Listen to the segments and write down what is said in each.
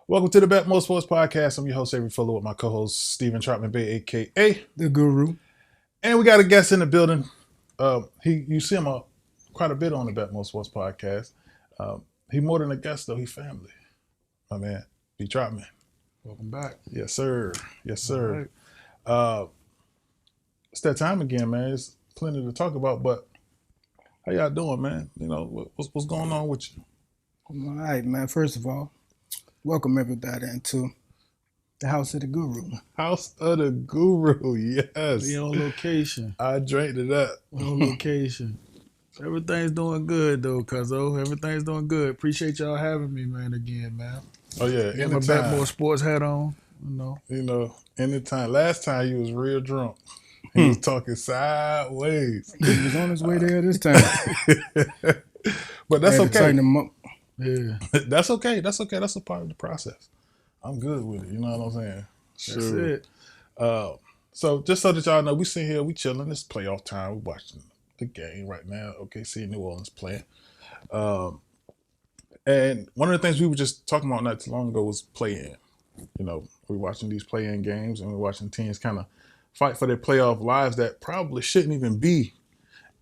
Welcome to the BetMoorSports podcast. I'm your host, Avery Fuller, with my co-host, Stephen Trotman Bay, a.k.a. The Guru. And we got a guest in the building. You see him quite a bit on the BetMoorSports podcast. He more than a guest, though. He family. My man, B. Trotman. Welcome back. Yes, sir. Yes, sir. Right. It's that time again, man. There's plenty to talk about, but how y'all doing, man? You know, what's going on with you? All right, man. First of all, welcome everybody into the House of the Guru. House of the Guru, yes. We on location. I drank to that. We on location. Everything's doing good though, cuzzo. Everything's doing good. Appreciate y'all having me, man, again, man. Oh yeah, Get my BetMoorSports hat on, You know, anytime. Last time you was real drunk. He was talking sideways. He was on his way there this time. But that's okay. Tighten him up. Yeah. That's okay. That's okay. That's a part of the process. I'm good with it. You know what I'm saying? That's it. So just so that y'all know, we sit here, we chilling. It's playoff time. We watching the game right now. OKC New Orleans playing. And one of the things we were just talking about not too long ago was play-in. You know, we're watching these play-in games and we're watching teams kind of fight for their playoff lives that probably shouldn't even be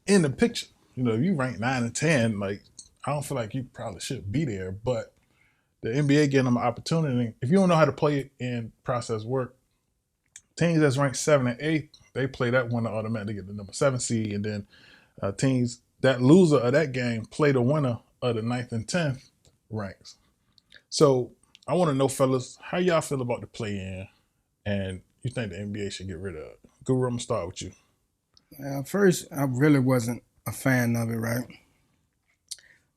in the picture. You know, if you rank 9 and 10, like, I don't feel like you probably should be there, but the NBA getting them an opportunity. If you don't know how to play in process work, teams that's ranked 7 and 8, they play that one to automatically get the number 7 seed, and then teams that loser of that game play the winner of the 9th and 10th ranks. So I want to know, fellas, how y'all feel about the play-in, and you think the NBA should get rid of it? Guru, I'm gonna start with you. First, I really wasn't a fan of it, right?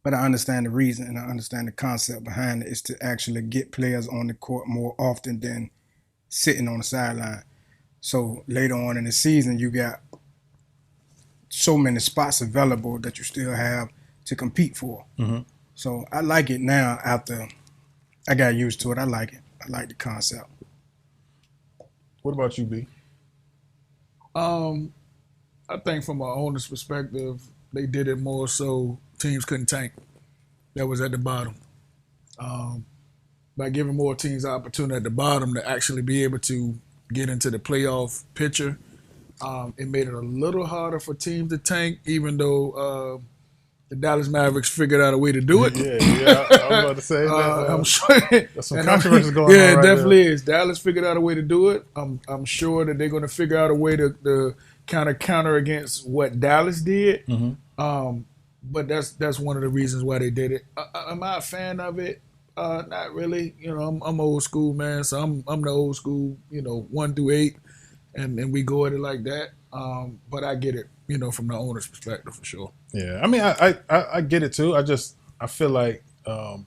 But I understand the reason and I understand the concept behind it is to actually get players on the court more often than sitting on the sideline. So later on in the season, you got so many spots available that you still have to compete for. Mm-hmm. So I like it now after I got used to it. I like it. I like the concept. What about you, B? I think from an owner's perspective, they did it more so teams couldn't tank. That was at the bottom. By giving more teams the opportunity at the bottom to actually be able to get into the playoff picture, it made it a little harder for teams to tank, even though the Dallas Mavericks figured out a way to do it. Yeah, I was about to say that. I'm sure There's some controversy going on. Yeah, right it definitely there. is. Dallas figured out a way to do it. I'm sure that they're going to figure out a way to counter against what Dallas did. Mm-hmm. But that's one of the reasons why they did it. Am I a fan of it? Not really. You know, I'm old school, man. So I'm the old school. 1 through 8, and we go at it like that. But I get it. From the owner's perspective, for sure. Yeah, I mean, I get it too. I feel like for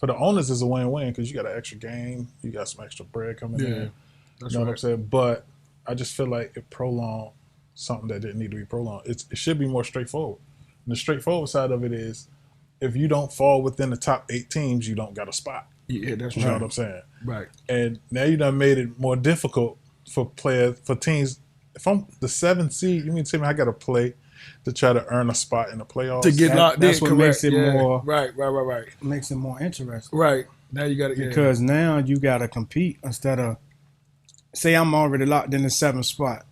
the owners it's a win-win because you got an extra game, you got some extra bread coming in. That's you know right. what I'm saying? But I just feel like it prolonged something that didn't need to be prolonged. It should be more straightforward. And the straightforward side of it is, if you don't fall within the top 8 teams, you don't got a spot. Yeah, that's You right. know what I'm saying? Right. And now you done made it more difficult for teams. If I'm the 7th seed, you mean to tell me I got to play to try to earn a spot in the playoffs? To get locked in, That's what makes it yeah. more. Right. Makes it more interesting. Right. Now you got to Because now you got to compete instead of, say I'm already locked in the 7th spot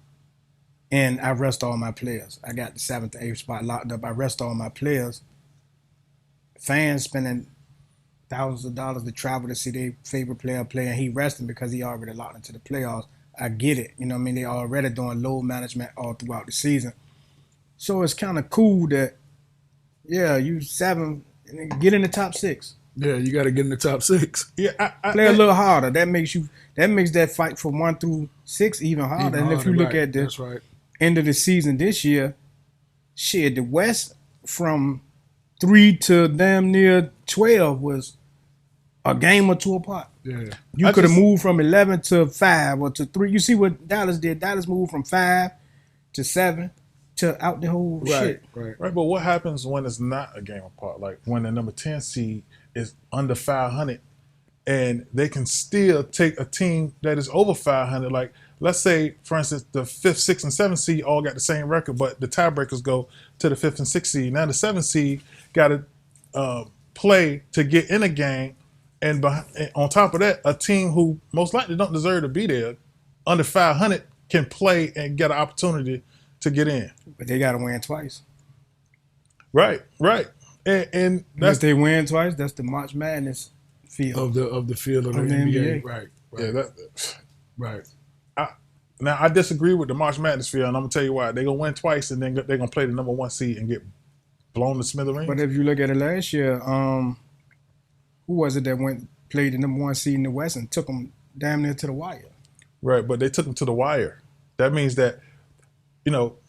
and I rest all my players. I got the 7th to 8th spot locked up. I rest all my players. Fans spending thousands of dollars to travel to see their favorite player play, and he resting because he already locked into the playoffs. I get it. You know what I mean? They already doing load management all throughout the season. So it's kind of cool that, you 7, get in the top 6. Yeah, you got to get in the top 6. Yeah, Play a little harder. That makes that fight from 1 through 6 even harder. And if you look at the that's right. end of the season this year, the West from 3 to damn near 12 was a game or 2 apart. Yeah. You could have moved from 11 to 5 or to 3. You see what Dallas did? Dallas moved from 5 to 7 to out the whole shit. Right. But what happens when it's not a game apart? Like when the number 10 seed is under 500 and they can still take a team that is over 500. Like, let's say, for instance, the 5th, 6th, and 7th seed all got the same record, but the tiebreakers go to the 5th and 6th seed. Now the 7th seed got to play to get in a game and on top of that, a team who most likely don't deserve to be there, under 500, can play and get an opportunity to get in. But they got to win twice. Right. And If they win twice, that's the March Madness field of the field of the NBA. Right. Yeah, Right. Now I disagree with the March Madness field, and I'm gonna tell you why. They're gonna win twice, and then they're gonna play the number 1 seed and get blown to smithereens. But if you look at it last year, who was it that played the number 1 seed in the West and took them damn near to the wire? Right, but they took them to the wire. That means that,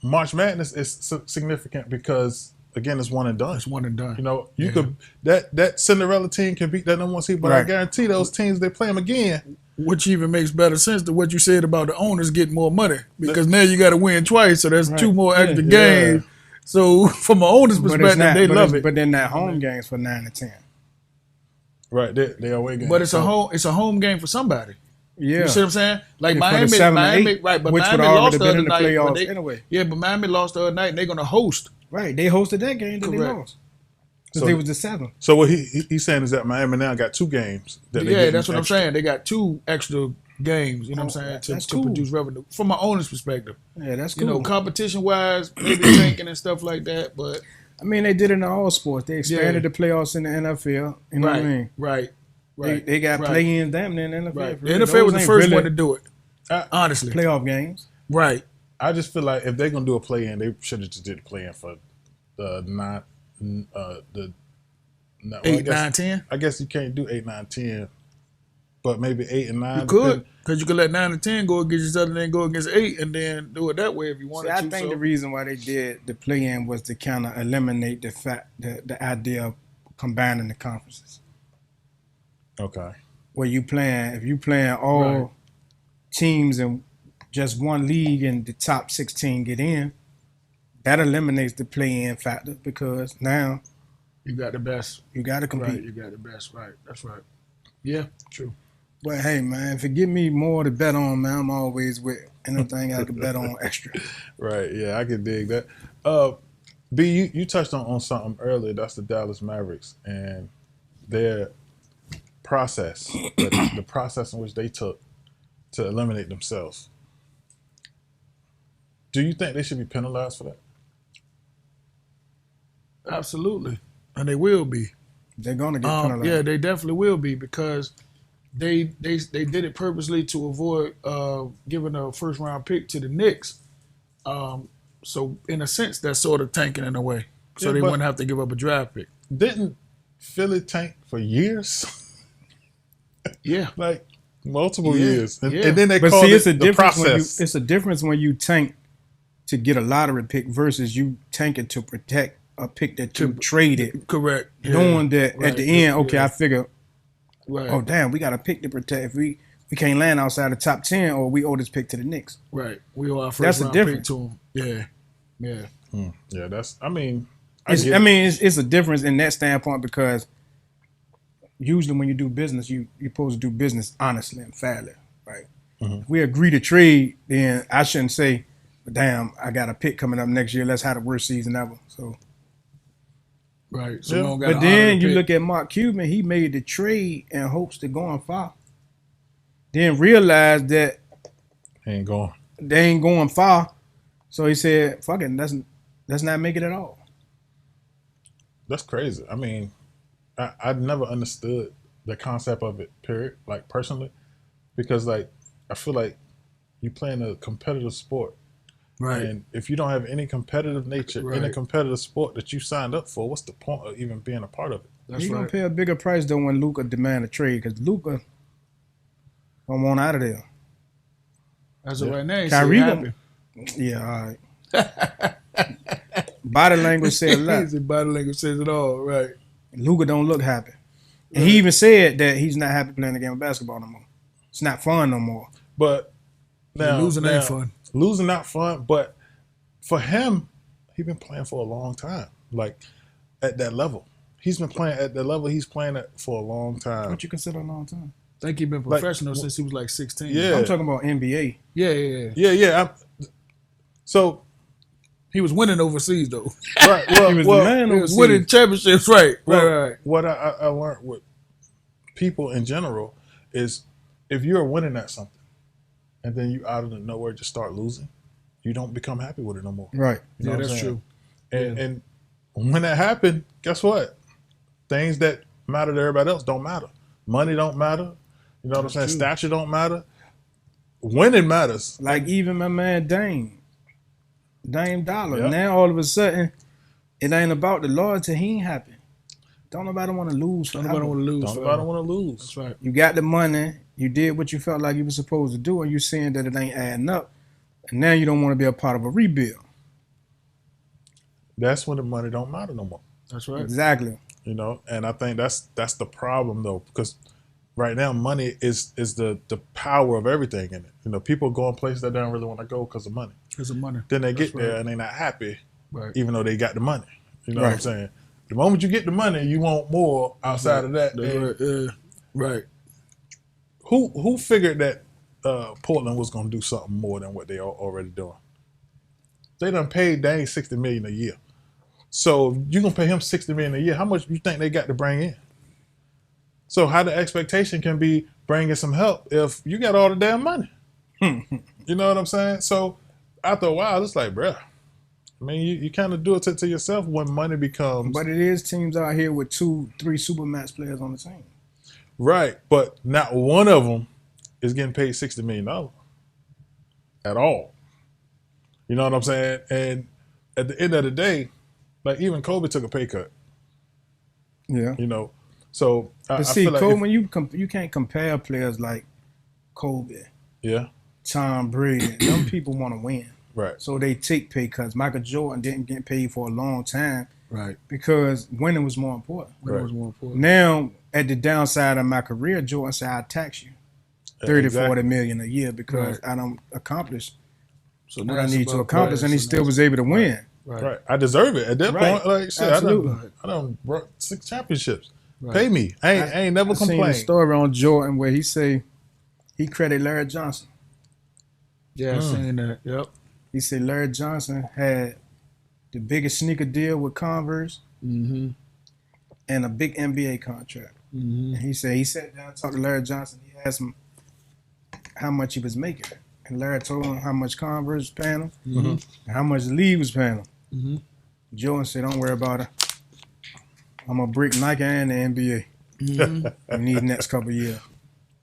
March Madness is significant because, again, it's one and done. It's one and done. You could that Cinderella team can beat that number 1 seed, but I guarantee those teams, they play them again. Which even makes better sense to what you said about the owners getting more money, because now you got to win twice, so that's 2 more extra games. So from an owner's perspective, they love it. But then that home games for 9 and 10. Right, they away games. But it's a home game for somebody. Yeah, you see what I'm saying? Like Miami, right? But which Miami would lost already the been other in the night. playoffs anyway. Yeah, but Miami lost the other night, and they're going to host. Right, they hosted that game that they lost. Because they was the 7th. So what he's saying is that Miami now got 2 games. That's what I'm saying. They got 2 extra games. You know what I'm saying? To produce revenue from an owner's perspective. Yeah, that's cool. Competition wise, maybe tanking and stuff like that. But I mean, they did it in all sports. They expanded the playoffs in the NFL. You know what I mean? Right. They got play-ins damn near in the NFL. Right. The NFL was the first one to do it. Honestly, playoff games. Right. I just feel like if they're gonna do a play-in, they should have just did a play-in for the 8, 9, 10. I guess you can't do 8, 9, 10, but maybe 8 and 9. You could, because you could let 9 and 10 go against each other, and then go against 8, and then do it that way if you wanted to. I think the reason why they did the play-in was to kind of eliminate the idea of combining the conferences. Okay. Where if you playing all teams in just one league and the top 16 get in, that eliminates the play-in factor, because now you got the best. You got to compete. Right, you got the best. Right. That's right. Yeah, true. But hey, man, if you give me more to bet on, man, I'm always with anything I can bet on extra. Right. Yeah, I can dig that. B, you touched on something earlier. That's the Dallas Mavericks and their process, the process in which they took to eliminate themselves. Do you think they should be penalized for that? Absolutely, and they will be. They're gonna get penalized. Yeah, they definitely will be, because they did it purposely to avoid giving a first round pick to the Knicks. So in a sense, that's sort of tanking in a way, so they wouldn't have to give up a draft pick. Didn't Philly tank for years? Yeah, like multiple years, and then they but called see, it's it a the difference process. it's a difference when you tank to get a lottery pick versus you tanking to protect a pick that you traded. Correct. Knowing that at the end, okay, I figure, right. Oh damn, we got a pick to protect. If we can't land outside the top 10, or we owe this pick to the Knicks. Right. We owe our first round pick to them. Yeah. Yeah, that's. I mean, it's a difference in that standpoint, because usually when you do business, you're supposed to do business honestly and fairly, right? Mm-hmm. If we agree to trade, then I shouldn't say, damn, I got a pick coming up next year. Let's have the worst season ever. So, right. So but then you look at Mark Cuban, he made the trade in hopes to go on far. Then realized that they ain't going far. So he said, fuck it, let's not make it at all. That's crazy. I mean, I never understood the concept of it, period, like personally, because like I feel like you playing a competitive sport. Right. And if you don't have any competitive nature in a competitive sport that you signed up for, what's the point of even being a part of it? You're going to pay a bigger price though when Luka demand a trade, because Luka don't want out of there. As of right now, Kyrie happy. Yeah, all right. Body language says a lot. Body language says it all, right. Luka don't look happy. And he even said that he's not happy playing the game of basketball no more. It's not fun no more. But now, losing ain't fun. Losing not fun, but for him, he's been playing for a long time. Like at that level. He's been playing at the level he's playing at for a long time. What you consider a long time? I think he's been professional since he was like 16. Yeah. I'm talking about NBA. Yeah. So he was winning overseas though. Right. Well, he was the man he was winning championships. Right. What I learned with people in general is if you're winning at something and then you out of the nowhere just start losing, you don't become happy with it no more. Right. You know Yeah, what I'm that's saying? true. And when that happened, guess what? Things that matter to everybody else don't matter. Money don't matter. You know what I'm saying? true. Stature don't matter. Winning matters. Like even my man Dame Dollar. Yeah. Now all of a sudden, it ain't about the loyalty. He ain't happy. Don't nobody want to lose. Don't nobody want to lose. Don't forever. nobody want to lose. That's right. You got the money. You did what you felt like you were supposed to do, and you seeing that it ain't adding up. And now you don't want to be a part of a rebuild. That's when the money don't matter no more. That's right. Exactly. You know, and I think that's the problem though, because right now money is the power of everything in it. You know, people going places that they don't really want to go because of money. Because of money. Then they get That's there right. and they're not happy, Right. even though they got the money. You know what I'm Right. saying? The moment you get the money, you want more outside of that. That's And right. Right. who figured that Portland was going to do something more than what they are already doing? They done paid Dane $60 million a year. So you're going to pay him $60 million a year. How much you think they got to bring in? So how the expectation can be bringing some help if you got all the damn money? You know what I'm saying? So after a while, it's like, bruh, I mean, you kind of do it to yourself when money becomes... But it is teams out here with 2-3 Supermax players on the team. Right, but not one of them is getting paid $60 million at all. You know what I'm saying? And at the end of the day, like even Kobe took a pay cut. Yeah. You know, so I But see, feel like Kobe, when you can't compare players like Kobe, yeah, Tom Brady, them people want to win. right, So they take pay cuts. Michael Jordan didn't get paid for a long time Right. because winning was more important. That was more important. Now, at the downside of my career, Jordan said, I'll tax you 30, exactly. 40 million a year because Right. I don't accomplish So what now I it's need to about accomplish, players, and he so still now was able to win. Right. Right, I deserve it at that Right. point. Like shit, Absolutely. I done brought 6 championships. Right. Pay me. I ain't never I seen a complained. story on Jordan where he say he credit Larry Johnson. Yeah, I seen that. Yep. He said Larry Johnson had the biggest sneaker deal with Converse Mm-hmm. and a big NBA contract. Mm-hmm. And he said he sat down and talked to Larry Johnson. He asked him how much he was making. And Larry told him how much Converse was paying him and how much the league was paying him. Mm-hmm. Jordan said, don't worry about it. I'm going to break Nike and the NBA Mm-hmm. in these next couple of years.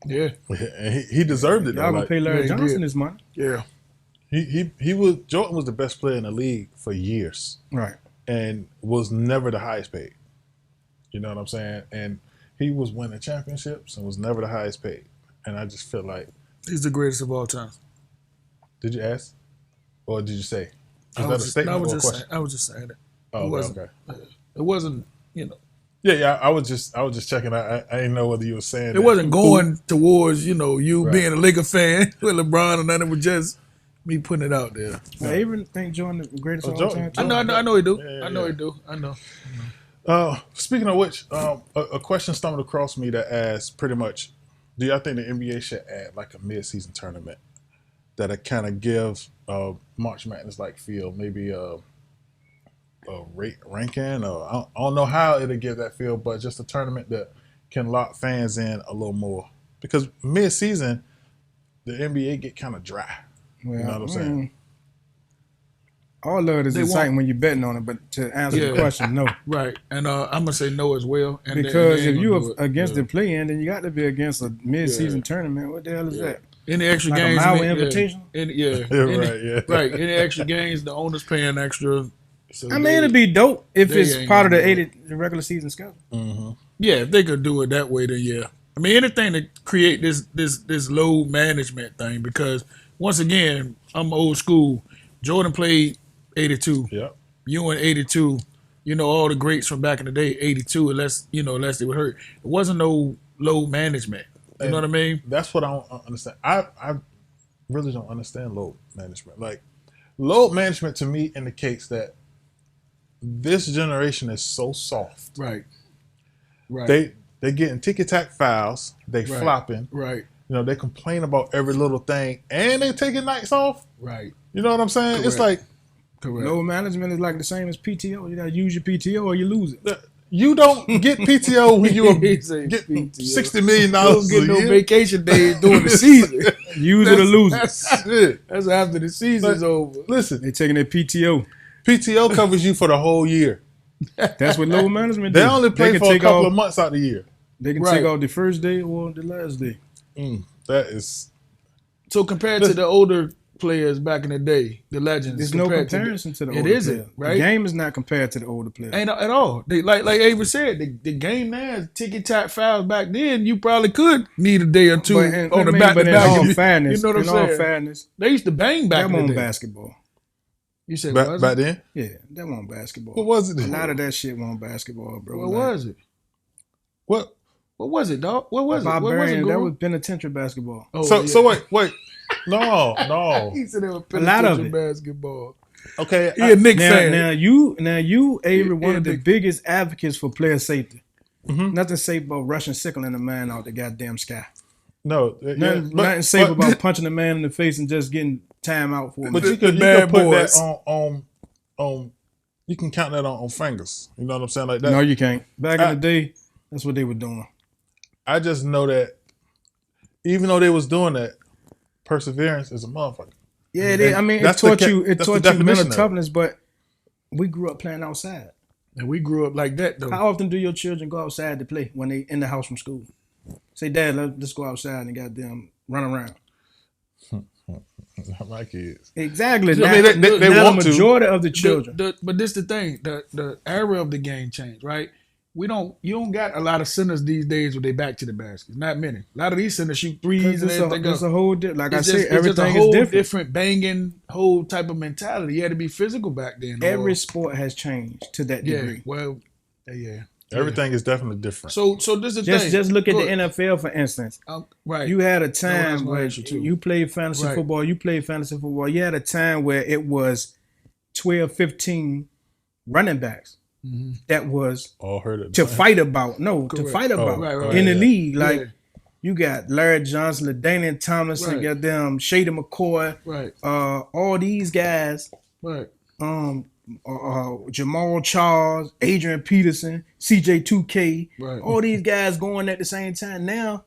Yeah. And he deserved it. Y'all Though. going to Like, pay Larry yeah, he Johnson did. this money. Yeah. Jordan was the best player in the league for years. Right. And was never the highest paid. You know what I'm saying? And he was winning championships and was never the highest paid. And I just feel like, He's the greatest of all time. did you ask? Or did you say? Is I that a was just, statement I was or a just question? saying, I was just saying it. Oh, it okay, wasn't. okay. It wasn't. You know, Yeah, I was just checking. I didn't know whether you were saying it that. wasn't going towards you Right. being a Laker fan with LeBron or nothing. It was just me putting it out there. I even think Jordan the greatest Oh, of all Jordan- time. I know he do. Yeah, I know yeah. he do. I know. Speaking of which, a question stumbled across me that asks pretty much, do y'all think the NBA should add like a mid-season tournament that'll kind of give March Madness like feel, maybe a ranking, or I don't know how it'll give that feel, but just a tournament that can lock fans in a little more, because mid-season the NBA get kind of dry. Well, You know what I'm saying? All of it is They exciting won't- when you're betting on it, but to answer the Yeah. question, no. Right, and I'm gonna say no as well. And Because they ain't if gonna you're do it. against Yeah. the play-in, then you got to be against a mid-season Yeah. tournament. What the hell is that? Any extra Like a games, Maui yeah. invitation? Any, Yeah, right, yeah. right. Any extra games, the owner's paying extra. So I mean, it'd be dope if they it's ain't part of gonna the do it. the regular season schedule. yeah, if they could do it that way, then yeah. I mean, anything to create this load management thing, because once again, I'm old school. Jordan played 82. Yep. You in 82. You know all the greats from back in the day, 82. Unless they were hurt. It wasn't no load management. You know what I mean? That's what I don't understand. I really don't understand load management. Like, load management to me indicates that this generation is so soft. Right. Right. They getting ticky-tack fouls. They Right. flopping. right. You know, they complain about every little thing, and they taking nights off. Right. You know what I'm saying? It's like Correct. Load management is like the same as PTO. You got to use your PTO or you lose it. You don't get PTO when you He say get PTO. $60 million You don't a get no year. vacation days during the season. Use it or lose it. That's, Shit. that's after the season's over. Listen, They taking their PTO. PTO covers you for the whole year. That's what load management They do. only play can for a take couple off, of months out of the year. They can Right. take off the first day or the last day. That is So compared to the older players back in the day, the legends, There's no compared comparison to the it older isn't, players. right? The game is not compared to the older players. Ain't at all. They, like Avery said, the game now is ticky-tack fouls. Back then, you probably could need a day or two on the but in back-to-back. all fairness, You know what I'm in all saying? fairness, They used to bang back that in the wasn't day. basketball. You said back, was back it? then. Yeah, that wasn't basketball. What was it A then? lot of that shit wasn't basketball, bro. What was it? What? What was it, dog? What was it? What was it, Barbarian, that Guru? was penitentiary basketball. Oh, So yeah. so wait. No. He said it was A lot of penitentiary it. basketball. Okay. He a Knicks Now, fan. you, Avery, one Yeah, of the big- biggest advocates for player safety. Mhm. Nothing safe about rushing sickling a man out the goddamn sky. No. Nothing safe about punching a man in the face and just getting time out for him. But The- you could the bad put boys. that on. You can count that on fingers. You know what I'm saying? Like that. No, you can't. Back in the day, that's what they were doing. I just know that even though they was doing that, perseverance is a motherfucker. Yeah, And it that's the taught ca- you that's the mental definition of it. toughness, but we grew up playing outside. And we grew up like that, though. How often do your children go outside to play when they in the house from school? Say, Dad, let's go outside and goddamn run around. My kids. Exactly. I mean, they now want the to. majority of the children. But this the thing, the era of the game changed, right? You don't got a lot of centers these days with their back to the basket. Not many. A lot of these centers shoot threes and everything It's else. a whole like I It's say, just a everything whole is different. different banging whole type of mentality. You had to be physical back then. Every or- sport has changed to that yeah, degree. well, yeah. Everything is definitely different. So this is the thing. Just look at the Good. NFL for instance. Right. You had a what I was time gonna where ask you, too. you played fantasy Right. football. You played fantasy football. You had a time where it was 12, 15 running backs that was All heard it. to fight about. No, to Correct. fight about right, in the yeah. league. Like Yeah. you got Larry Johnson, LaDainian Tomlinson, Right. got them Shady McCoy, Right. all these guys. Right. Jamal Charles, Adrian Peterson, CJ2K, Right. all these guys going at the same time. Now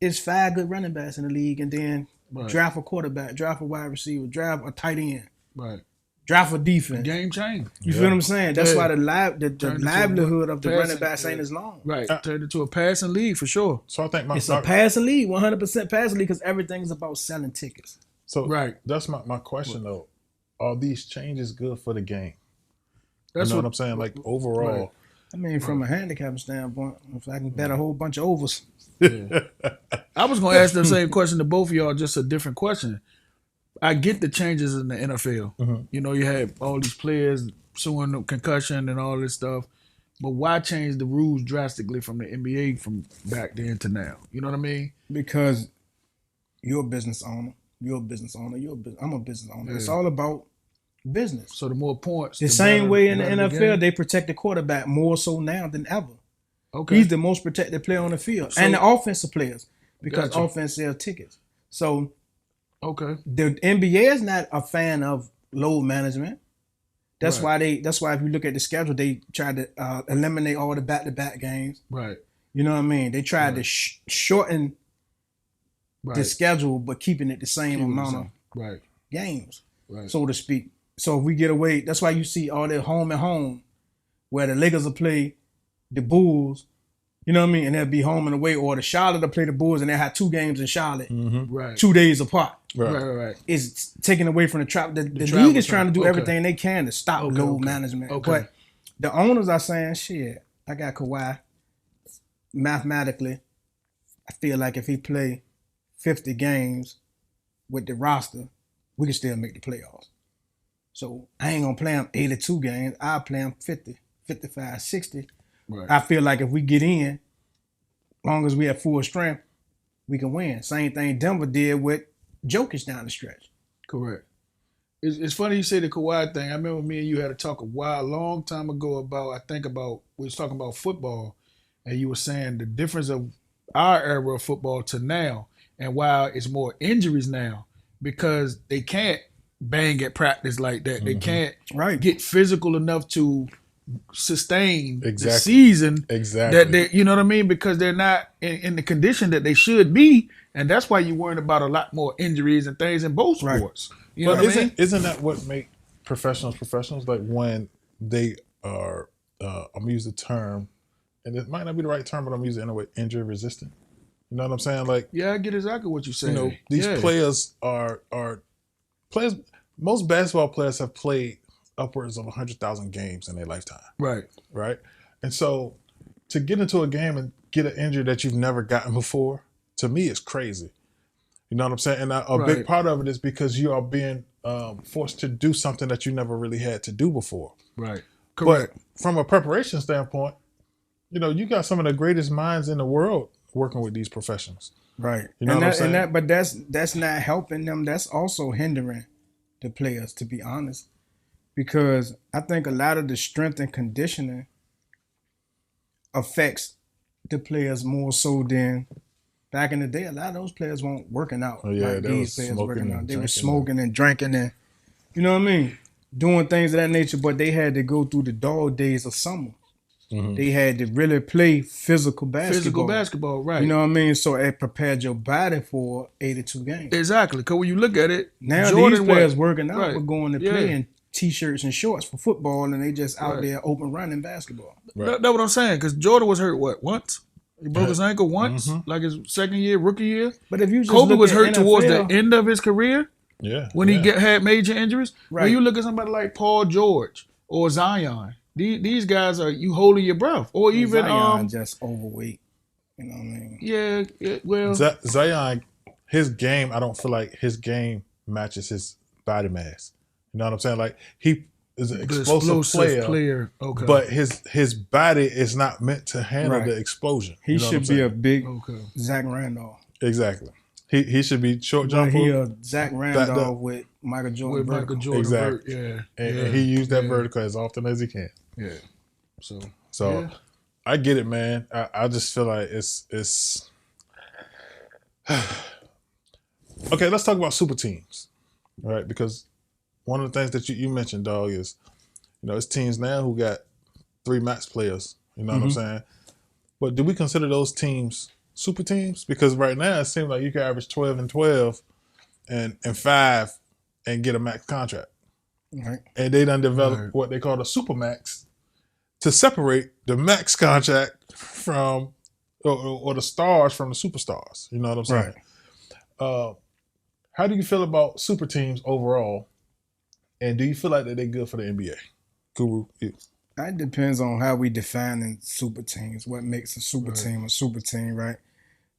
it's 5 good running backs in the league, and then Right. draft a quarterback, draft a wide receiver, draft a tight end, Right. draft a defense. Game changed. You feel what I'm saying? That's Yeah. why the Turned into livelihood of the passing, running backs ain't yeah. as long. Right. Turned into a passing league for sure. So I think my It's a passing league, 100% passing league, because everything's about selling tickets. so Right. That's my question though. Are these changes good for the game? That's You know what I'm saying? Like overall. Right. I mean, from a handicapping standpoint, if I can bet a whole bunch of overs. I was going to ask the same question to both of y'all, just a different question. I get the changes in the NFL. You know, you had all these players suing concussion and all this stuff. But why change the rules drastically from the NBA from back then to now? You know what I mean? Because you're a business owner. You're a business owner. I'm a business owner. It's Yeah. all about business. So the more points. The same better- way in the better NFL, game. they protect the quarterback more so now than ever. Okay. He's the most protected player on the field. So- and the offensive players, because Gotcha. offense sells tickets. So Okay. the NBA is not a fan of load management. That's Right. why if you look at the schedule, they tried to eliminate all the back-to-back games. Right. You know what I mean? They tried to shorten Right. the schedule, but keeping it the same Keep it the amount of same. Right. games, Right. so to speak. So if we get away, that's why you see all that home and home, where the Lakers will play the Bulls, you know what I mean, and they'll be home and away, or the Charlotte will play the Bulls and they'll have 2 games in Charlotte, Right. 2 days apart. Right. Right. It's taken away from the trap. The travel league is trying to do time. everything they can to stop Okay, load okay. management. Okay. But the owners are saying, shit, I got Kawhi. Mathematically, I feel like if he play 50 games with the roster, we can still make the playoffs. So I ain't gonna play him 82 games. I'll play him 50, 55, 60. Right. I feel like if we get in, as long as we have full strength, we can win. Same thing Denver did with Jokic down the stretch. Correct. It's funny you say the Kawhi thing. I remember me and you had a talk a long time ago about, we was talking about football, and you were saying the difference of our era of football to now, and why it's more injuries now, because they can't bang at practice like that. They can't Right. get physical enough to sustain the Exactly. season. Exactly. That they, you know what I mean? Because they're not in the condition that they should be, and that's why you're worrying about a lot more injuries and things in both Right. sports. You know But what I mean? isn't that what make professionals? Like when they are, I'm gonna use the term, and it might not be the right term, but I'm using it anyway, injury resistant. You know what I'm saying? Like, Yeah, I get exactly what you're saying. you know, these players are players. Most basketball players have played upwards of 100,000 games in their lifetime, right. right? And so to get into a game and get an injury that you've never gotten before, to me, is crazy. You know what I'm saying? And a big part of it is because you are being forced to do something that you never really had to do before. Right. Correct. But from a preparation standpoint, you know, you got some of the greatest minds in the world working with these professionals. Right. You know what I'm saying? But that's not helping them. That's also hindering the players, to be honest. Because I think a lot of the strength and conditioning affects the players more so than back in the day. A lot of those players weren't working out. Oh, yeah, like they these was players smoking working out. and They were drinking. smoking and drinking and, you know what I mean? Doing things of that nature, but they had to go through the dog days of summer. Mm-hmm. They had to really play physical basketball. Physical basketball, right. You know what I mean? So it prepared your body for 82 games. Exactly. Because when you look at it, Now Jordan these players was- working out right. were going to Yeah. play in T-shirts and shorts for football, and they just out Right. there open running basketball. Right. That's what I'm saying. Because Jordan was hurt, once? He broke his ankle once, like his second year, rookie year. But if you just Kobe look was at hurt towards the NFL, end of his career Yeah. when he had major injuries. Right. When you look at somebody like Paul George or Zion, these guys are you holding your breath. Or even Zion just overweight. You know what I mean? yeah, well, Zion, his game, I don't feel like his game matches his body mass. You know what I'm saying? Like, he is an the explosive player, Okay. but his body is not meant to handle Right. the explosion. He You know what should I'm be a saying? big okay. Zach Randolph. Exactly. He should be short But jumper, he a Zach Randolph with Michael Jordan. With Michael vertical. Jordan, Exactly. and he used that vertical as often as he can. Yeah. So So yeah. I get it, man. I just feel like it's okay. Let's talk about super teams, right? Because one of the things that you mentioned, dog, is it's teams now who got 3 max players. You know what I'm saying? But do we consider those teams super teams? Because right now it seems like you can average 12 and 12 and 5 and get a max contract. Right. And they done developed what they call a super max to separate the max contract from or the stars from the superstars. You know what I'm saying? Right. How do you feel about super teams overall? And do you feel like that they're good for the NBA? Guru, you. That depends on how we define super teams. What makes a super team, right?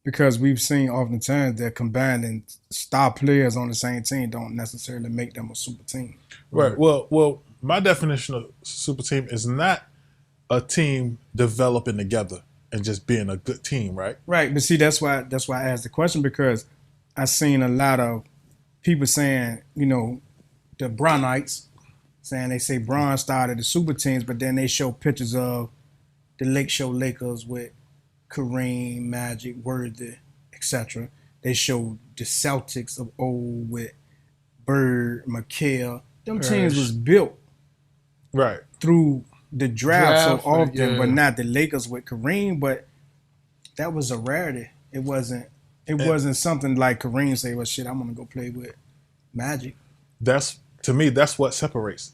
Because we've seen oftentimes that combining star players on the same team don't necessarily make them a super team. Right. Well, my definition of super team is not a team developing together and just being a good team, right? Right, but see, that's why I asked the question, because I've seen a lot of people saying, the Brownites, saying they say Bron started the super teams, but then they show pictures of the Lake Show Lakers with Kareem, Magic, Worthy, etc. They show the Celtics of old with Bird, McHale. Them teams was built Right. through the draft so often, yeah. but not the Lakers with Kareem. But that was a rarity. It wasn't something like Kareem say, well, shit, I'm gonna go play with Magic. To me, that's what separates,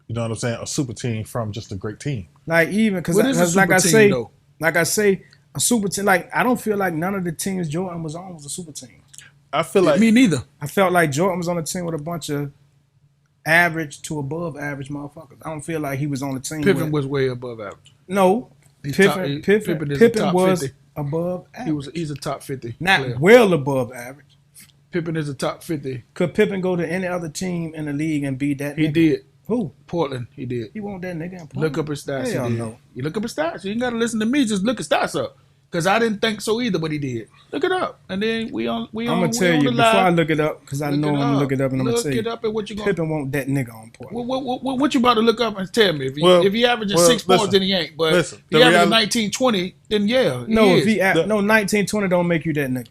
you know what I'm saying, a super team from just a great team. Like, even because What is a like super I team, say, a super team. Like, I don't feel like none of the teams Jordan was on was a super team. I feel like Me neither. I felt like Jordan was on a team with a bunch of average to above average motherfuckers. I don't feel like he was on the team. Pippen was way above average. No, Pippen is a Pippen top was 50. above average. He's a top 50 Not player. well above average. Pippen is a top 50. Could Pippen go to any other team in the league and be that He nigga? did. Who? Portland, he did. He want that nigga in Portland? Look up his stats. Hell He did. no. You look up his stats. You ain't got to listen to me. Just look his stats up. Because I didn't think so either, but he did. Look it up. And then I'm going to tell you, before I look it up, because I know I'm going to look it up, and I'm going to tell you. Look it up and what you going Pippen want that nigga on Portland. What you about to look up and tell me? If he averages 6 points, then he ain't. But listen, if he averages 19, 20, then yeah, No, he is. 19, 20 don't make you that nigga.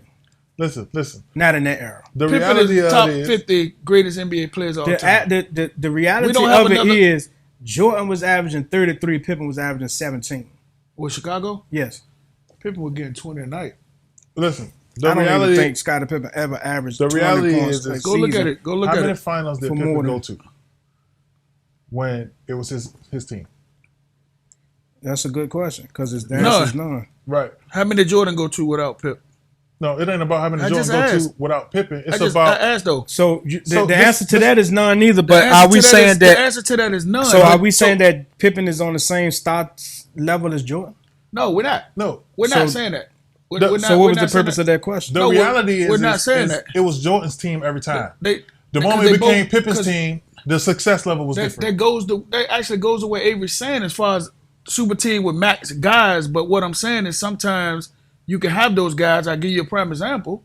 Listen. Not in that era. The Pippen is reality the top of it is, 50 greatest NBA players of all time. The reality We don't have of it another- is Jordan was averaging 33. Pippen was averaging 17. With Chicago, Yes. Pippen was getting 20 a night. Listen, I the don't reality. even think Scottie Pippen ever averaged The 20 reality points is a this. Go look at season. it. Go look How at many it. finals did For Pippen more go than- to when it was his team? That's a good question because the None. answer is none. Right. How many did Jordan go to without Pip? No, it ain't about how many I Jordan just go asked. to without Pippen. It's I about asked though. So So the this- answer to this- that is none neither. The But answer are we to that saying is- that? the answer to that is none? So are But- we saying that Pippen is on the same stats level as Jordan? No, we're not. no. We're not So- saying that. We're, The- we're not, So we're what was not the saying purpose that. of that question? The No, reality is, we're not saying that. it was Jordan's team every time. They, The because moment they it became both- Pippen's because team, the success level was That different. that actually goes to what Avery's saying as far as super team with max guys. But what I'm saying is sometimes you can have those guys. I'll give you a prime example.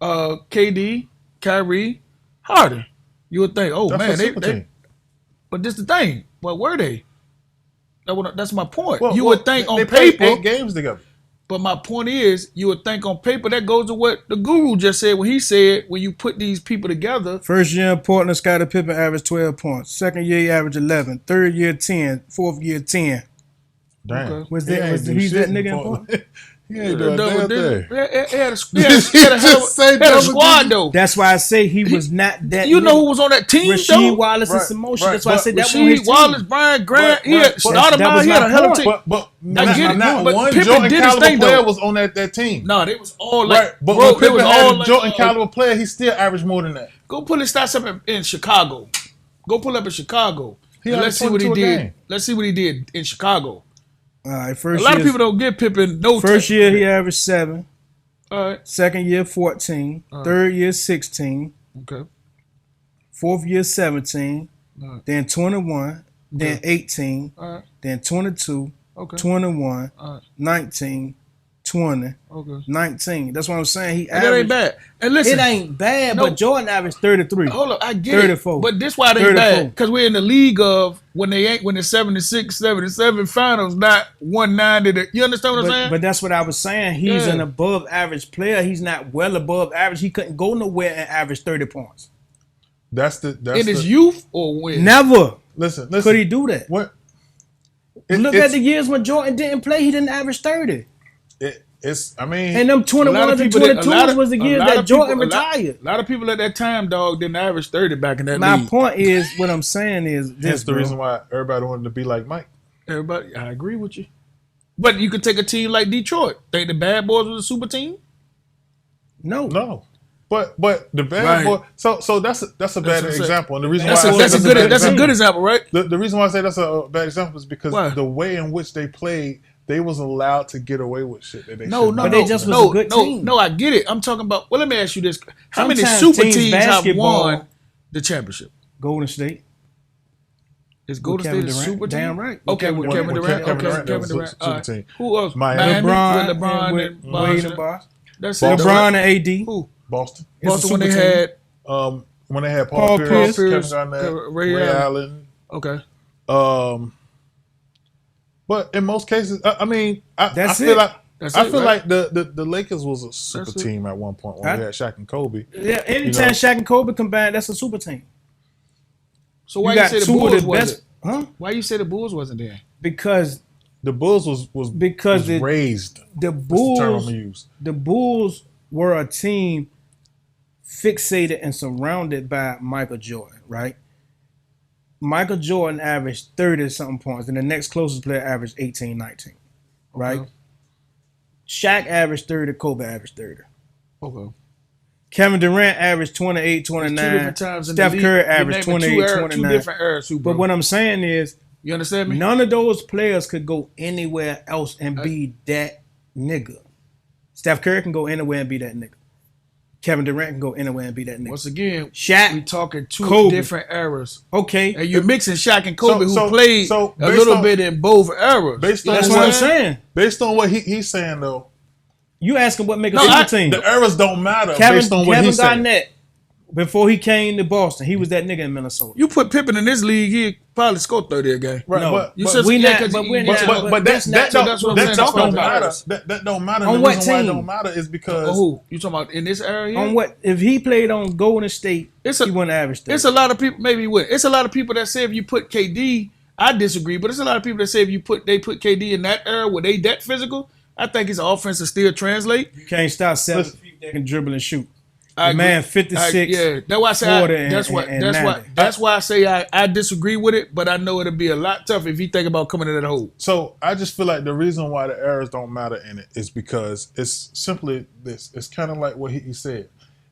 KD, Kyrie, Harden. You would think, oh That's man, a super team. but this the thing. What were they? That's my point. Well, you would think on they played paper, 8 games together. but my point is, you would think on paper that goes to what the guru just said when he said when you put these people together. First year in Portland, Scottie Pippen averaged 12 points. Second year, he averaged 11. Third year, 10. Fourth year, 10. Damn. Okay. Was He that ain't was do he's shit that nigga in in Portland? Portland. He ain't doing a damn thing. He had a hell of Just say he had a double squad digits. though. That's why I say he was not that. You know nigga. who was on that team Rasheed though? Wallace and Right, Samoa. right. That's why I But said that was his Rasheed team. Wallace, Brian Grant, Right, he had right. started That out. was He my had a hell of a point. team. But I get it, not but one Pippen Jordan did his caliber thing, player though. was on that team. No, they was all like, Right, but bro, when they was Pippen all had a like, Jordan caliber player, he still averaged more than that. go pull his stats up in Chicago. Go pull up in Chicago. He And had let's see what he 22 a did. game. Let's see what he did in Chicago. All right, A first lot of year, people don't give Pippen no first time. year he averaged 7. All right. Second year, 14. Third year, 16. Okay. Fourth year, 17. Alright. Then 21. Then 18. All right. Then 22. Okay. 21. Alright. 19. 20. Okay. 19. That's what I'm saying. He And that ain't averaged. bad. And listen, It ain't bad, No. but Jordan averaged 33. hold up, I get 34. it. But this why it ain't 34. bad. Because we're in the league of when the 76, 77 finals, not 190. You understand what I'm saying? But that's what I was saying. He's Yeah. an above average player. He's not well above average. He couldn't go nowhere and average 30 points. That's in his youth or when? Never Listen. could he do that. What? Look at the years when Jordan didn't play. He didn't average 30. I mean, And them 21s and 22s was the years that Jordan retired. A lot of people at that time, dog, didn't average 30 back in that My league. point is, what I'm saying is this, that's the bro. reason why everybody wanted to be like Mike. Everybody, I agree with you. But you could take a team like Detroit. Think the Bad Boys was a super team? No. No, but the bad Right. boy. So that's a bad what I'm saying. example, and the reason That's why a, I that's say a that's good bad that's a example- good example, right? The reason why I say that's a bad example is because Why? the way in which they played, they was allowed to get away with shit that they No, shouldn't no, have. But they just was no, a good no, team. no. I get it. I'm talking about. Well, let me ask you this: how many Sometimes super teams teams have basketball- won the championship? Golden State. Is Golden Kevin State a Durant. super team? Damn right. Okay, With with Kevin With Durant. Kevin Okay, Durant, Kevin that was Durant. a super All right. team. Who else? Miami. LeBron, with LeBron and and Wade Boston. and Boss. That's LeBron it. and AD. Who? Boston. It's a Boston when super they team. had. When they had Paul Paul Pierce, Pierce, Kevin Garnett, Ray Ray Allen. Allen. Okay. But in most cases, I mean, I That's feel it. like That's I it, feel right? like the Lakers was a super That's it. team at one point when Huh? we had Shaq and Kobe. Yeah, anytime You know. Shaq and Kobe combined, that's a super team. So why You you got say the two of Bulls the wasn't? best. Huh? Why you say the Bulls wasn't there? Because The Bulls was Because it- raised. the That's the term I'm Bulls, gonna use. the Bulls were a team fixated and surrounded by Michael Jordan, right? Michael Jordan averaged 30-something points, and the next closest player averaged 18, 19, right? Okay. Shaq averaged 30, Kobe averaged 30. Okay. Kevin Durant averaged 28, Two 29. different times in Steph the league. Curry You're averaged naming 28, two 29. different eras, too, bro. But what I'm saying is, You understand me? none of those players could go anywhere else and be that nigga. Steph Curry can go anywhere and be that nigga. Kevin Durant can go anywhere and be that nigga. Once again, we Shaq, talking two Kobe. different eras. okay. And you're mixing Shaq and Kobe, So- who played so a based little on- bit in both eras. Based on That's what what I'm saying. Based on what he's saying though, You asking what make a No, super I- team. the eras don't matter based on what Kevin he's saying. Garnett, before he came to Boston, he was that nigga in Minnesota. You put Pippen in this league, he probably scored 30 a game. Right, No. but You but, said we yeah, not- 'cause but we're you- not- but- but that's that not- don't that's what I'm that saying. don't That's what I'm matter. saying. That don't matter. On The what reason why it team? don't matter is because who? You talking about in this area? Here? On what? If he played on Golden State, It's a- he wouldn't average 30. It's a lot of people. Maybe what? It's a lot of people that say if you put KD I disagree, but there's a lot of people that say if they put KD in that era where they that physical, I think his offense will still translate. You can't stop 7 feet that can dribble and shoot. I The man agree. 56. Yeah, that's why I say 40 that's why I say I disagree with it, but I know it'll be a lot tougher if you think about coming in that hole. So I just feel like the reason why the errors don't matter in it is because it's simply this. It's kind of like what he said.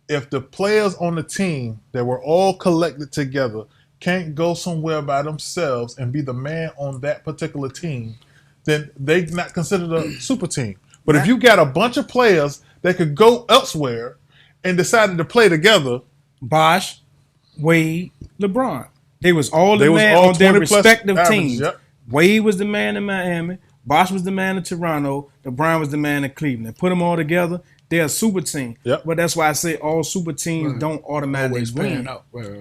If the players on the team that were all collected together can't go somewhere by themselves and be the man on that particular team, then they not considered a super team. But if you got a bunch of players that could go elsewhere and decided to play together, Bosh, Wade, LeBron. They was all the man on their respective teams. Yep. Wade was the man in Miami. Bosh was the man in Toronto. LeBron was the man in Cleveland. Put them all together, they're a super team. Yep. But that's why I say all super teams don't automatically win.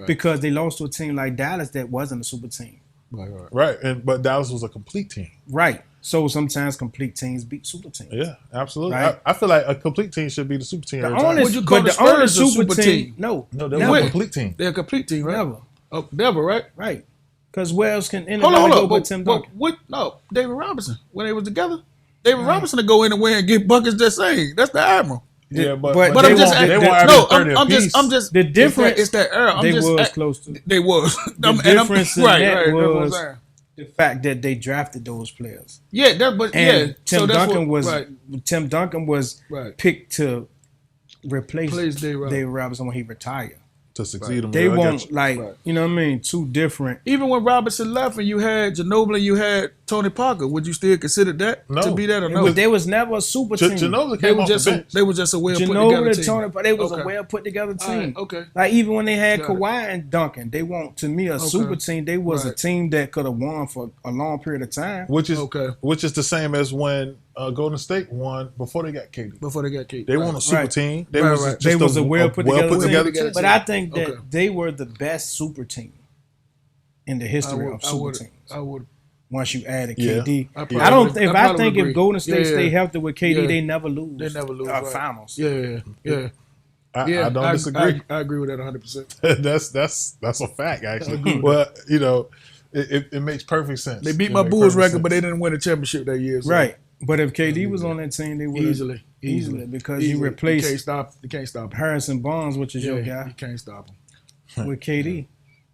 Because they lost to a team like Dallas that wasn't a super team. Right. But Dallas was a complete team. Right. So sometimes complete teams beat super teams. Yeah, absolutely. Right. I feel like a complete team should be the super team. every time. Would you call the Spurs a super team? No, they're a complete team. They're a complete team, right? Never. Oh, never, right? Right. Because where else can Hold on. go but Tim Duncan? No, David Robinson. When they was together, David Robinson to go in and win and get buckets just saying. That's the Admiral. Yeah, but I'm just they won't I'm just the difference. It's that era. They was close to. They was. The difference in that Right. was the fact that they drafted those players. Yeah, Tim Duncan was picked to replace David Robinson when he retired. To succeed him. They won't you know what I mean? Two different. Even when Robinson left and you had Ginobili, you had Tony Parker, would you still consider that to be that or no? But they was never a super team. Ginobili came off the bench. They were just a well put together team. Tony, they was a well put together team. Right, okay. Like even when they had Kawhi and Duncan, they weren't to me a super team. They was a team that could have won for a long period of time. Which is the same as when Golden State won before they got KD. They weren't a super team. They was a well put together team. But I think that they were the best super team in the history of super teams. I would. Once you added KD, I think if Golden State stay healthy with KD, they never lose. They never lose finals. Yeah. I don't disagree. I agree with that 100%. That's a fact, actually. Well, you know, it makes perfect sense. They beat my Bulls record, but they didn't win a championship that year. So. Right. But if KD was on that team, they would easily because you replaced. You can't stop him. Harrison Barnes, which is your guy. You can't stop him with KD.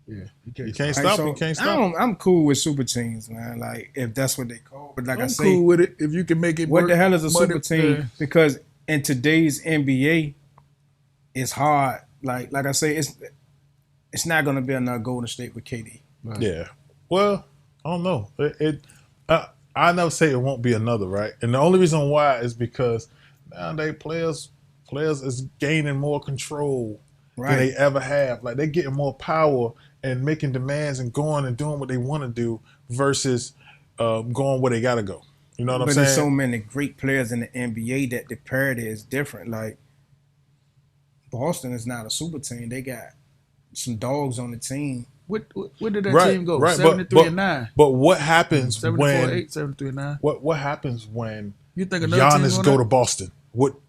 Yeah, you can't stop him. You can't stop him. I'm cool with super teams, man. Like if that's what they call. But like I'm cool with it if you can make it. What work. the hell is a super team? Because in today's NBA, it's hard. Like I say, it's not going to be another Golden State with KD. Right. Yeah. Well, I don't know. I never say it won't be another, right? And the only reason why is because nowadays players is gaining more control than they ever have. Like they're getting more power and making demands and going and doing what they want to do versus going where they got to go. You know what I'm saying? But there's so many great players in the NBA that the parity is different. Like Boston is not a super team. They got some dogs on the team. Where did that team go? 73-9. But what happens when 74-8, 73-9? What happens when you think Giannis go to Boston?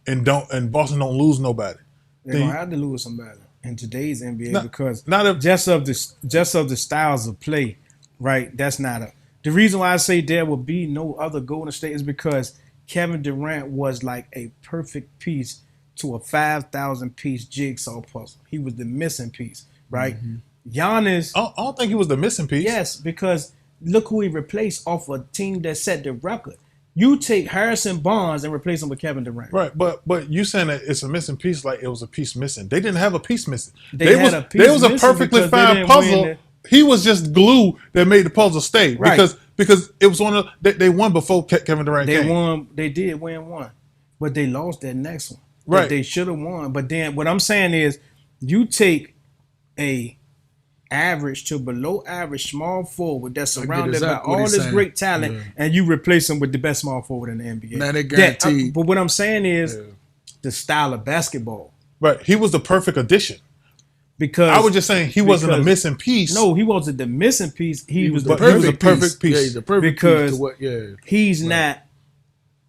And Boston don't lose nobody? They're gonna have to lose somebody in today's NBA because just of the styles of play, right? That's not the reason why I say there will be no other Golden State is because Kevin Durant was like a perfect piece to a 5,000 piece jigsaw puzzle. He was the missing piece, right? Mm-hmm. Giannis. I don't think he was the missing piece. Yes, because look who he replaced off a team that set the record. You take Harrison Barnes and replace him with Kevin Durant. Right, but you saying that it's a missing piece like it was a piece missing. They didn't have a piece missing. They was a perfectly fine puzzle. He was just glue that made the puzzle stay. Right. Because it was they won before Kevin Durant came. They did win one. But they lost that next one. Right. They should have won. But then what I'm saying is you take a average to below average small forward that's surrounded by all this great talent and you replace him with the best small forward in the NBA. Now they guaranteed. But what I'm saying is the style of basketball. Right. He was the perfect addition. Because I was just saying he wasn't a missing piece. No, he wasn't the missing piece. He was the perfect piece. Yeah, he's the perfect because piece to what, he's not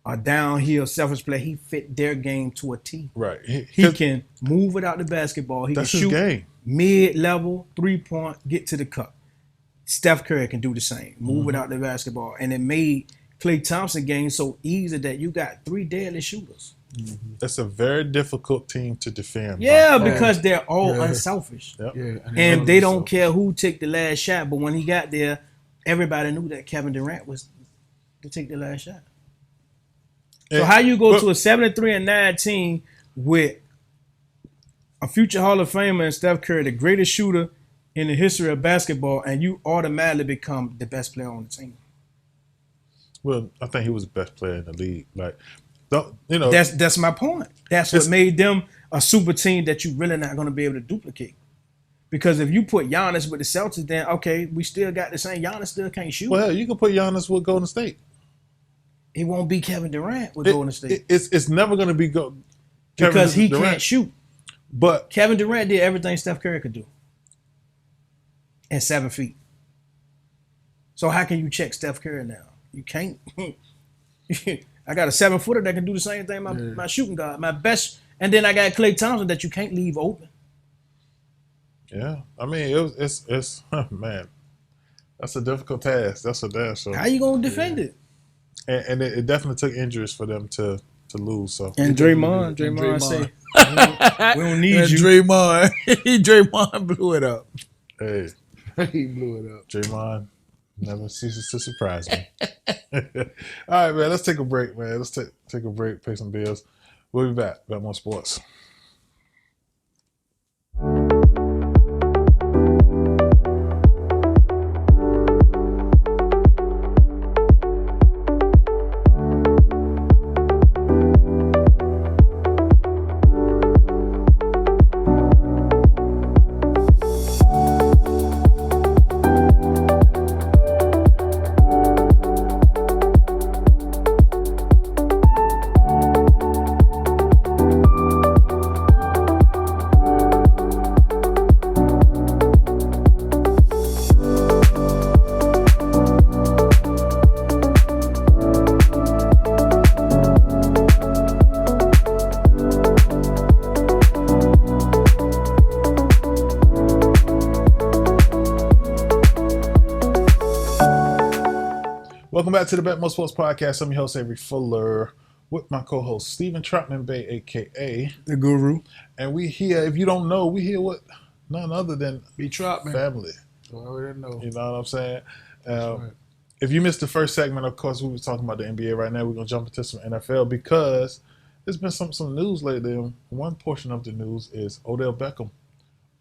a downhill selfish play. He fit their game to a T. Right. He can move without the basketball. He can shoot game. Mid-level, 3-point, get to the cup. Steph Curry can do the same, move without the basketball. And it made Klay Thompson game so easy that you got 3 deadly shooters. That's a very difficult team to defend. Yeah, because they're all unselfish. Yep. Yeah, And they don't care who take the last shot. But when he got there, everybody knew that Kevin Durant was to take the last shot. So how you go to a 73-19 with a future Hall of Famer and Steph Curry, the greatest shooter in the history of basketball, and you automatically become the best player on the team? Well, I think he was the best player in the league. Like, That's my point. That's what made them a super team that you really not going to be able to duplicate. Because if you put Giannis with the Celtics, then okay, we still got the same. Giannis still can't shoot. Well, you can put Giannis with Golden State. He won't be Kevin Durant with Golden State. It's never going to be because he can't shoot. But Kevin Durant did everything Steph Curry could do. And 7 feet. So how can you check Steph Curry now? You can't. I got a 7-footer that can do the same thing my shooting guard, my best. And then I got Klay Thompson that you can't leave open. Yeah, I mean it's man, that's a difficult task. That's a damn sure. How you gonna defend it? And it definitely took injuries for them to lose. So and Draymond say, we don't need you. Draymond blew it up. Hey, He blew it up. Draymond never ceases to surprise me. All right, man. Let's take a break, man. Let's take a break, pay some bills. We'll be back. Got more sports. Welcome back to the BetMoorSports podcast. I'm your host, Avery Fuller, with my co-host, Stephen Troutman Bay, a.k.a. The Guru. And we here, if you don't know, we here with none other than B. Troutman. family. Oh, I didn't know. You know what I'm saying? Right. If you missed the first segment, of course, we were talking about the NBA right now. We're going to jump into some NFL because there's been some news lately. And one portion of the news is Odell Beckham.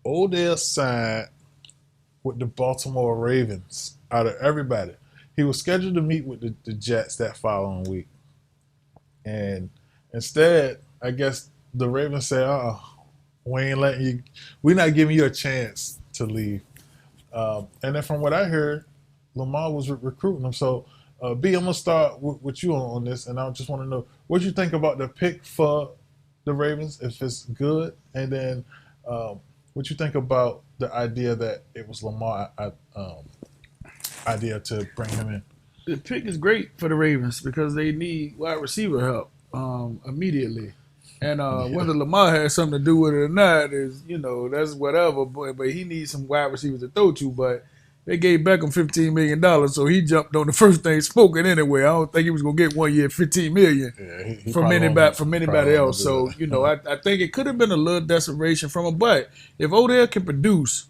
Odell signed with the Baltimore Ravens out of everybody. He was scheduled to meet with the Jets that following week. And instead, I guess the Ravens said, we ain't letting you, we're not giving you a chance to leave. And then from what I heard, Lamar was recruiting him. So, B, I'm going to start with you on this. And I just want to know what you think about the pick for the Ravens, if it's good. And then what you think about the idea that it was Lamar idea to bring him in. The pick is great for the Ravens because they need wide receiver help immediately. And whether Lamar has something to do with it or not is, that's whatever. But he needs some wide receivers to throw to. But they gave Beckham $15 million, so he jumped on the first thing spoken anyway. I don't think he was going to get 1 year $15 million from anybody else. So, I think it could have been a little desperation from him. But if Odell can produce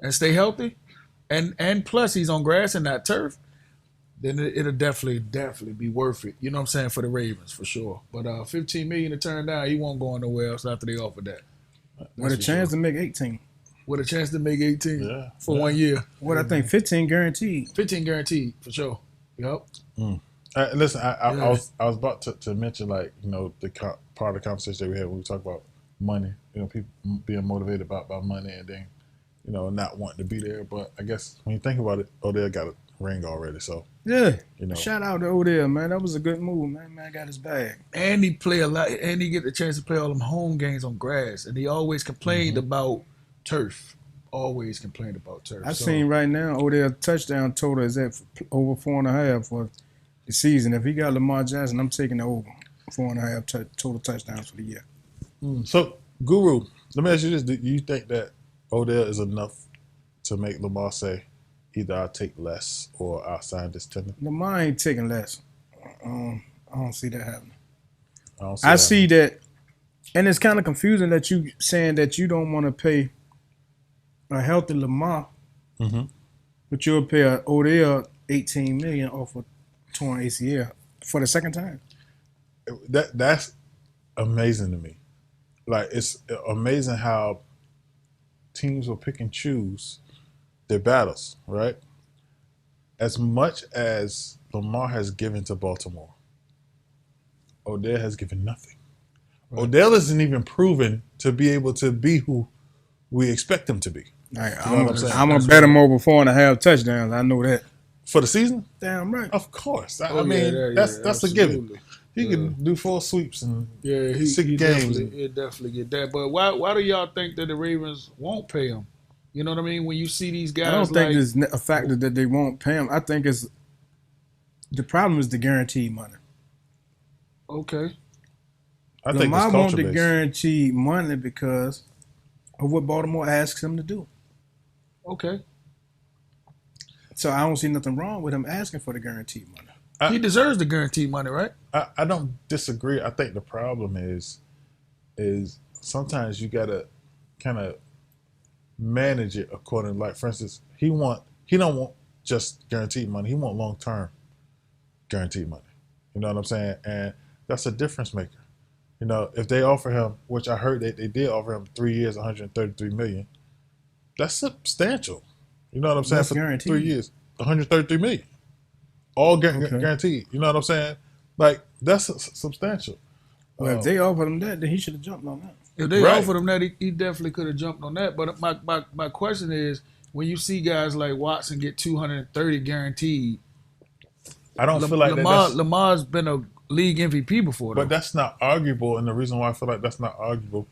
and stay healthy, and plus he's on grass and not turf, then it'll definitely be worth it. You know what I'm saying, for the Ravens, for sure. But $15 million to turn down, he won't go nowhere else after they offered that. With a chance to make 18. With a chance to make 18 for 1 year. What I think, 15 guaranteed. 15 guaranteed, for sure. Yep. Listen, I was about to mention, part of the conversation that we had when we talk about money, people being motivated by money and then, not wanting to be there. But I guess when you think about it, Odell got a ring already, so. Yeah. Shout out to Odell, man. That was a good move, man. Man got his bag. And he play a lot, and he get the chance to play all them home games on grass. And he always complained about turf. Always complained about turf. I've seen right now, Odell touchdown total is at over 4.5 for the season. If he got Lamar Jackson, I'm taking the over 4.5 total touchdowns for the year. So, Guru, let me ask you this. Do you think that Odell is enough to make Lamar say, either I'll take less or I'll sign this tender. Lamar ain't taking less. I don't see that happening. I I see that, and it's kind of confusing that you saying that you don't want to pay a healthy Lamar, but you'll pay a Odell $18 million off a torn ACL for the second time. That's amazing to me. Like, it's amazing how teams will pick and choose their battles, right? As much as Lamar has given to Baltimore, Odell has given nothing. Right. Odell isn't even proven to be able to be who we expect him to be. Right, I'm going to bet him over 4.5 touchdowns. I know that. For the season? Damn right. Of course. I mean, that's a given. He can do 4 sweeps and 6 games. He'll definitely get that. But why do y'all think that the Ravens won't pay him? You know what I mean? When you see these guys, I don't think it's a factor that they won't pay him. I think the problem is the guaranteed money. Okay. I think Lamar wants the guaranteed money because of what Baltimore asks him to do. Okay. So I don't see nothing wrong with him asking for the guaranteed money. He deserves the guaranteed money, right? I don't disagree. I think the problem is sometimes you gotta kind of manage it according. Like, for instance, he don't want just guaranteed money. He want long-term guaranteed money. You know what I'm saying? And that's a difference maker. You know, if they offer him, which I heard they did offer him 3 years, $133 million, that's substantial. You know what I'm saying? That's for guaranteed. 3 years, $133 million, all guaranteed. You know what I'm saying? Like, that's substantial. Well, if they offered him that, then he should have jumped on that. If they offered him that, he definitely could have jumped on that. But my question is, when you see guys like Watson get 230 guaranteed, I don't feel like Lamar's been a league MVP before, though. But that's not arguable, and the reason why I feel like that's not arguable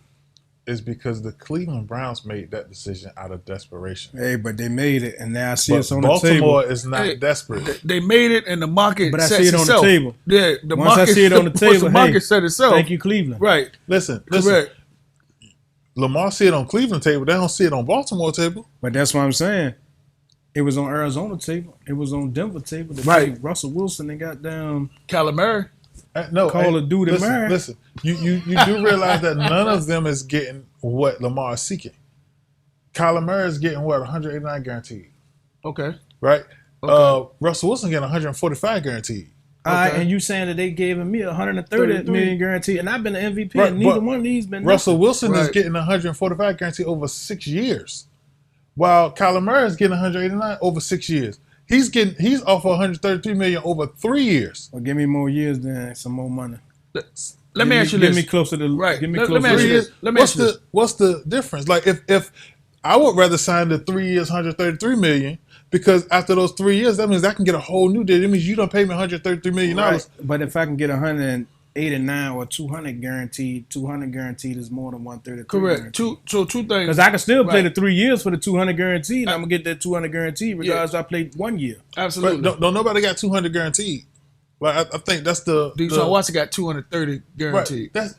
is because the Cleveland Browns made that decision out of desperation. Hey, but they made it, and now I see it's on the Baltimore table. Baltimore is not desperate. They made it, and the market but I sets see it on itself. the table. Yeah, Once I see it on the table, the market set itself. Thank you, Cleveland. Right. Listen. Correct. Lamar see it on Cleveland table. They don't see it on Baltimore table. But that's what I'm saying. It was on Arizona table. It was on Denver table. Right. Russell Wilson, they got down. Calamari. Call of Duty Murray. Listen, you do realize that none of them is getting what Lamar is seeking. Kyler Murray is getting what, 189 guaranteed. Okay. Right? Okay. Russell Wilson getting 145 guaranteed. All right, and you saying that they gave me 130 million guaranteed, and I've been an MVP, and neither one of these been. Russell Wilson is getting 145 guaranteed over 6 years, while Kyler Murray is getting 189 over 6 years. He's off 133 million over 3 years. Well, give me more years than some more money. Let me ask you this. Give me closer to right. Give me let, closer let me ask you this. Let me ask you this. What's the difference? Like, if I would rather sign the 3 years, 133 million, because after those 3 years, that means I can get a whole new deal. That means you don't pay me 133 million dollars. Right. But if I can get 189 or 200 guaranteed is more than 133. Correct. Guaranteed. Two things. Because I can still play the 3 years for the 200 guaranteed. And I'm gonna get that 200 guaranteed regardless. I played 1 year. Absolutely. But don't nobody got 200 guaranteed. Like, I think that's the. Deshaun Watson got 230 guaranteed. Right.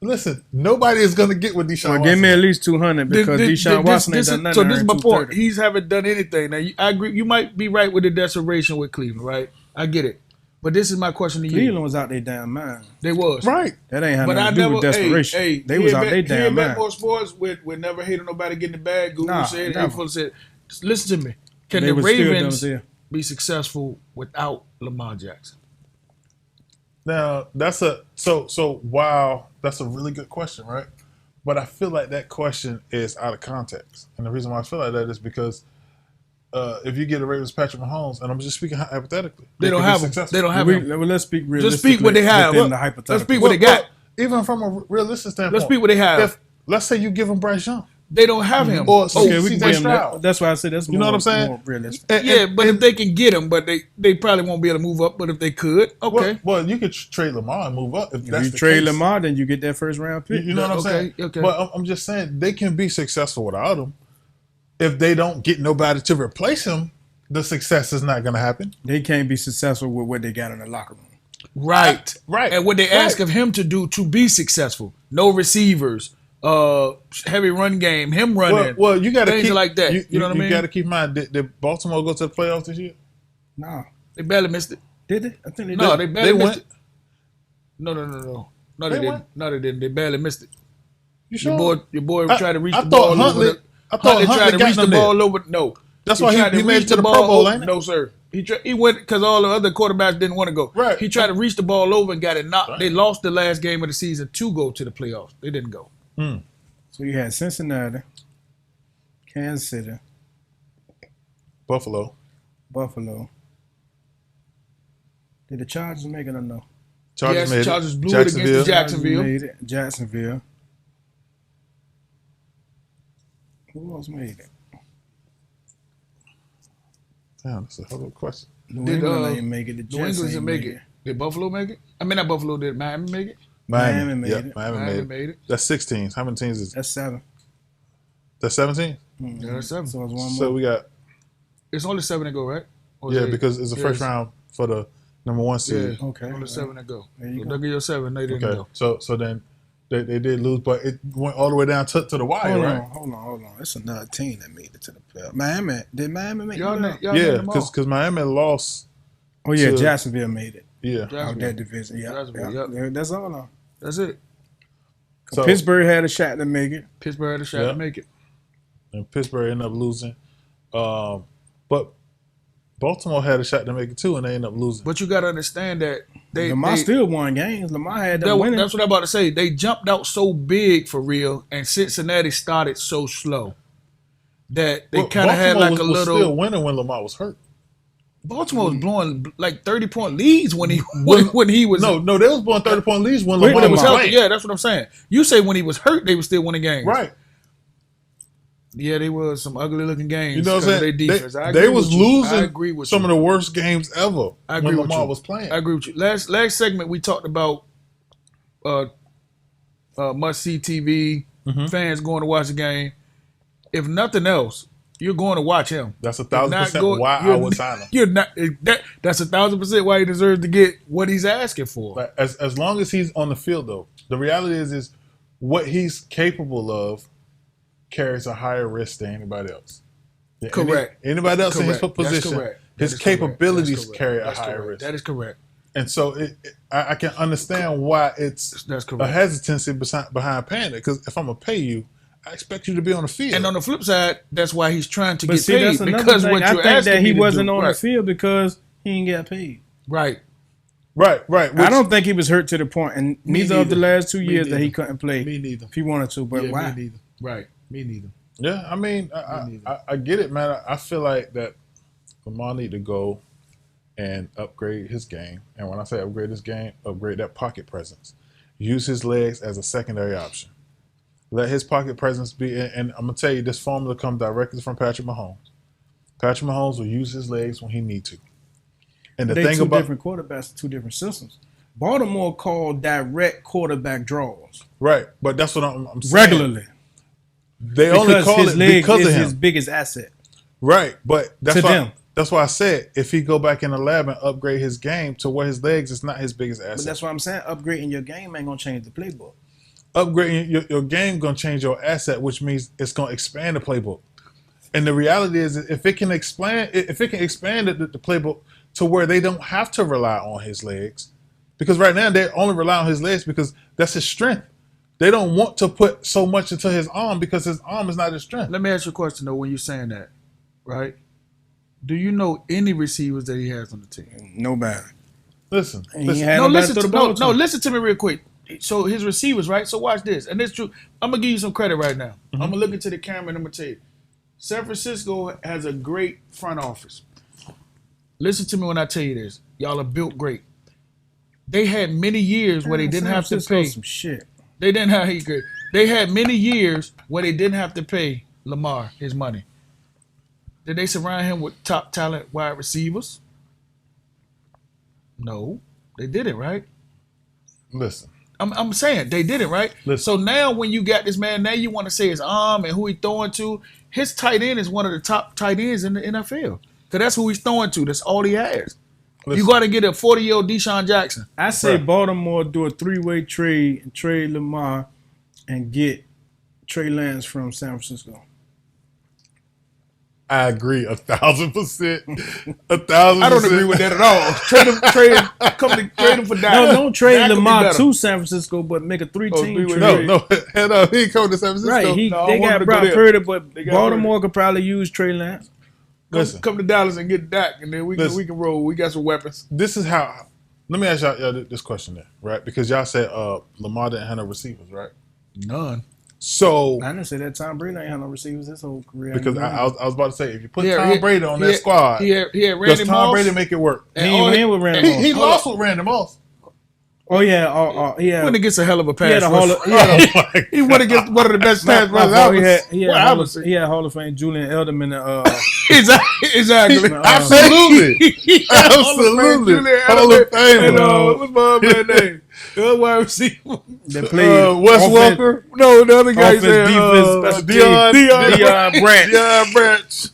Listen, nobody is going to get with Deshaun Watson. Give me at least 200 because Deshaun Watson ain't done nothing. So this is my point. He's haven't done anything. Now, I agree. You might be right with the desperation with Cleveland, right? I get it. But this is my question to you. Cleveland was out their damn mind. They was. Right. That ain't had nothing to do with desperation. They was out their damn mind. BetMoorSports, we never hated nobody getting the bag. Google said, April said, listen to me. Can they the Ravens be successful without Lamar Jackson? Now, that's a wow, that's a really good question, right? But I feel like that question is out of context. And the reason why I feel like that is because if you get a Ravens Patrick Mahomes, and I'm just speaking hypothetically, they don't have him. They don't have him. Well, let's speak realistically. Just speak what they have. Let's speak what they got. Even from a realistic standpoint. Let's speak what they have. Let's say you give them Bryce Young. They don't have him. Or we can give him. That's why I said that's more, what I'm saying? More realistic. But if they can get him, but they probably won't be able to move up. But if they could, okay. Well, you could trade Lamar and move up. If you trade Lamar, then you get that first round pick. You know what I'm saying? Okay. But I'm just saying they can be successful without him. If they don't get nobody to replace him, the success is not going to happen. They can't be successful with what they got in the locker room. Right. Right. And what they ask of him to do to be successful. No receivers. heavy run game, him running. Well, you got to things keep like that. You know what I mean? You got to keep in mind. Did Baltimore go to the playoffs this year? No. They barely missed it. Did they? I think they did. No, they barely missed went. it. No, they didn't. went? No, they didn't. They barely missed it. You sure? Your boy tried to reach I the thought ball Huntley. over. I thought Huntley tried to got reach the them there. ball over. No, That's why tried he made reach it to the Pro ball Bowl, over. ain't it? No, sir. He went because all the other quarterbacks didn't want to go. Right. He tried to reach the ball over and got it knocked. Right. They lost the last game of the season to go to the playoffs. They didn't go. So you had Cincinnati, Kansas City, Buffalo. Did the Chargers make it or no? Chargers made Chargers it. blew it against Jacksonville. Made it. Jacksonville. Who else made it? Damn, that's a hell of a question. New Did, England ain't make it. The New Jets England ain't didn't make it. Did Buffalo make it? I mean, not Buffalo. Did Miami make it? Miami made it. Miami made it. That's 6 teams. How many teams is it? That's 7. That's 17? Yeah, that's 7. So it's one more. So we got, It's only 7 to go, right? Or yeah, is it- because it's the first round for the number 1 seed. Yeah, Okay. only 7 to go. There you So go. look at your 7. They didn't Okay. go. So then they did lose, but it went all the way down to the wire, right? Hold on. It's another team that made it to the playoffs. Miami. Did Miami make Y'all, it? y'all Yeah, named them all. because Miami lost. Oh, yeah. to- Jacksonville made it. Yeah. Out Jacksonville. that division. Yeah. Jacksonville, Yeah. That's all on. That's it. So, Pittsburgh had a shot to make it. Pittsburgh had a shot Yeah. to make it. and Pittsburgh ended up losing. But Baltimore had a shot to make it too, and they ended up losing. But you got to understand that Lamar they still won games. Lamar had them winning. that's what I'm about to say. They jumped out so big for real, and Cincinnati started so slow that they Well, kind of had Baltimore like a was little. still winning when Lamar was hurt. Baltimore was blowing like 30-point leads when he was No, they was blowing 30-point leads when when Lamar he was was healthy. playing. Yeah, that's what I'm saying. You say when he was hurt, they were still winning games. Right. Yeah, they was some ugly looking games. You know what I'm saying? Their defense. I They agree was with you. losing I agree with some you. of the worst games ever I agree when with Lamar you. was playing. I agree with you. Last segment we talked about must see TV, Mm-hmm. fans going to watch the game. If nothing else, you're going to watch him. That's If not 1,000% why I would sign him. You're not. That's 1,000% why he deserves to get what he's asking for. Like, as long as he's on the field, though, the reality is what he's capable of carries a higher risk than anybody else. Yeah, Correct. Anybody else in his Correct. That's position, correct. That his is correct. capabilities That's correct. carry a That's higher correct. risk. That is correct. And so I can understand why it's That's a correct. hesitancy behind paying it. Because if I'm going to pay you, I expect you to be on the field. And on the flip side, that's why he's trying to But get see, paid that's another because thing. what I you're think asking that he me to wasn't do. on Right. the field because he didn't get paid. Right. Right. I don't think he was hurt to the point, and neither of the neither. last 2 Me years that he neither. couldn't play Me neither. if he wanted to. But Yeah, why? Me neither. Right. Me neither. Yeah, I mean, I get it, man. I feel like that Lamar need to go and upgrade his game. And when I say upgrade his game, upgrade that pocket presence. Use his legs as a secondary option. Let his pocket presence be, and I'm going to tell you, this formula comes directly from Patrick Mahomes. Patrick Mahomes will use his legs when he need to. And the They thing two about, different quarterbacks, 2 different systems. Baltimore called direct quarterback draws right, but that's what I'm saying. regularly. They only Because call his it leg because is of him. his biggest asset. Right, but that's To why them. that's why I said if he go back in the lab and upgrade his game to where his legs is not his biggest But asset. that's what I'm saying. Upgrading your game ain't gonna change the playbook. Upgrading your game gonna change your asset, which means it's gonna expand the playbook. And the reality is, if it can expand the playbook to where they don't have to rely on his legs, because right now they only rely on his legs because that's his strength. They don't want to put so much into his arm because his arm is not his strength. Let me ask you a question though. When you're saying that, right? Do you know any receivers that he has on the team? Nobody. Listen, And he had No, nobody listen throw to the ball no, to no. him. Listen to me real quick. So his receivers, right? So watch this, and it's true. I'm gonna give you some credit right now. I'm gonna look into the camera and I'm gonna tell you, San Francisco has a great front office. Listen to me when I tell you this. Y'all are built great. They had many years where they didn't San have to Francisco pay. some shit. They didn't have he good. They had many years where they didn't have to pay Lamar his money. Did they surround him with top talent wide receivers? No, they didn't, right? listen. I'm saying they didn't, right? Listen. So now when you got this man, now you want to say his arm and who he throwing to. His tight end is one of the top tight ends in the NFL. Because that's who he's throwing to. That's all he has. Listen. You got to get a 40-year-old Deshaun Jackson. I say Bruh. Baltimore do a 3-way trade and trade Lamar and get Trey Lance from San Francisco. I agree 1,000%. 1,000%. I don't agree with that at all. Trade him for Dak. No, don't trade Dak would be Lamar better. to San Francisco, but make a 3-team be with trade. No, hell no. He ain't coming to San Francisco. Right, No, I they want him got to go Brock there. Purdy, but They got Baltimore could probably use Trey Lance. Listen, Come to Dallas and get Dak, and then we can roll. We got some weapons. this is how. Let me ask y'all this question there, right? Because y'all said Lamar didn't have no receivers, right? None. So I didn't say that Tom Brady ain't had no receivers his whole career. because I was about to say, if you put Yeah, Tom Brady on that squad, he had does Randy Tom Moss. Brady make it work? he ain't win with Randy Moss. He lost with Randy Moss. Oh yeah, yeah. Went against a hell of a pass. He had a rush. Hall of, He went against one of the best pass my rushers. fault. He He had Hall of Fame Julian Edelman. Exactly. Absolutely. Absolutely. Hall of Famer. And what's my other man name? The other wide receiver. That played Wes offense- Walker. No, the other guy Offense, said defense, special Deion Branch. Deion Branch.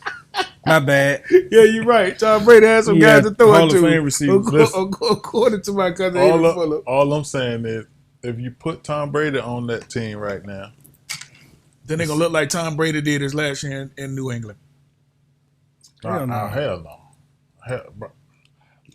My bad. Yeah, you're right. Tom Brady had some He guys had to throw Hall it of Fame to. receivers. According to my cousin, Adrian Fuller. All I'm saying is, if you put Tom Brady on that team right now, Then they're going to look like Tom Brady did his last year in New England. Hell no. hell no. Hell, bro.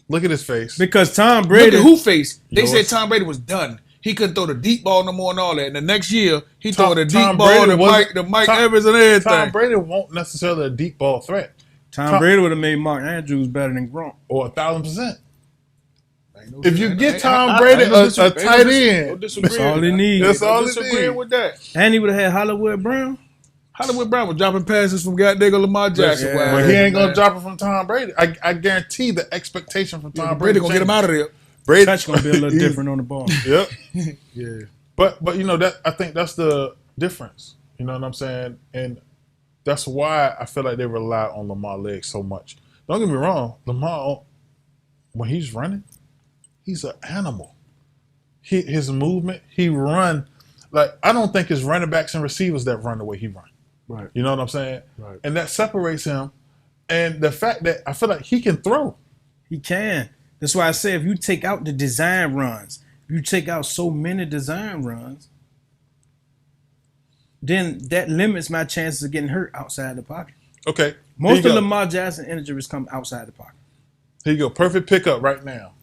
Look at his face. Because Tom Look Brady, at who face. They Yours. said Tom Brady was done. He couldn't throw the deep ball no more and all that. And the next year, he Tom- threw the Tom deep ball Brady to wasn't- Mike Tom- Evans and everything. Tom Brady won't necessarily a deep ball threat, Tom Brady would have made Mark Andrews better than Gronk. or 1,000%. Ain't no- If you ain't- get ain't- Tom I- Brady ain't no a disagree- ain't no tight dis- end, no disagreeing. That's all he need. That's all No he disagreeing need. with that. And he would have had Hollywood Brown. Hollywood Brown was dropping passes from goddamn Lamar Jackson. Yeah. Wow. But he ain't gonna Man. drop it from Tom Brady. I guarantee the expectation from Tom Brady Brady gonna get him out of there. Brady Touch gonna be a little different on the ball. Yep. Yeah. But you know that I think that's the difference. You know what I'm saying? And that's why I feel like they rely on Lamar legs so much. Don't get me wrong, Lamar when he's running, he's an animal. His movement, he run like I don't think it's running backs and receivers that run the way he run. Right. You know what I'm saying? Right. And that separates him. And the fact that I feel like he can throw. He can. That's why I say if you take out the design runs, if you take out so many design runs, then that limits my chances of getting hurt outside the pocket. Okay. Most Here of you go. Lamar Jackson injuries come outside the pocket. Here you go. Perfect pickup right now.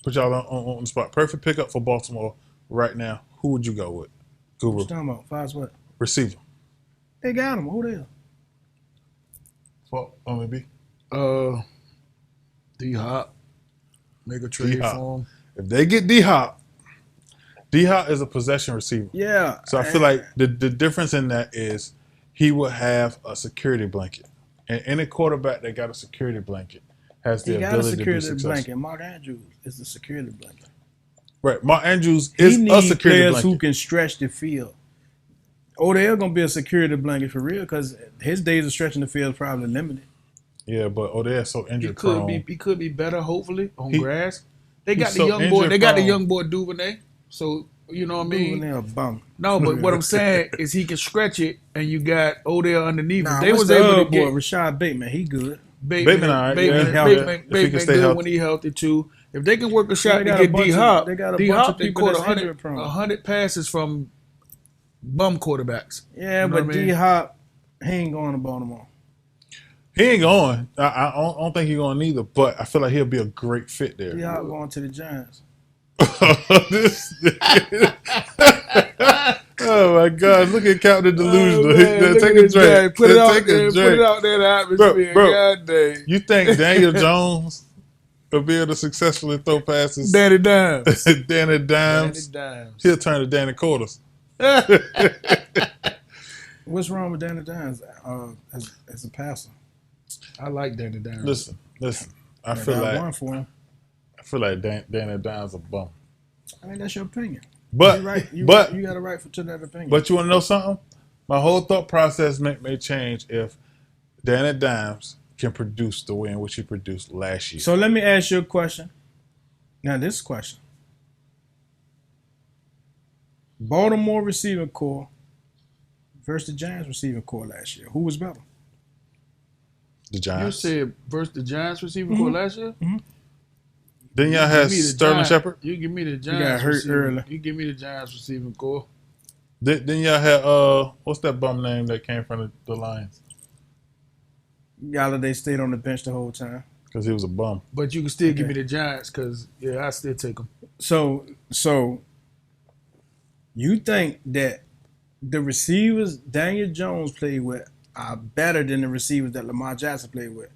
Put y'all on the spot. Perfect pickup for Baltimore right now. Who would you go with? What Guru. you talking about? Fives what? Receiver. They got him. Who the hell? Well, maybe. D-Hop. Make a trade D-Hop. for him. If they get D-Hop is a possession receiver. Yeah. So I feel like the difference in that is he will have a security blanket. And any quarterback that got a security blanket has the he got a ability to be security successful. blanket. Mark Andrews is the security blanket. Right. Mark Andrews He is a needs security players blanket. who can stretch the field. Odell gonna be a security blanket for real because his days of stretching the field is probably limited. Yeah, but Odell's so He injury could prone. be. He could be better. Hopefully on He- grass. They he's got the so young boy. injury They got the prone. young boy Duvernay. So you know what I mean. Duvernay a bum. No, but what I'm saying is he can stretch it, and you got Odell underneath. Nah, They what's was the able other to boy, get Rashad Bateman. He good. Bateman, all right, Bateman, yeah. Bateman, If he Bateman can stay good healthy. when he healthy too. If they can work a shot They to got a get bunch of- D-Hop, they got a bunch D-Hop of they people caught that's injury prone. 100 passes from bum quarterbacks. Yeah, You know but what I mean? D-Hop, he ain't going to Baltimore. He ain't going. I don't think he's going either, but I feel like he'll be a great fit there. D-Hop going to the Giants. This- oh my God! Look at Captain Delusional. Oh, man, look Take at a this drink. guy. Put it out Take there. a Put it drink. out there in the atmosphere. Bro. God dang. You think Daniel Jones will be able to successfully throw passes? Danny Dimes. Danny Danny Dimes. Dimes. He'll turn to Danny Quarters. What's wrong with Danny Dimes as a passer? I like Danny Dimes. Listen. I I feel got one like for him. Danny Dimes a bum. I mean, that's your opinion. But You right. You but got a right to that opinion. but you want to know something? My whole thought process may change if Danny Dimes can produce the way in which he produced last year. So let me ask you a question. Now, this question. Baltimore receiving core versus the Giants receiving core last year. Who was better? The You Giants. said versus the Giants receiver core last year? Then y'all had Give me the Sterling Giants- Shepard. You give me the got Giants. hurt receiver. early. You give me the Giants receiving core. Then y'all had what's that bum name that came from the Lions? Galladay stayed on the bench the whole time. Because he was a bum. But you can still give me the Giants because, I still take them. So you think that the receivers Daniel Jones played with are better than the receivers that Lamar Jackson played with?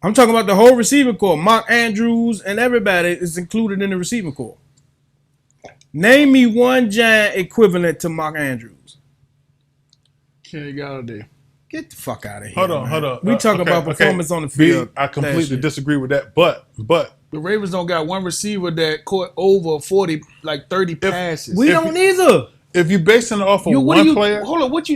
I'm talking about the whole receiving corps. Mark Andrews and everybody is included in the receiving corps. Name me one Giant equivalent to Mark Andrews. Kenny Galladay. Get the fuck out of here. Hold on, man. hold on. We talk about performance on the field. I completely disagree with that. But The Ravens don't got one receiver that caught over 40, like 30 passes. We don't either. if you basing it off of one player, hold on. What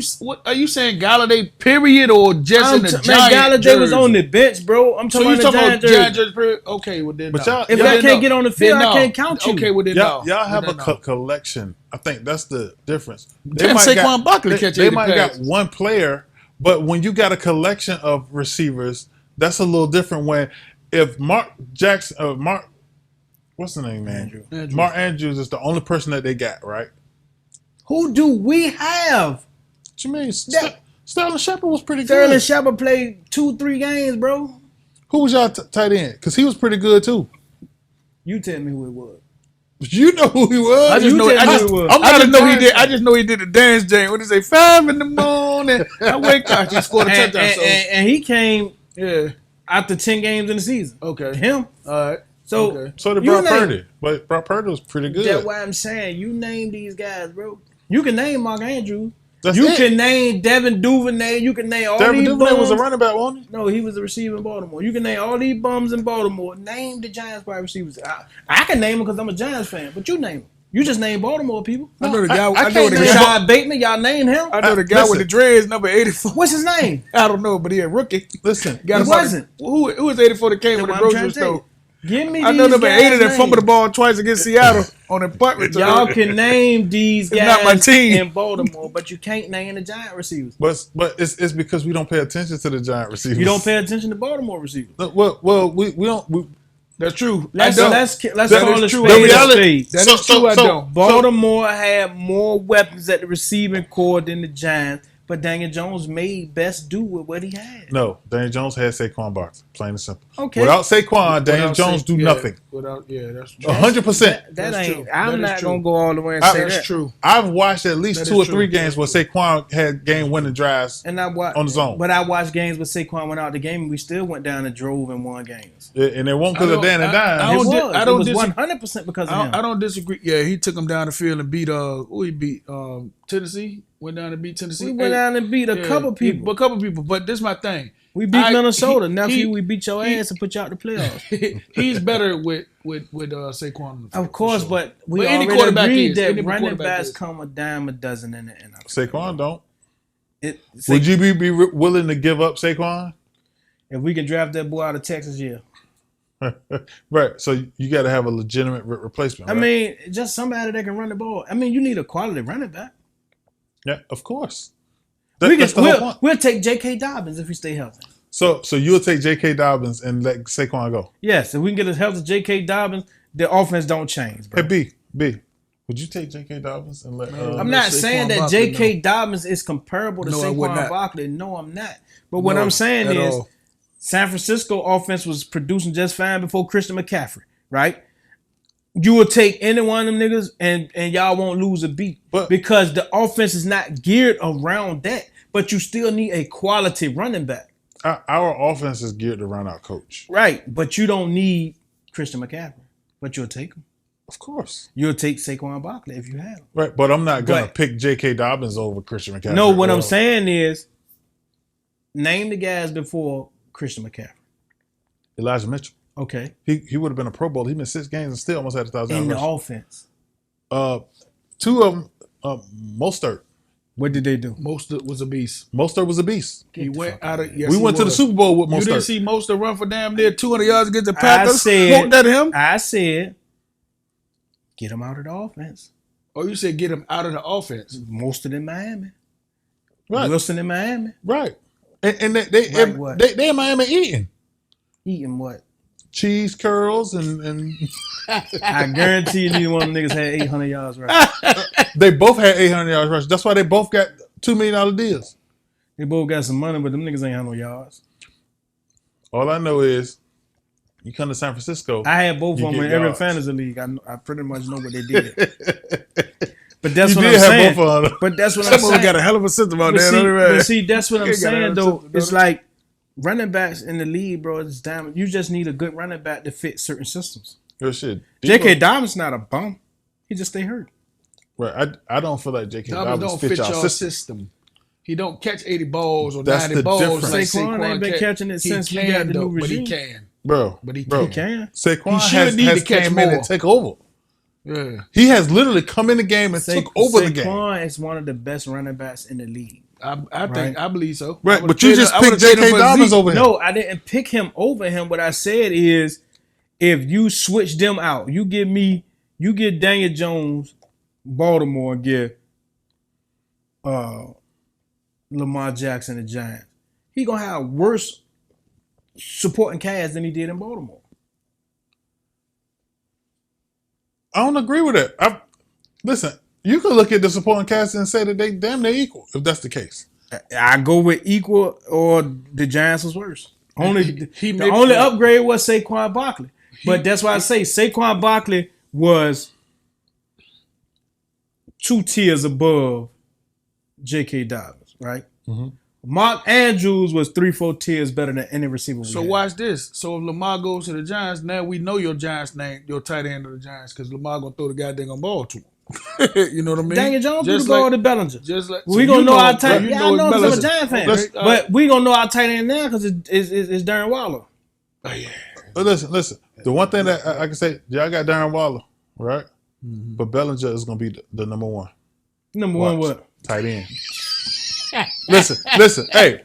are you saying? Galladay, period, or just in the Giant Galladay jersey? was on the bench, bro. I'm talking about the Giant jersey. Period? Okay, well then. But no. y'all If I can't get on the field, I can't count you. Okay, well then. y'all have then a collection. I think that's the difference. Damn, Saquon Barkley catch 80 They might got passes. one player, but when you got a collection of receivers, that's a little different. When if Mark Jackson, what's the name, man? Andrews. Mark Andrews is the only person that they got, right? Who do we have? What you mean? Sterling Shepard was pretty Sterling good. Shepard played 2-3 games, bro. Who was y'all tight end? Because he was pretty good too. You tell me who it was. You know who he was. I just know. I just know he did the dance jam. What did he say? 5 in the morning. I wake up. He scored a touchdown. And he came Yeah. after 10 games in the season. Okay. Him. All right. So Okay. So did you Brock name- Purdy. But Brock Purdy was pretty good. That's why I'm saying you name these guys, bro. You can name Mark Andrews. That's You it. can name Devin Duvernay. You can name all Devin these Duvernay bums. was a running back, wasn't he? No, he was a receiver in Baltimore. You can name all these bums in Baltimore. Name the Giants wide receivers. I can name them because I'm a Giants fan, but you name them. You just name Baltimore people. I know the guy. I I know the can't guy. Rashad Bateman, y'all name him. I know the guy with Listen. the dreads, number 84. What's his name? I don't know, but he a rookie. Listen, Got He him out of- wasn't. Who was 84 that came That's with the what I'm trying grocery to tell you. store? Give me I these know number guys' 80 that names. fumbled the ball twice against Seattle on a punt return. Y'all can name these It's guys not my team. in Baltimore, but you can't name the Giant receivers. but it's because we don't pay attention to the Giant receivers. You don't pay attention to Baltimore receivers. Well, we don't. That's true. Let's I don't. let's That call is a true. spade The a reality- spade. That is true. I don't. Baltimore had more weapons at the receiving core than the Giants, but Daniel Jones made best do with what he had. No, Daniel Jones had Saquon Barkley, plain and simple. Okay. Without Saquon, Daniel Without Jones Sa- do yeah, nothing. that's true. 100%. That That's ain't. true. I'm That is not true. gonna go all the way and say That's that. true. I've watched at least That 2 is or true. 3 games where Saquon had game-winning drives And I watched on his own. but I watched games where Saquon went out the game, and we still went down and drove and won games. And it won't because of Dan and I Dime. don't It di- was. I don't It was disagree. 100% because of him. I don't disagree. Yeah, he took him down the field and beat who he beat? Tennessee. Went down and beat Tennessee. We went down and beat a couple people. But this is my thing. We beat Minnesota. He- we beat your ass and put you out the playoffs. He's better with Saquon. Of course, for sure. but we But any already quarterback agreed is. that Any running quarterback backs is. come a dime a dozen in the NFL. Saquon don't. Sa- Would you be willing to give up Saquon? If we can draft that boy out of Texas, yeah. Right. So you got to have a legitimate replacement. I right? mean, just somebody that can run the ball. I mean, you need a quality running back. yeah, of course. That's the whole point. We'll take J.K. Dobbins if he stay healthy. So you'll take J.K. Dobbins and let Saquon go. Yes, if we can get a healthy J.K. Dobbins, the offense don't change, bro. Hey, B, would you take J.K. Dobbins and let? I'm not Saquon saying that Barkley, J.K. Dobbins is comparable to No, I would Saquon not. Barkley. No, I'm not. But what No, I'm saying at is all. San Francisco offense was producing just fine before Christian McCaffrey, right? You will take any one of them niggas and y'all won't lose a beat But- because the offense is not geared around that. But you still need a quality running back. Our offense is geared to run our coach. Right. But you don't need Christian McCaffrey. But you'll take him. Of course. You'll take Saquon Barkley if you have him. Right, but I'm not gonna But- pick J.K. Dobbins over Christian McCaffrey. No, what I'm Or- saying is name the guys before Christian McCaffrey. Elijah Mitchell. Okay. He would have been a Pro Bowler. He missed 6 games and still almost had 1,000 In the yards. offense. 2 of them, Mostert. What did they do? Mostert was a beast. Mostert was a beast. He went out of. Yes, we he went to the was. Super Bowl with You didn't Mostert. see Mostert run for damn near 200 yards against the I Packers. said, Smoked at him. I said, get him out of the offense. Oh, you said get him out of the offense. Most of them Miami. Right, Wilson in Miami. right. And they Right, what? they in Miami eating. Eating what? cheese curls and I guarantee you neither one of them niggas had 800 yards rushing. they both had 800 yards rushing. That's why they both got $2 million deals. They both got some money, but them niggas ain't had no yards. All I know is you come to San Francisco. I had both You of them get in every yards. fantasy league. I pretty much know what they did. But that's You what did I'm have saying. both of them. But that's what I'm Some of them saying. got a hell of a system out But there. see, don't they, man? but see, that's what I'm They got saying a though. system, It's don't they? like running backs in the league, bro. It's damn. You just need a good running back to fit certain systems. Real shit. J.K. Dobbins not a bum. He just stay hurt. Right. I don't feel like J.K. Dobbins Dobbins don't fit fit y'all y'all system. system. He don't catch 80 balls or That's 90 the balls. difference. Like Saquon ain't been catch. catching it He since we can, got the though, new but he regime. can. Bro. But he bro. Can. Saquon He should has need to catch came in more. and take over. Yeah. He has literally come in the game and took over the game. Saquon is one of the best running backs in the league. I believe so. Right, I but you would've just traded- I picked would've traded J.K. for Dobbins Zeke. over him. No, I didn't pick him over him. What I said is, if you switch them out, you get Daniel Jones, Baltimore, and get Lamar Jackson, the Giants. He gonna have worse supporting cast than he did in Baltimore. I don't agree with that. Listen, you can look at the supporting cast and say that they damn near equal, if that's the case. I go with equal or the Giants was worse. Only He the made- only upgrade was Saquon Barkley. But that's why I say Saquon Barkley was 2 tiers above J.K. Dobbins, right? Mm-hmm. Mark Andrews was 3-4 tiers better than any receiver we So had. watch this. So if Lamar goes to the Giants, now we know your Giants name, your tight end of the Giants, because Lamar gonna throw the goddamn ball to him. You know what I mean? Daniel Jones threw Just the ball like- to Bellinger. Just like We so gonna you know our it, tight. you Yeah, know I it's know because I'm a Bellinger. Giant fan. Okay, But we gonna know our tight end now because it's Darren Waller. oh, yeah. But listen. The one thing that I can say, y'all got Darren Waller, right? But Bellinger is going to be the number one. Number one, Watch. what? Tight end. listen. Hey.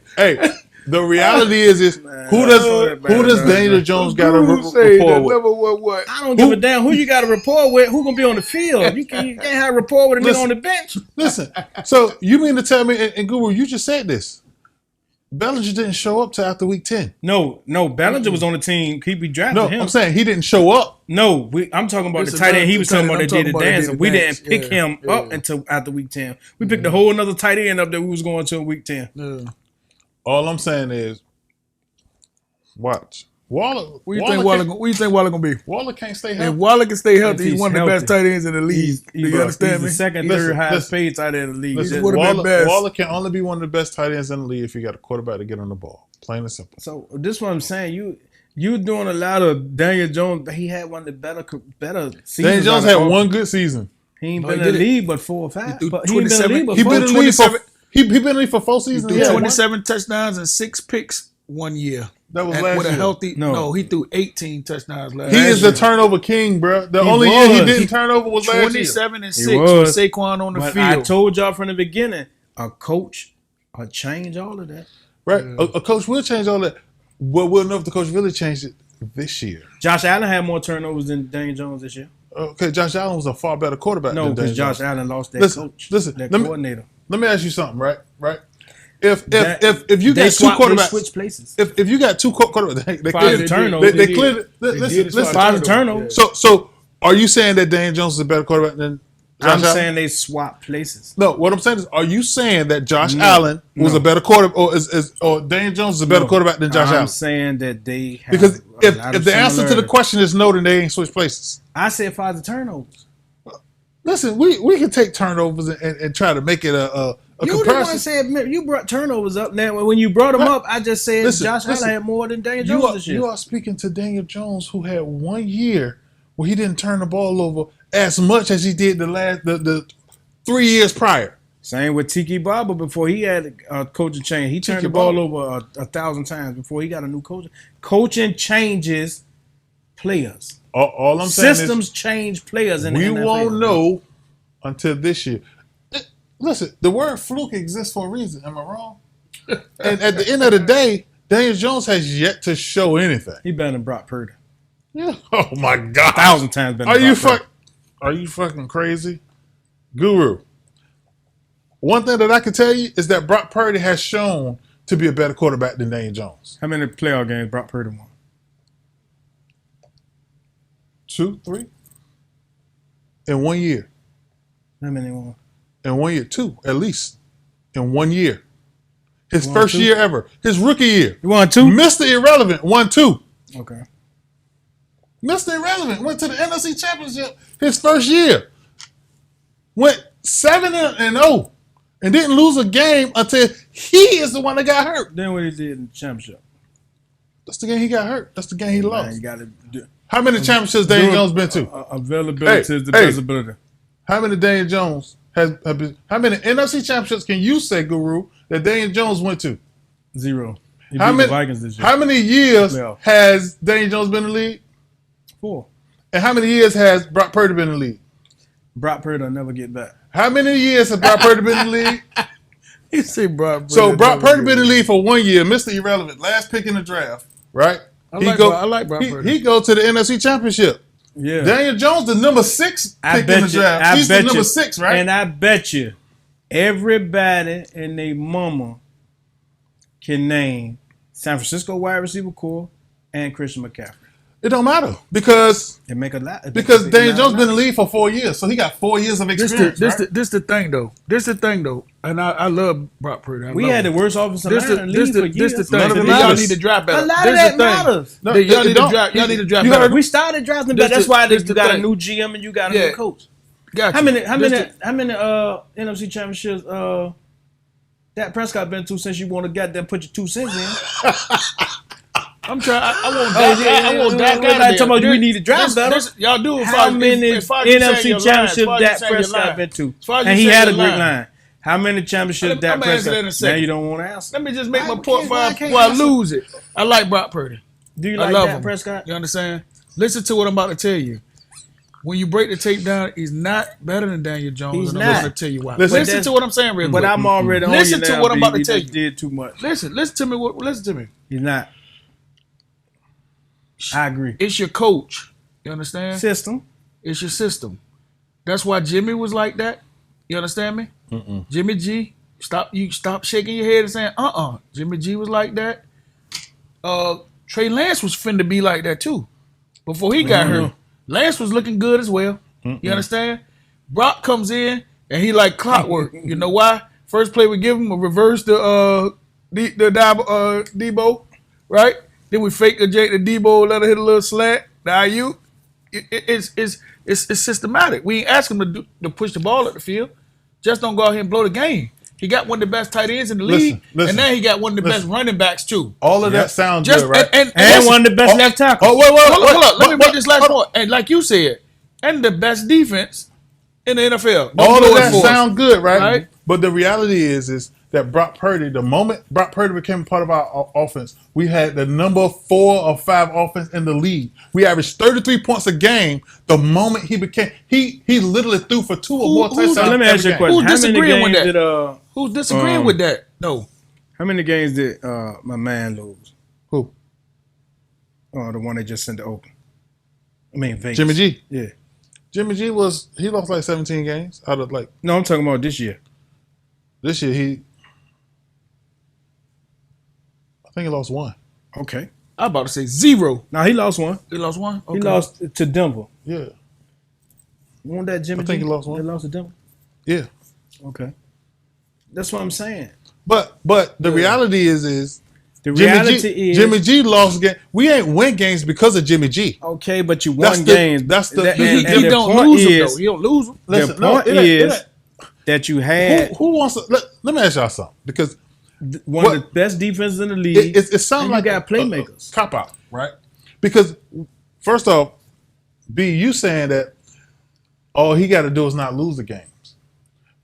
The reality is who does Daniel Jones got to rapport with? What? I don't give a damn who you got to rapport with. Who gonna be on the field? You can't have a rapport with a nigga Listen. on the bench. Listen. So you mean to tell me, and Guru, you just said this. Bellinger didn't show up till after week 10. No, Bellinger was on the team. We drafted No, him. I'm saying he didn't show up. No, I'm talking about This the is tight not end. He the was tight talking end. about I'm they did the talking about dance, they and did we the didn't dance. pick him Yeah. up until after week 10. We picked a whole another tight end up that we was going to week 10. Yeah. All I'm saying is, watch. Waller. What do you think Waller gonna be? Waller can't stay If healthy. Waller can stay healthy, If he's one of the he's best tight ends in the league. Do you understand he's me? the second, Listen, third highest listen. paid tight end in the league. Listen, would've been best. Waller can only be one of the best tight ends in the league if you got a quarterback to get on the ball. Plain and simple. So this is what I'm saying. You doing a lot of Daniel Jones. He had one of the better seasons. Daniel Jones out had of all. one good season. He ain't No, been he in the did it. league but 4 or 5. threw But he ain't been in the 27 league but He 4 been in the league for 27 he been in the league for 4 He seasons. threw Yeah, 27 touchdowns and 6 picks one year. That was And last with a year. healthy. No. No, he threw 18 touchdowns last He year. is the turnover king, bro. The He only year he was. didn't turn over was last year. 27 and He 6 was. with Saquon on the But field. I told y'all from the beginning, a coach will change all of that. Right? A coach will change all that. But we'll know if the coach really changed it this year. Josh Allen had more turnovers than Daniel Jones this year. Okay, Josh Allen was a far better quarterback No, than because Daniel Josh Jones. Allen lost that Listen, coach, listen, that let me- coordinator. Let me ask you something, right? If That- you They got two swapped, they quarterbacks, switched places. if you got two quarterbacks, they Five clearly turnovers. they They clearly did. They listen. did. Listen. Five turnovers. So are you saying that Daniel Jones is a better quarterback than Josh I'm Allen? saying they swapped places. No, what I'm saying is, are you saying that Josh No. Allen was No. a better quarterback, or Daniel Jones is a better No. quarterback than Josh I'm Allen? saying that they have Because a if lot of the answer to the similarities. question is no, then they ain't switch places. I said 5 turnovers. Listen, we can take turnovers and try to make it a You the one comparison. said you brought turnovers up. Now, when you brought them Right. up, I just said Listen, Josh Allen listen. had more than Daniel Jones this year. You are speaking to Daniel Jones, who had 1 year where he didn't turn the ball over as much as he did the 3 years prior. Same with Tiki Barber before he had a coaching change. He turned Tiki the ball Barber. over 1,000 times before he got a new coach. Coaching changes players. All I'm saying Systems change players is in the we NFL. won't know until this year. Listen, the word fluke exists for a reason. Am I wrong? And at the end of the day, Daniel Jones has yet to show anything. He better than Brock Purdy. Yeah. Oh my God! 1,000 times better. Are than you Brock Purdy. Are you fucking crazy, Guru? One thing that I can tell you is that Brock Purdy has shown to be a better quarterback than Daniel Jones. How many playoff games Brock Purdy won? 2, 3. In 1 year. How many won? In 1 year. 2, at least. In 1 year. His Won first 2? year ever. His rookie year. You won 2? Mr. Irrelevant won 2. Okay. Mr. Irrelevant went to the NFC Championship his first year. Went 7-0 and didn't lose a game until he is the one that got hurt. Then what he did in the championship? That's the game he got hurt. That's the game he Man, lost. you got to do. How many championships Daniel Jones been to? Availability is the best ability. How many Daniel Jones have been? How many NFC championships can you say, Guru, that Daniel Jones went to? 0. He How beat many? the Vikings this year. How many years Yeah. has Daniel Jones been in the league? 4. And how many years has Brock Purdy been in the league? Brock Purdy will never get back. How many years has Brock Purdy been in the league? You say Brock Purdy. So Brock Purdy been in the league for 1 year, Mr. Irrelevant, last pick in the draft, right? I like Brock Purdy. He go to the NFC Championship. Yeah. Daniel Jones, the number 6 pick in the draft. He's the number 6, right? And I bet you everybody and their mama can name San Francisco wide receiver core and Christian McCaffrey. It don't matter because It make a lot. Daniel Jones been in the league for 4 years, so he got 4 years of experience. This the thing though. And I love Brock Purdy. We had the worst offensive line in the league for years. This the None of thing. it Y'all matters. need to draft better. A lot This of that the thing. matters. No, Y'all need to don't. draft. Y'all need to draft You better. heard- We started drafting This better. That's the- why this you the got a thing. new GM and you got a Yeah. new coach. Got How you. many This NFC championships Dak Prescott been to since you want to goddamn put your 2 cents in? I'm trying. I want Dak. I want Dak. Everybody talking about we need to draft better. Y'all do. How many NFC championships Dak Prescott been to? And he had a great line. How many championships Dak I'm gonna answer that in a Prescott? second. Now you don't want to answer. Let me just make my I point can't before I answer. lose it. I like Brock Purdy. Do you I like love Dak him. Prescott? You understand? Listen to what I'm about to tell you. When you break the tape down, he's not better than Daniel Jones. He's and not. I'm going to tell you why. Listen, Listen to what I'm saying, real But quick. I'm already on Listen you to now, what I'm about to B. tell You you. did too much. Listen to me. Listen to me. He's not. I agree. It's your coach. You understand? System. It's your system. That's why Jimmy was like that. You understand me? Jimmy G. Stop shaking your head and saying, Jimmy G was like that. Trey Lance was finna be like that too. Before he got hurt. Lance was looking good as well. You understand? Brock comes in and he like clockwork. You know why? First play we give him a reverse the Debo, right? Then we fake the Debo, let her hit a little slant. The IU. It's systematic. We ain't ask him to push the ball up the field. Just don't go out here and blow the game. He got one of the best tight ends in the league, listen. and now he got one of the best running backs too. All of that sounds Just good, right? and one of the best left tackles. Oh, wait. hold up. Let me make this last point. And like you said, and the best defense in the NFL. Don't All blow of it that for us. sound good, right? Right. But the reality is that Brock Purdy, the moment Brock Purdy became part of our offense, we had the number 4 or 5 offense in the league. We averaged 33 points a game the moment he became. He literally threw for 2 or more touchdowns. So let me ask you a every game. question. Who's disagreeing with that? Did, Who's disagreeing with that? No. how many games did my man lose? Who? The one they just sent to Oakland. I mean, Vegas. Jimmy G. Yeah. Jimmy G lost like 17 games out of like No, I'm talking about this year. this year. I think he lost 1. Okay. I'm about to say 0. Now he lost one. He lost 1? He lost to Denver. Yeah, Won that Jimmy I think G? he lost one. They lost to Denver. yeah. Okay. That's what I'm saying. But the reality is The Jimmy reality G, is Jimmy G lost game. We ain't win games because of Jimmy G. okay, but you That's won the- games. that's the- That- he and the don't point lose him is, though. He don't lose him. Listen, the no, point it ain't- it is ain't- that you had who wants to let me ask y'all something because one of the best defenses in the league. it sounds and like you got playmakers. cop out, right? Because first off, B, you saying that all he got to do is not lose the games,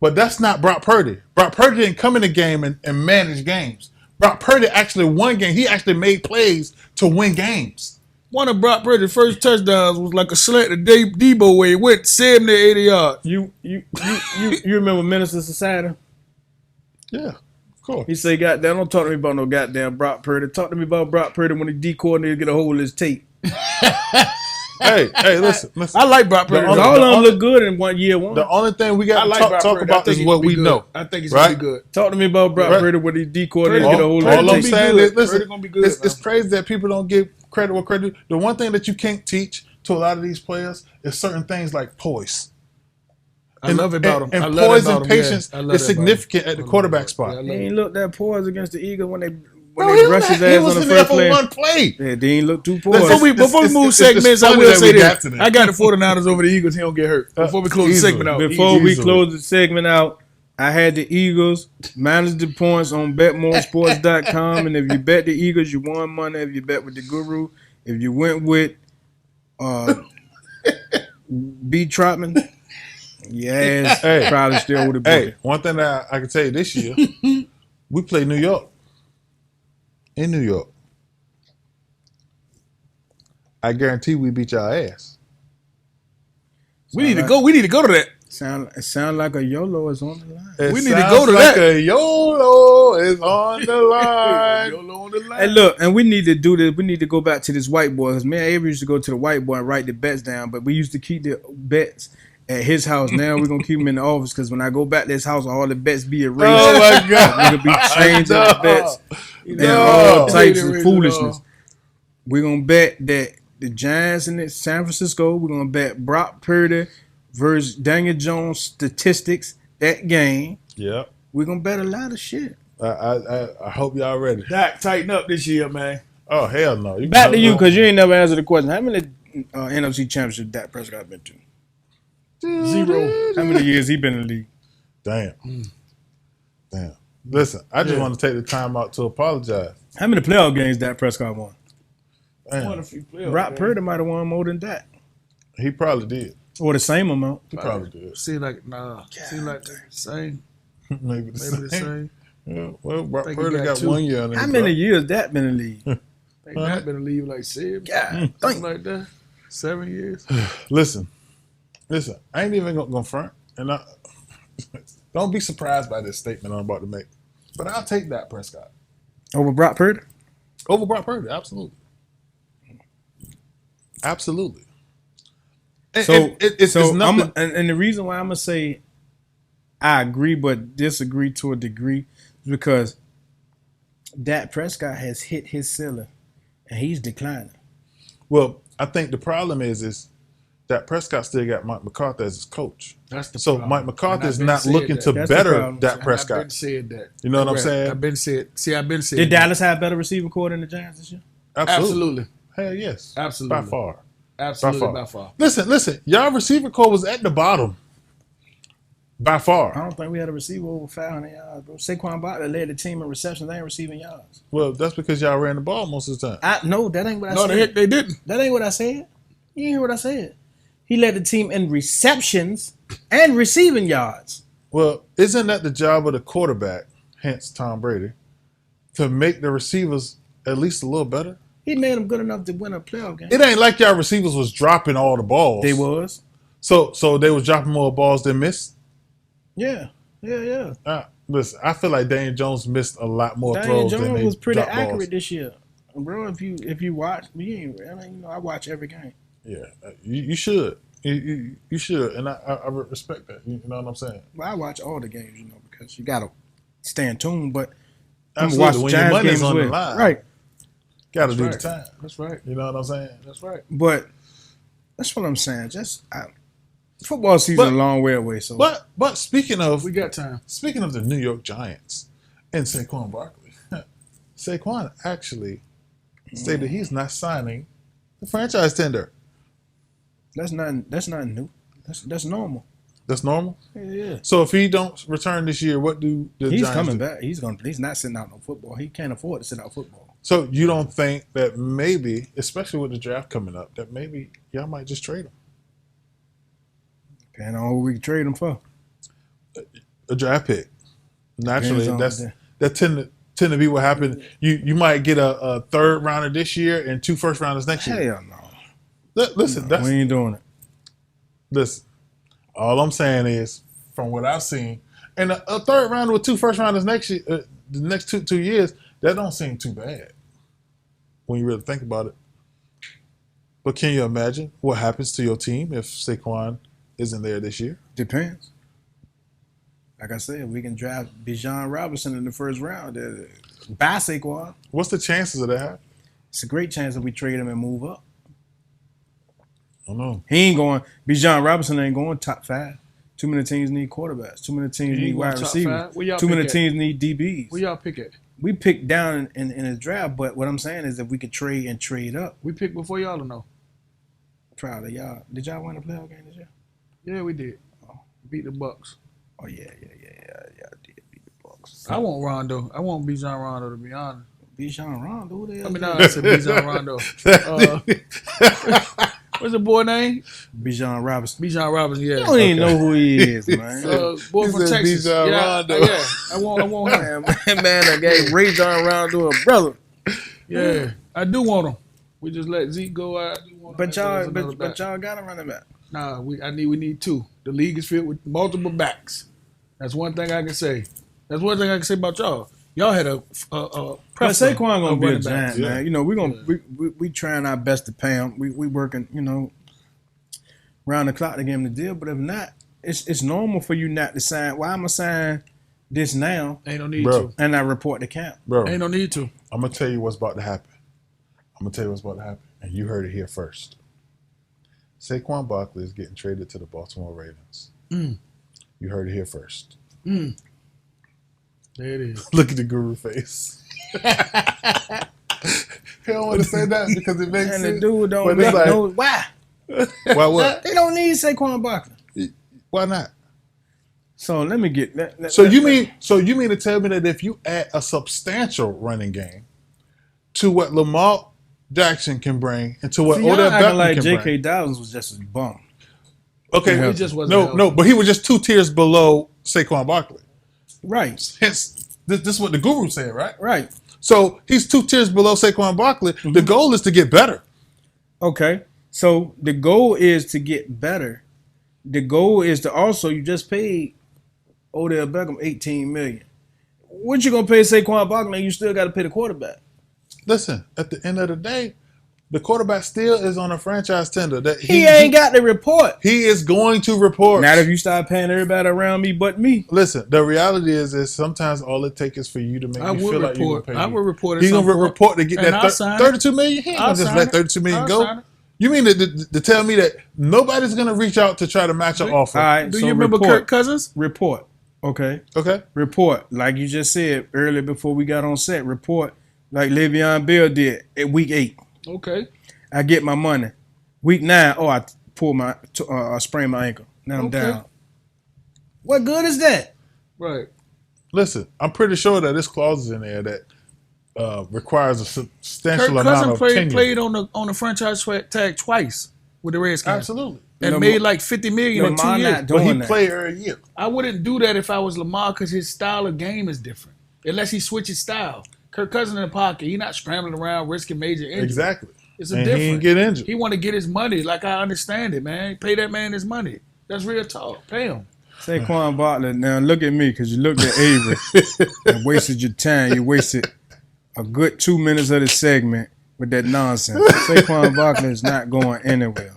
but that's not Brock Purdy. Brock Purdy didn't come in the game and manage games. Brock Purdy actually won game. He actually made plays to win games. One of Brock Purdy's first touchdowns was like a slant to Debo where he went 70, 80 yards. You remember Minister Society? Yeah, of course. He say, "Goddamn, don't talk to me about no goddamn Brock Purdy. Talk to me about Brock Purdy when the D coordinator get a hold of his tape. hey, listen. I like Brock Purdy. only- All of them only- look good in 1 year. The only thing we got I to like talk Brock Purdy. I about think is he's what gonna be we good. know. I think he's right? gonna be good. Talk to me about Brock Right. Purdy when the D coordinator Purdy- get a hold of Purdy All his I'm be tape. saying good. is, listen, Purdy gonna be good, it's man. crazy that people don't give credit where credit. The one thing that you can't teach to a lot of these players is certain things like poise. I love it about him. And I love poise it about and him. patience Yeah, I love is it about significant him. at the I love quarterback it. spot. Yeah, I He love ain't it. looked that poised against the Eagles when they Bro, brushed his he ass was on the in there first for play. one play. Yeah, they ain't look too Listen, poised. Before we move it's segments, I funny will that say we got this. to that. I got the 49ers over the Eagles. He don't get hurt. Before we close the Easily. segment out. Before we Easily. close the segment out, I had the Eagles manage the points on BetMoorSports.com, and if you bet the Eagles, you won money. If you bet with the Guru, if you went with B. Trotman, yes, Hey. probably still would have Hey, been. one thing that I can tell you this year, we play New York. In New York. I guarantee we beat y'all ass. We need to go. We need to go to that. It sound like a YOLO is on the line. It We need to go sounds to like that. a YOLO is on the line. YOLO on the line. Hey, look, and we need to do this. We need to go back to this whiteboard because me and Avery used to go to the whiteboard and write the bets down, but we used to keep the bets at his house. Now we're gonna keep them in the office because when I go back to his house, all the bets be erased. Oh my God. Nigga be changing the bets and all types of foolishness. We're gonna bet that the Giants in San Francisco. We're gonna bet Brock Purdy versus Daniel Jones statistics that game. Yep. We're gonna bet a lot of shit. I hope y'all ready. Dak, tighten up this year, man. Oh hell no! Back to you because you ain't never answered the question. How many NFC championships Dak Prescott been to? 0. How many years he been in the league? Damn. Listen, I just want to take the time out to apologize. How many playoff games Dak Prescott won? Damn. Brock Purdy might have won more than that, He probably did. or the same amount. He probably did. Seem like nah. Seem like the same. Maybe the Maybe the same. same. Yeah, well, Brock Think he Purdy got got 2. 1 year on his How many belt. years that been in the league? Think that been leave like 7. Something like that. 7 years. Listen. I ain't even gonna front, and don't be surprised by this statement I'm about to make. But I'll take that Prescott Over Brock Purdy? over Brock Purdy. Absolutely. And, it's nothing. And the reason why I'm gonna say I agree but disagree to a degree is because Dak Prescott has hit his ceiling and he's declining. Well, I think the problem is that Prescott still got Mike McCarthy as his coach. That's the So problem. Mike McCarthy And is I've been not saying looking that. to That's the better problem. Dak I've been Prescott. said that. You know what I'm saying? I've been said. See, I've been said. Did that. Dallas have better receiving core than the Giants this year? Absolutely. Hell yes. Absolutely. By far. Absolutely by far. Listen. Y'all receiver core was at the bottom. By I far. don't think we had a receiver over 500 yards, bro. Saquon Barkley led the team in receptions. They ain't receiving yards. Well, that's because y'all ran the ball most of the time. No, that ain't what I No, said. the heck they didn't. That ain't what I said. You didn't hear what I said. He led the team in receptions and receiving yards. Well, isn't that the job of the quarterback, hence Tom Brady, to make the receivers at least a little better? He made them good enough to win a playoff game. It ain't like y'all receivers was dropping all the balls. They was. So they was dropping more balls than missed? Yeah. Listen, I feel like Daniel Jones missed a lot more Daniel throws than Jones they was pretty dropped accurate balls. this year. Bro, if you watch, I watch every game. Yeah, you should. You should, and I respect that. You know what I'm saying? Well, I watch all the games, because you got to stay in tune, but Absolutely. I'm watch When Giants your money's games on the with. line, Right. got to do right. the time. That's right. You know what I'm saying? That's right. But that's what I'm saying. Football season a long way away. So, But speaking of We got time. the New York Giants and Saquon Barkley, Saquon actually stated he's not signing the franchise tender. that's not new. That's normal. That's normal. Yeah. So if he don't return this year, what do the He's Giants coming do? back. He's not sitting out no football. He can't afford to sit out football. So you don't think that maybe, especially with the draft coming up, that maybe y'all might just trade him? Depending on who we can trade him for. A draft pick. Naturally, Depends on that tend to be what happened. You might get a third rounder this year and 2 first rounders next year. Hell no. Listen, We ain't doing it. listen. All I'm saying is, from what I've seen, and a third rounder with 2 first rounders next year, the next two years, that don't seem too bad when you really think about it. But can you imagine what happens to your team if Saquon isn't there this year? Depends. Like I said, we can draft Bijan Robinson in the first round. By Saquon. What's the chances of that happening? It's a great chance that we trade him and move up. I know. He ain't going. Bijan Robinson ain't going top 5. Too many teams need quarterbacks. Too many teams He need ain't wide going top receivers. 5? Where y'all Too many pick at? teams need DBs. Where y'all pick at? We picked down in his draft, but what I'm saying is if we could trade and trade up, We picked before y'all or no? proud of y'all. Did y'all win a playoff game this year? Yeah, we did. Beat the Bucks. Oh yeah, y'all did beat the Bucks. I want Rondo. I want Bijan Rondo, to be honest. Bijan Rondo, who the hell? I mean, no, I said Bijan Rondo. What's the boy name? Bijan Robinson. Bijan Robinson, yeah. You don't even know who he is, man. Boy He from said Texas. Bijan Yeah, Rondo. yeah. I want him. Man, I gave Ray John Rondo a brother. Yeah, I do want him. We just let Zeke go out. But y'all got to run him back. Nah, we need 2. The league is filled with multiple backs. That's one thing I can say. That's one thing I can say about y'all. Y'all had a But plethora Saquon gonna of be a running giant, backs. man. You know, we trying our best to pay him. We working, you know, round the clock to get him the deal. But if not, it's normal for you not to sign. Why am I sign this now Ain't no need Bro. to. and I report the camp? Bro, Ain't no need to. I'm gonna tell you what's about to happen. And you heard it here first. Saquon Barkley is getting traded to the Baltimore Ravens. You heard it here first. There it is. Look at the guru face. He don't want to say that because it makes And sense. the dude don't But make it's like- no. Why? Why what? They don't need Saquon Barkley. Why not? So let me get. So you mean to tell me that if you add a substantial running game to what Lamar Jackson can bring and to what See, y'all Odell acting Beckham like can J.K. bring? Dobbins was just a bum. Okay, He just wasn't healthy. no, but he was just 2 tiers below Saquon Barkley. Right. Hence, this is what the guru said, right? Right. So he's 2 tiers below Saquon Barkley. The goal is to get better. Okay. So the goal is to get better. The goal is to also, you just paid Odell Beckham $18 million. What you gonna pay Saquon Barkley? You still got to pay the quarterback. Listen, at the end of the day, the quarterback still is on a franchise tender. That He ain't got the report. He is going to report. Not if you start paying everybody around me but me. Listen, the reality is sometimes all it takes is for you to make I me would feel like you're report. going to pay I me. would report. He's going to report to get And that I'll sign it. 32 million. He ain't going I'll to just sign let it. 32 million I'll go. sign it. You mean to tell me that nobody's going to reach out to try to match an offer? All right. Do so you remember report. Kirk Cousins? Report. Okay. Okay. Report. Like you just said earlier before we got on set. Report like Le'Veon Bell did at week 8. Okay. I get my money. Week 9, I sprain my ankle. Now I'm Okay. down. What good is that? Right. Listen, I'm pretty sure that there's clauses in there that requires a substantial Kirk amount Cousins of tenure. played on the franchise tag twice with the Redskins. Absolutely. And Lamar- made like $50 million in 2 Lamar years. not But he doing that. played every year. I wouldn't do that if I was Lamar because his style of game is different. Unless he switches style. Kirk Cousins in the pocket, he's not scrambling around risking major injury. Exactly. It's a And difference. he didn't get injured. He want to get his money. Like I understand it, man. Pay that man his money. That's real talk. Pay him. Saquon Barkley, now look at me because you looked at Avery and wasted your time. You wasted a good 2 minutes of the segment with that nonsense. Saquon Barkley is not going anywhere.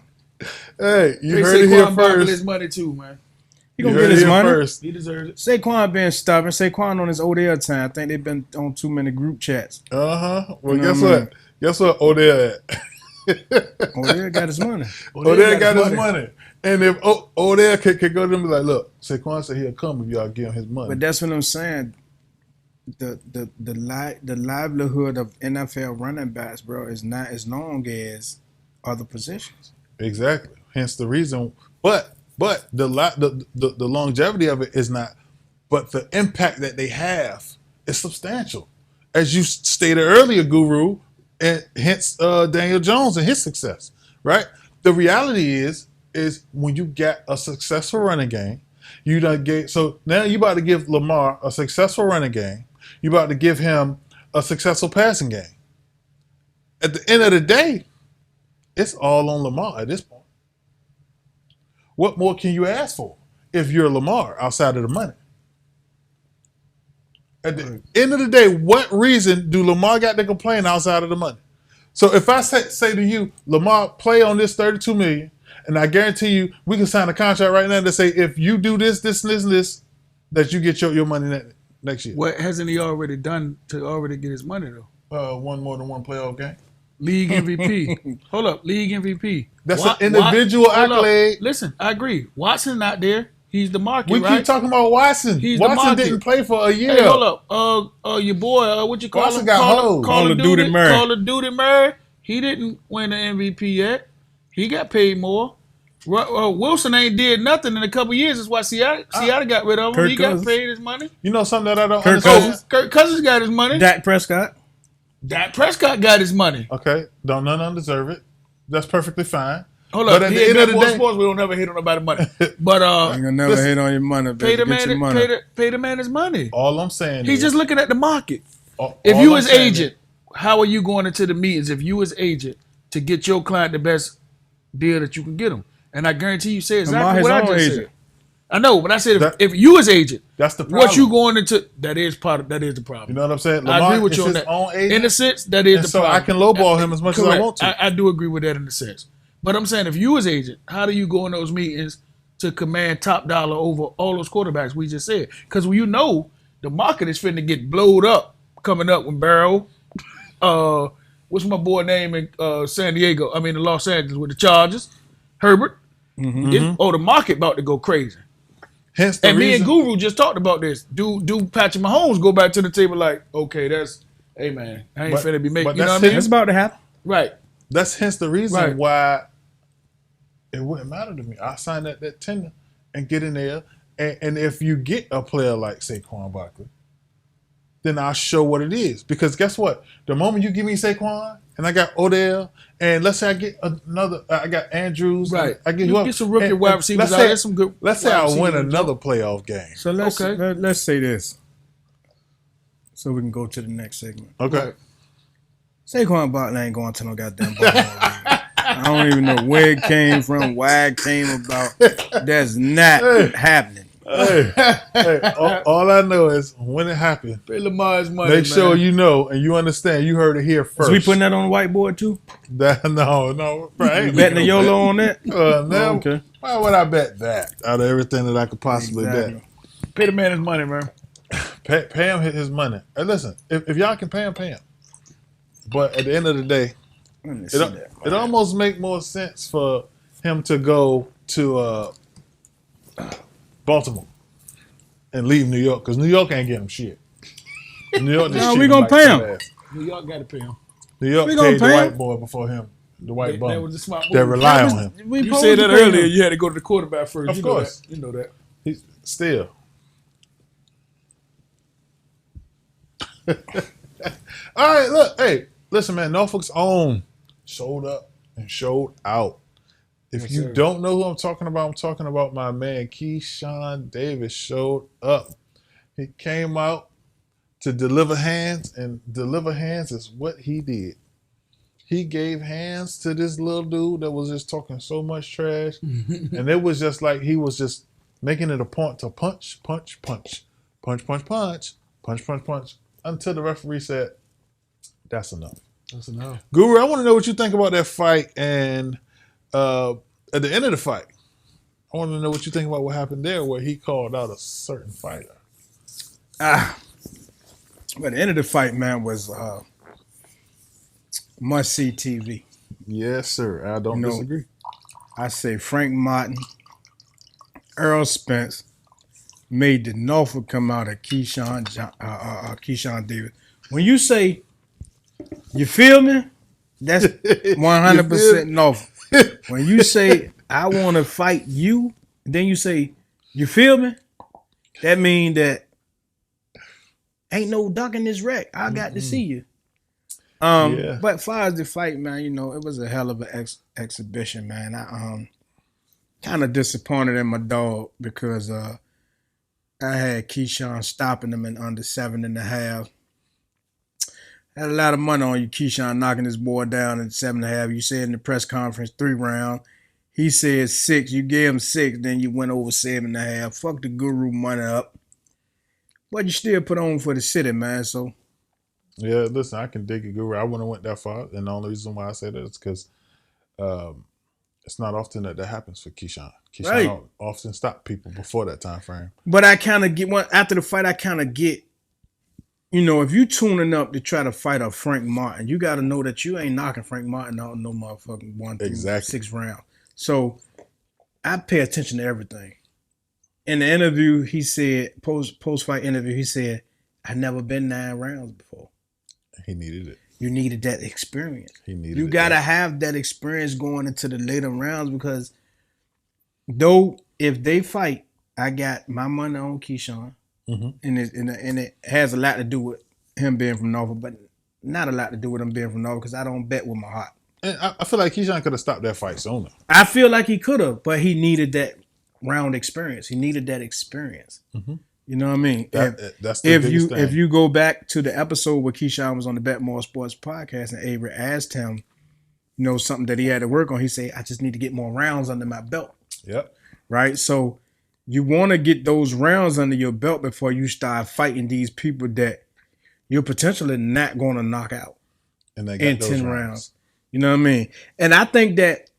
Hey, you Pay heard it here Saquon Barkley his first. money too, man. He You gonna heard get it his here money. first. He deserves it. Saquon being stubborn. Saquon on his Odell time. I think they've been on too many group chats. Well, You know guess what I what? mean? Guess what? Odell at? Odell got his money. Odell got his money. And if Odell could go to them and be like, look, Saquon said he'll come if y'all give him his money. But that's what I'm saying. The livelihood of NFL running backs, bro, is not as long as other positions. Exactly. Hence the reason. But the longevity of it is not. But the impact that they have is substantial, as you stated earlier, Guru, and hence Daniel Jones and his success. Right. The reality is when you get a successful running game, you done get. So now you about to give Lamar a successful running game. You about to give him a successful passing game. At the end of the day, it's all on Lamar at this point. What more can you ask for if you're Lamar outside of the money? At the end of the day, what reason do Lamar got to complain outside of the money? So if I say to you, Lamar, play on this $32 million, and I guarantee you we can sign a contract right now to say if you do this, this, and this, and this, that you get your money next year. What hasn't he already done to already get his money though? One more than one playoff game. League MVP. Hold up, league MVP. That's an individual hold up. accolade. Listen, I agree. Watson not there. He's the market, We right? keep talking about Watson. He's the Watson market. didn't play for a year. Hey, hold up. Your boy, what you call Watson him? got hoes. Call of Duty Murray. Call of Duty Murray. He didn't win the MVP yet. He got paid more. Wilson ain't did nothing in a couple years. That's why Seattle got rid of him. Kirk He Cousins. got paid his money. You know something that I don't Kirk understand? Cousins. Kirk Cousins got his money. Dak Prescott. Dak Prescott got his money. Okay, don't none undeserve it. That's perfectly fine. Hold But up. at the Here end at of the day, BetMoorSports, we don't never hit on nobody's money. But You gonna never hit on your money, pay baby. the Get your money. man. Pay the man his money. all I'm saying He's is, just looking at the market. all If I'm you as saying agent, how are you going into the meetings? If you as agent to get your client the best deal that you can get them, and I guarantee you say exactly his what I own just agent. said. I know, but I said That- if you as agent, that's the problem. what you going into that is the problem. You know what I'm saying? I agree Lamar with is you on his that. own agent, In a sense, that is and the so problem. I can lowball him as much as I Correct. want to. I do agree with that in a sense. But I'm saying if you as agent, how do you go in those meetings to command top dollar over all those quarterbacks we just said? Because you know the market is finna get blowed up coming up when Barrow, what's my boy name in San Diego? I mean in Los Angeles with the Chargers, Herbert. The market about to go crazy. Hence the And me reason. and Guru just talked about this. Do Patrick Mahomes go back to the table like, okay, hey man, I ain't But- finna be making, but you know that's what I mean? It's about to happen. Right. That's hence the reason Right. why it wouldn't matter to me. I sign that tender and get in there. And if you get a player like Saquon Barkley, then I'll show what it is. Because guess what? The moment you give me Saquon and I got Odell, and let's say I get another, I got Andrews. Right. I get You who get some rookie wide receivers let's out say- there, some good Let's say wide I win receivers, another playoff game. So let's Okay. let's say this, so we can go to the next segment. Okay. Right. Saquon Barkley ain't going to no goddamn Baltimore league. I don't even know where it came from, why it came about. That's not happening. All I know is when it happened, Pay Lamar his money, make sure man. you know and you understand. You heard it here first. So we putting that on the whiteboard too? No, bro, I ain't Betting the making no YOLO bet. on that? No, Okay. why would I bet that out of everything that I could possibly Exactly. Pay the man his money, man. bet? Pay him his money. And listen, if y'all can pay him, pay him. But at the end of the day, Let me see that. it almost make more sense for him to go to Baltimore and leave New York because New York ain't getting him shit. New York, just No, treat we him gonna like pay some him. ass. New York got to pay him. New York We gonna paid the pay white him. boy before him, the white That bum. was a smart move. That rely on him. We You supposed said to that pay earlier. him. You had to go to the quarterback first. Of you course. Know that. You know that. He's still. All right, look, hey, listen, man. Norfolk's own showed up and showed out. If Yes, you sir. don't know who I'm talking about my man Keyshawn Davis showed up. He came out to deliver hands, and deliver hands is what he did. He gave hands to this little dude that was just talking so much trash, and it was just like he was just making it a point to punch, punch, punch, punch, punch, punch, punch, punch, punch, until the referee said, "That's enough." That's enough. Guru, I want to know what you think about that fight, and at the end of the fight, I want to know what you think about what happened there, where he called out a certain fighter. But the end of the fight, man, was must-see TV. Yes, sir. I don't No. disagree. I say Frank Martin, Earl Spence made the Norfolk come out of Keyshawn Davis. When you say, you feel me? That's 100% Norfolk. When you say, I want to fight you, then you say, you feel me? That means that ain't no ducking this wreck. I got to see you. Yeah. But as far as the fight, man, you know, it was a hell of an exhibition, man. I kind of disappointed in my dog because I had Keyshawn stopping him in under 7.5. Had a lot of money on you, Keyshawn knocking this boy down in 7.5. You said in the press conference 3 rounds. He said 6. You gave him 6, then you went over 7.5. Fuck the guru money up. But you still put on for the city, man. So Yeah, listen, I can dig it, Guru. I wouldn't have went that far, and the only reason why I say that is because it's not often that happens for Keyshawn. Keyshawn Right. often stop people before that time frame. But I kind of get one after the fight. I kind of get, if you tuning up to try to fight a Frank Martin, you got to know that you ain't knocking Frank Martin out in no motherfucking 1 through Exactly. 6 round. So I pay attention to everything. In the interview, he said, post-fight interview, he said, I've never been 9 rounds before. He needed it. You needed that experience. He needed You it. got to have that experience going into the later rounds because though if they fight, I got my money on Keyshawn. Mm-hmm. And it has a lot to do with him being from Norfolk, but not a lot to do with him being from Norfolk because I don't bet with my heart. And I feel like Keyshawn could have stopped that fight sooner. I feel like he could have, but he needed that round experience. He needed that experience. Mm-hmm. You know what I mean? That's the biggest thing. If you go back to the episode where Keyshawn was on the BetMoorSports podcast and Avery asked him, something that he had to work on, he said, I just need to get more rounds under my belt. Yep. Right? So you want to get those rounds under your belt before you start fighting these people that you're potentially not going to knock out And they got in those 10 rounds. rounds. You know what I mean? And I think that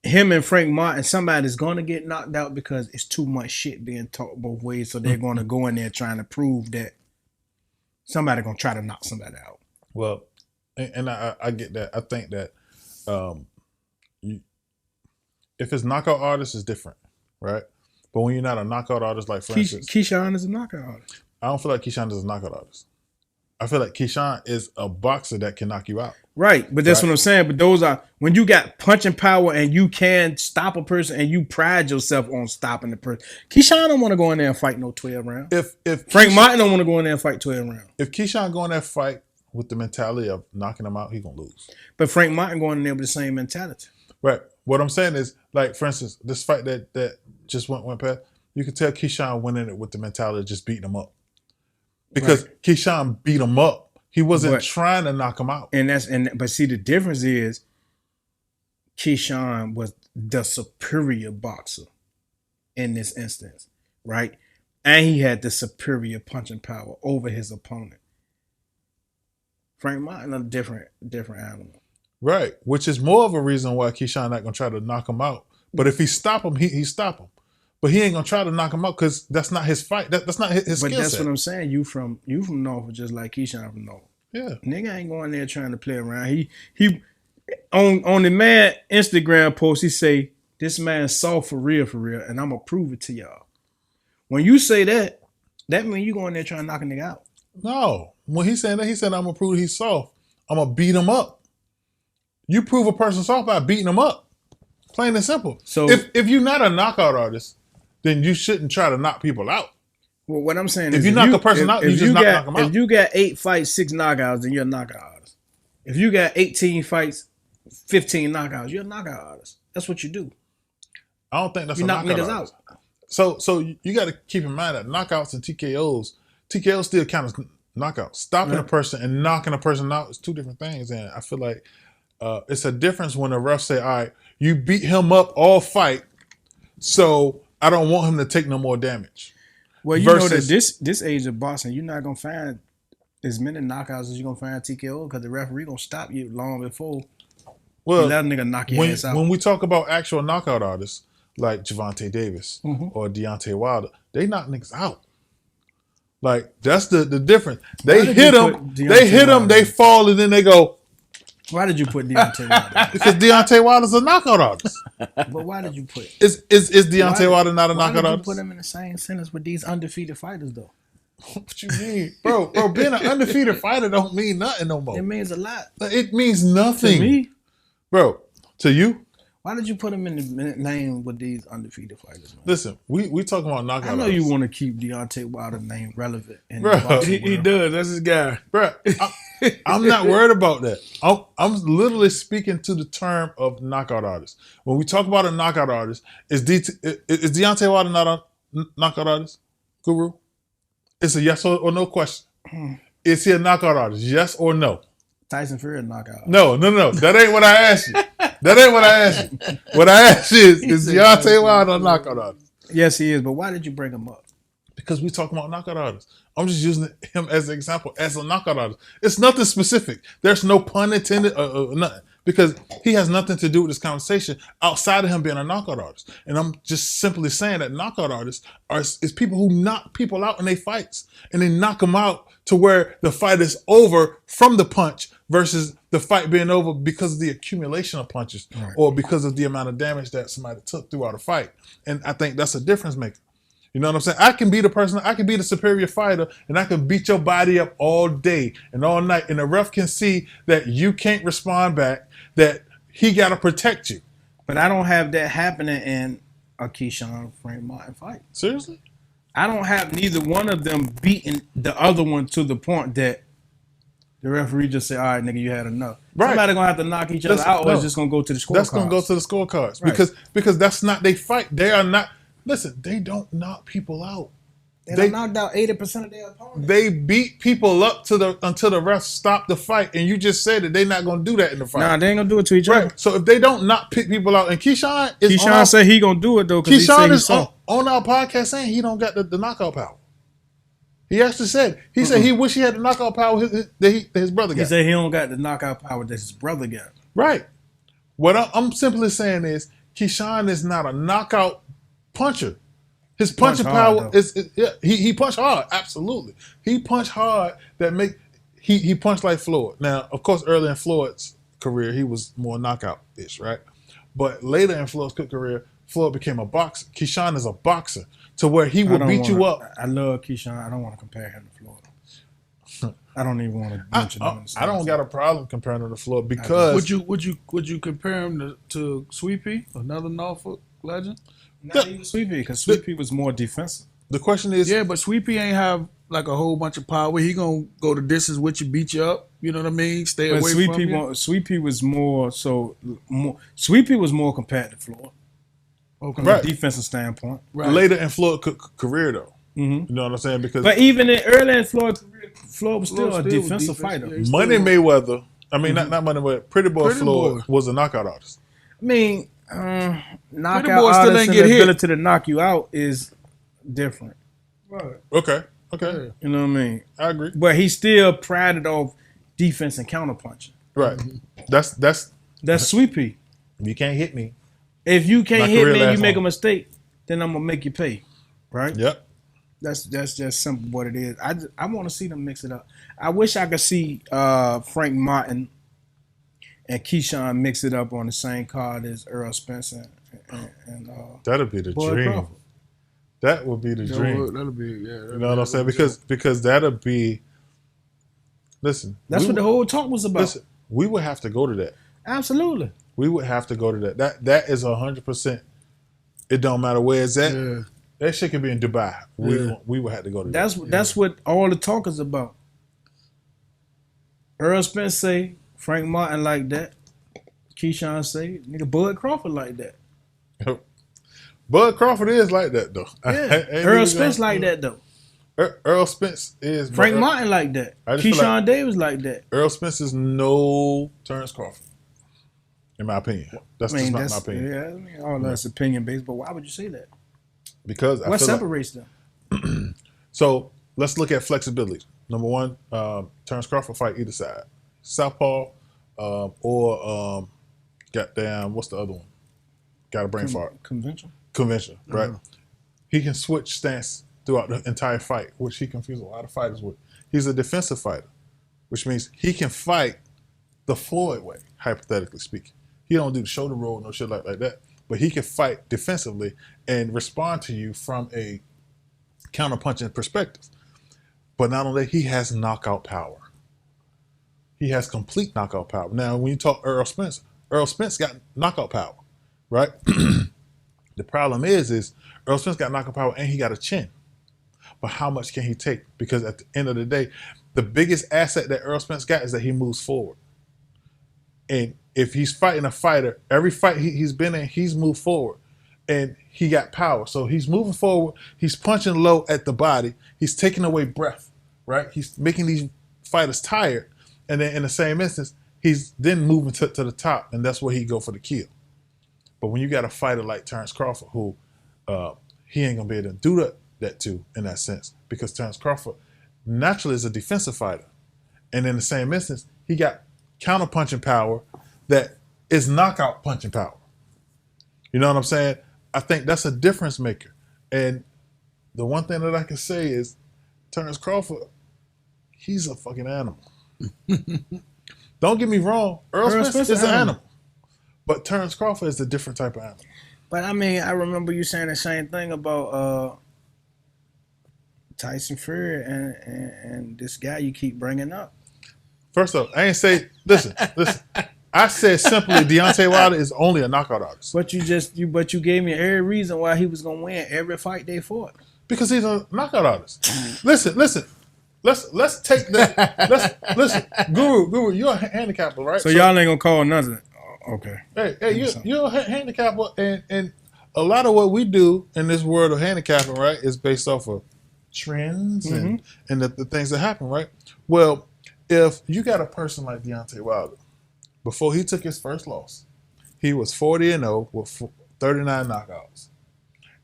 him and Frank Martin, somebody's going to get knocked out because it's too much shit being talked both ways. So they're going to go in there trying to prove that somebody going to try to knock somebody out. Well, and I get that. I think that if it's knockout artists, it's different, right? But when you're not a knockout artist, like for instance, Keyshawn is a knockout artist. I don't feel like Keyshawn is a knockout artist. I feel like Keyshawn is a boxer that can knock you out. Right, but that's what I'm saying. But those are when you got punching power and you can stop a person and you pride yourself on stopping the person. Keyshawn don't want to go in there and fight no 12 rounds. If Frank Martin don't want to go in there and fight 12 rounds. If Keyshawn go in that fight with the mentality of knocking him out, he gonna lose. But Frank Martin going in there with the same mentality. Right. What I'm saying is, like for instance, this fight that just went past, you can tell Keyshawn went in it with the mentality of just beating him up. Because Keyshawn beat him up. He wasn't trying to knock him out. But see, the difference is Keyshawn was the superior boxer in this instance, right? And he had the superior punching power over his opponent. Frank Martin, a different animal. Right. Which is more of a reason why Keyshawn not gonna try to knock him out. But if he stop him, he stop him. But he ain't gonna try to knock him out because that's not his fight. That's not his skill set. But that's what I'm saying. You from Norfolk, just like Keyshawn from Norfolk. Yeah. Nigga ain't going there trying to play around. He on the man Instagram post, he say, this man's soft for real, and I'm gonna prove it to y'all. When you say that means you going there trying to knock a nigga out. No. When he said that, he said, I'm gonna prove he's soft. I'm gonna beat him up. You prove a person soft by beating him up. Plain and simple. So if you're not a knockout artist, then you shouldn't try to knock people out. Well, what I'm saying is if you knock a person out, you just knock them out. If you got 8 fights, 6 knockouts, then you're a knockout artist. If you got 18 fights, 15 knockouts, you're a knockout artist. That's what you do. I don't think that's you a knock knockout niggas artist. out. So you got to keep in mind that knockouts and TKOs still count as knockouts. Stopping a person and knocking a person out is 2 different things. And I feel like it's a difference when the ref say, all right, you beat him up all fight, so I don't want him to take no more damage. Well, you know that this age of boxing, you're not going to find as many knockouts as you're going to find TKO because the referee going to stop you long before you let a nigga knock your ass out. When we talk about actual knockout artists like Gervonta Davis or Deontay Wilder, they knock niggas out. Like, that's the difference. They hit him, they fall, and then they go. Why did you put Deontay Wilder? Because Deontay Wilder's a knockout artist. But why did you put? Is Deontay Wilder not a knockout artist? Why did you put him in the same sentence with these undefeated fighters, though? What you mean? Bro, being an undefeated fighter don't mean nothing no more. It means a lot. It means nothing. To me? Bro, to you? Why did you put him in the name with these undefeated fighters, man? Listen, we talking about knockout I know artists. You want to keep Deontay Wilder's name relevant. Bro, he does. That's his guy. Bro, I'm not worried about that. I'm literally speaking to the term of knockout artist. When we talk about a knockout artist, is Deontay Wilder not a knockout artist, Guru? It's a yes or no question. Is he a knockout artist? Yes or no? Tyson Fury a knockout. No. That ain't what I asked you. That ain't what I asked you. What I asked you is Deontay Wilder a knockout artist? Yes, he is. But why did you bring him up? Because we talking about knockout artists. I'm just using him as an example, as a knockout artist. It's nothing specific. There's no pun intended or nothing. because he has nothing to do with this conversation outside of him being a knockout artist. And I'm just simply saying that knockout artists is people who knock people out in their fights, and they knock them out to where the fight is over from the punch versus the fight being over because of the accumulation of punches or because of the amount of damage that somebody took throughout a fight. And I think that's a difference maker. You know what I'm saying? I can be the superior fighter, and I can beat your body up all day and all night, and the ref can see that you can't respond back, that he got to protect you. But I don't have that happening in a Keyshawn Frank Martin fight. Seriously? I don't have neither one of them beating the other one to the point that the referee just say, all right, nigga, you had enough. Right. Somebody going to have to knock each other out, or it's just going to go to the scorecards. That's going to go to the scorecards. Right. Because that's not their fight. They are not. Listen, they don't knock people out. They knocked out 80% of their opponents. They beat people up until the refs stop the fight, and you just said that they're not going to do that in the fight. Nah, they ain't going to do it to each other. So if they don't knock people out, and Keyshawn said he going to do it, though, because Keyshawn is on our podcast saying he don't got the knockout power. He actually said, said he wish he had the knockout power that his brother got. He said he don't got the knockout power that his brother got. Right. What I'm simply saying is Keyshawn is not a knockout puncher. His punching power he punched hard, absolutely. He punched hard he punched like Floyd. Now, of course, early in Floyd's career, he was more knockout-ish, right? But later in Floyd's career, Floyd became a boxer. Keyshawn is a boxer to where he will beat you up. I love Keyshawn. I don't want to compare him to Floyd. I don't even want to mention him. I don't got a problem comparing him to Floyd because would you compare him to Sweet Pea, another Norfolk legend? Not even Sweet Pea, because Sweet Pea was more defensive. The question is, but Sweet Pea ain't have like a whole bunch of power. He gonna go the distance with you, beat you up. You know what I mean? Stay away from you. Sweet Pea was more. Sweet Pea was more competitive, Floyd. From a defensive standpoint. Right. Later in Floyd's career, though. Mm-hmm. You know what I'm saying? But even early in Floyd's career, Floyd was still a defensive fighter. Money Mayweather, not Money Mayweather, Pretty Boy Floyd was a knockout artist. I mean, knockout artists and the ability to knock you out is different. Right. Okay. Yeah. You know what I mean? I agree. But he still prided off defense and counterpunching. Right. That's Sweet Pea. You can't hit me. If you can't hit me and you make a mistake, then I'm gonna make you pay. Right? Yep. That's just simple what it is. I want to see them mix it up. I wish I could see Frank Martin and Keyshawn mix it up on the same card as Earl Spence and that'd be the Boyd dream. Crawford. That would be the dream. That'll be you know what I'm saying? Because that'll be. Listen, that's what the whole talk was about. Listen, we would have to go to that. Absolutely. We would have to go to that. That is 100%. It don't matter where it's at. Yeah. That shit could be in Dubai. We would have to go to that. That's what all the talk is about. Earl Spence say Frank Martin like that. Keyshawn say nigga Bud Crawford like that. Bud Crawford is like that though. Yeah. Earl Spence like that though. Earl Spence is Frank Martin like that. Keyshawn Davis like that. Earl Spence is no Terrence Crawford. In my opinion. That's just not my opinion. Yeah, I mean, all that's opinion based, but why would you say that? Because what separates them? So let's look at flexibility. Number one, Terrence Crawford fight either side. Southpaw or goddamn, what's the other one? Got a brain fart. Convention, right? He can switch stance throughout the entire fight, which he confuses a lot of fighters with. He's a defensive fighter, which means he can fight the Floyd way, hypothetically speaking. He don't do the shoulder roll, no shit like that. But he can fight defensively and respond to you from a counter-punching perspective. But not only that, he has knockout power. He has complete knockout power. Now, when you talk Earl Spence got knockout power, right? The problem is Earl Spence got knockout power and he got a chin. But how much can he take? Because at the end of the day, the biggest asset that Earl Spence got is that he moves forward. And if he's fighting a fighter, every fight he's been in, he's moved forward. And he got power. So he's moving forward. He's punching low at the body. He's taking away breath, right? He's making these fighters tired. And then in the same instance, he's then moving to the top. And that's where he go for the kill. But when you got a fighter like Terrence Crawford, who he ain't going to be able to do that to in that sense. Because Terrence Crawford naturally is a defensive fighter. And in the same instance, he got counter-punching power that is knockout punching power. You know what I'm saying? I think that's a difference maker. And the one thing that I can say is Terrence Crawford, he's a fucking animal. Don't get me wrong. Earl Spence is an animal. But Terrence Crawford is a different type of animal. But I mean, I remember you saying the same thing about Tyson Fury and this guy you keep bringing up. First off, I ain't say, listen. I said simply Deontay Wilder is only a knockout artist. But you gave me every reason why he was gonna win every fight they fought. Because he's a knockout artist. Listen. Let's take that. Listen, Guru, you're a handicapper, right? So y'all ain't gonna call nothing. Okay. Hey, you're a handicapper, and a lot of what we do in this world of handicapping, right, is based off of trends and the things that happen, right? Well, if you got a person like Deontay Wilder, before he took his first loss, he was 40-0 with 39 knockouts.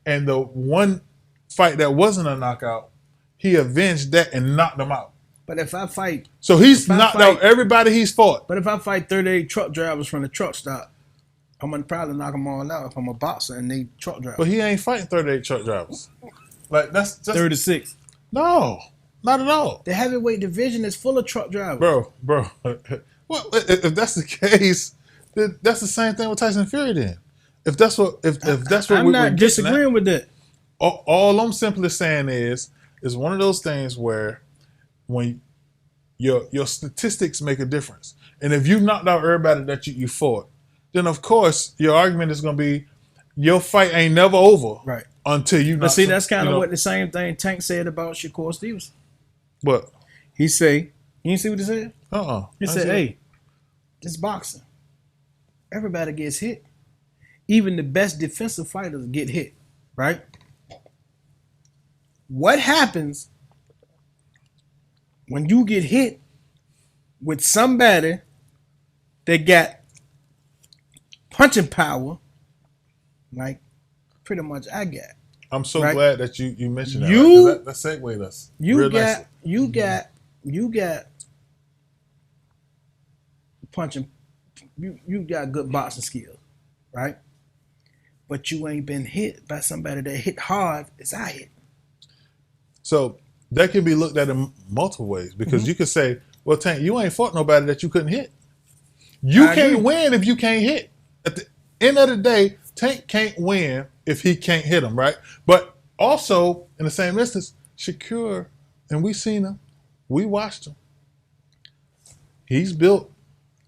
And the one fight that wasn't a knockout, he avenged that and knocked him out. But if I fight... So he's knocked out everybody he's fought. But if I fight 38 truck drivers from the truck stop, I'm going to probably knock them all out if I'm a boxer and they truck drivers. But he ain't fighting 38 truck drivers. Like, that's just... 36. No, not at all. The heavyweight division is full of truck drivers. Bro. Well, if that's the case, then that's the same thing with Tyson Fury then. If that's what I'm not disagreeing with that. All I'm simply saying is one of those things where when your statistics make a difference. And if you knocked out everybody that you fought, then of course your argument is gonna be your fight ain't never over. Right. Until you But see, that's kind of what the same thing Tank said about Shakur Stevenson. What? He say, you see what he said? He said, hey, this boxing, everybody gets hit. Even the best defensive fighters get hit, right? What happens when you get hit with somebody that got punching power, like pretty much I got? I'm so glad that you mentioned that. That segued us. You got punching. You got good boxing skills, right? But you ain't been hit by somebody that hit hard as I hit. So that can be looked at in multiple ways because you could say, well, Tank, you ain't fought nobody that you couldn't hit. You can't win if you can't hit. At the end of the day, Tank can't win if he can't hit him, right? But also, in the same instance, Shakur, and we seen him, we watched him. He's built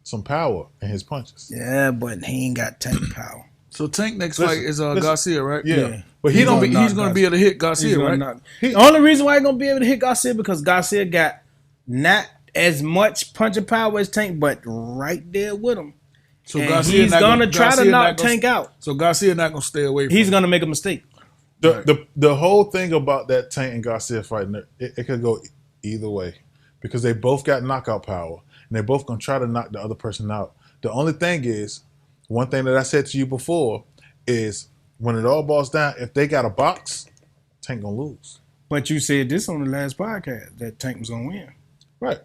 some power in his punches. Yeah, but he ain't got Tank power. So Tank next fight is Garcia, right? Yeah. But he's gonna be able to hit Garcia, right? The only reason why he's gonna be able to hit Garcia because Garcia got not as much punching power as Tank, but right there with him. So he's gonna try to knock Tank out. So Garcia not gonna stay away from He's gonna make a mistake. The whole thing about that Tank and Garcia fight, it could go either way because they both got knockout power and they're both gonna try to knock the other person out. The only thing is, one thing that I said to you before is when it all boils down, if they got a box, Tank gonna lose. But you said this on the last podcast that Tank was gonna win. Right.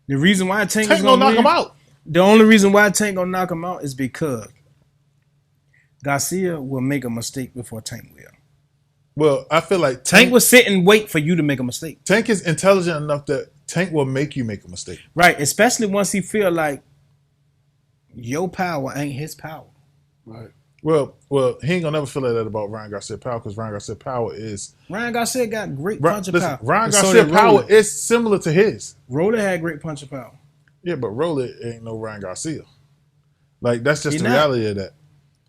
The reason why Tank is gonna knock him out. The only reason why Tank gonna knock him out is because Garcia will make a mistake before Tank will. Well, I feel like Tank will sit and wait for you to make a mistake. Tank is intelligent enough that Tank will make you make a mistake. Right, especially once he feel like your power ain't his power. Right. Well, he ain't gonna never feel like that about Ryan Garcia power because Ryan Garcia power is Ryan Garcia got great punching power. Ryan Garcia power is similar to his. Roller had great punching power. Yeah, but Roller ain't no Ryan Garcia. Like that's just the reality of that.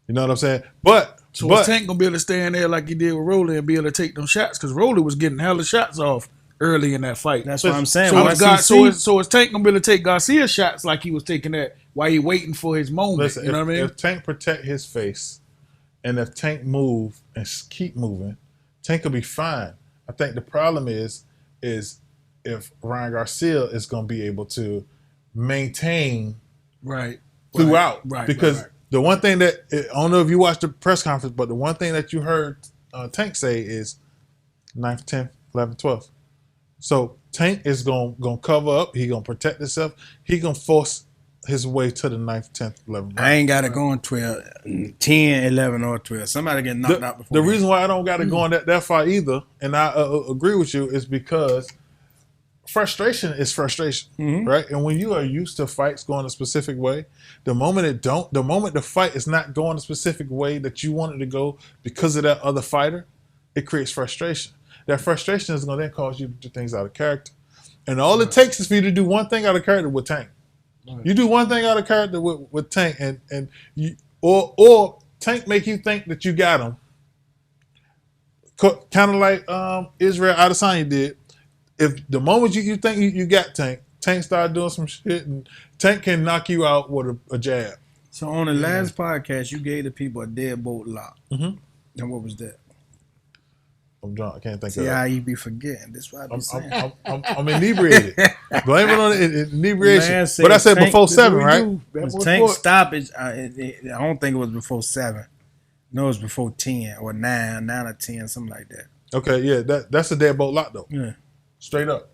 You know what I'm saying? But Tank gonna be able to stay in there like he did with Roller and be able to take them shots because Roller was getting hella shots off early in that fight. That's what I'm saying. So is Tank gonna be able to take Garcia shots like he was taking that while he waiting for his moment? Listen, you know what I mean? If Tank protect his face, and if Tank move and keep moving, Tank will be fine. I think the problem is if Ryan Garcia is gonna be able to maintain throughout, because the one thing that I don't know if you watched the press conference, but the one thing that you heard Tank say is 9th, 10th, 11th, 12th. So Tank is gonna cover up. He gonna protect himself. He gonna force his way to the 9th, 10th, 11th. I ain't got it going 12, 10, 11, or 12. Somebody get knocked out before. The reason why I don't got it going that far either, and I agree with you, is because frustration is frustration, right? And when you are used to fights going a specific way, the moment the fight is not going a specific way that you want it to go because of that other fighter, it creates frustration. That frustration is going to then cause you to do things out of character. And all it takes is for you to do one thing out of character with Tank. Right. You do one thing out of character with Tank, and you or Tank make you think that you got him. Kind of like Israel Adesanya did. If the moment you think you got Tank start doing some shit, and Tank can knock you out with a jab. So on the last podcast, you gave the people a deadbolt lock. And what was that? I'm drunk. I can't think of it. See how you be forgetting. That's what I be saying. I'm inebriated. Blame it on inebriation. But I said before 7, right? Tank stoppage. I don't think it was before 7. No, it was before 10 or 9 or 10, something like that. Okay, yeah, that's a deadbolt lock though. Yeah. Straight up.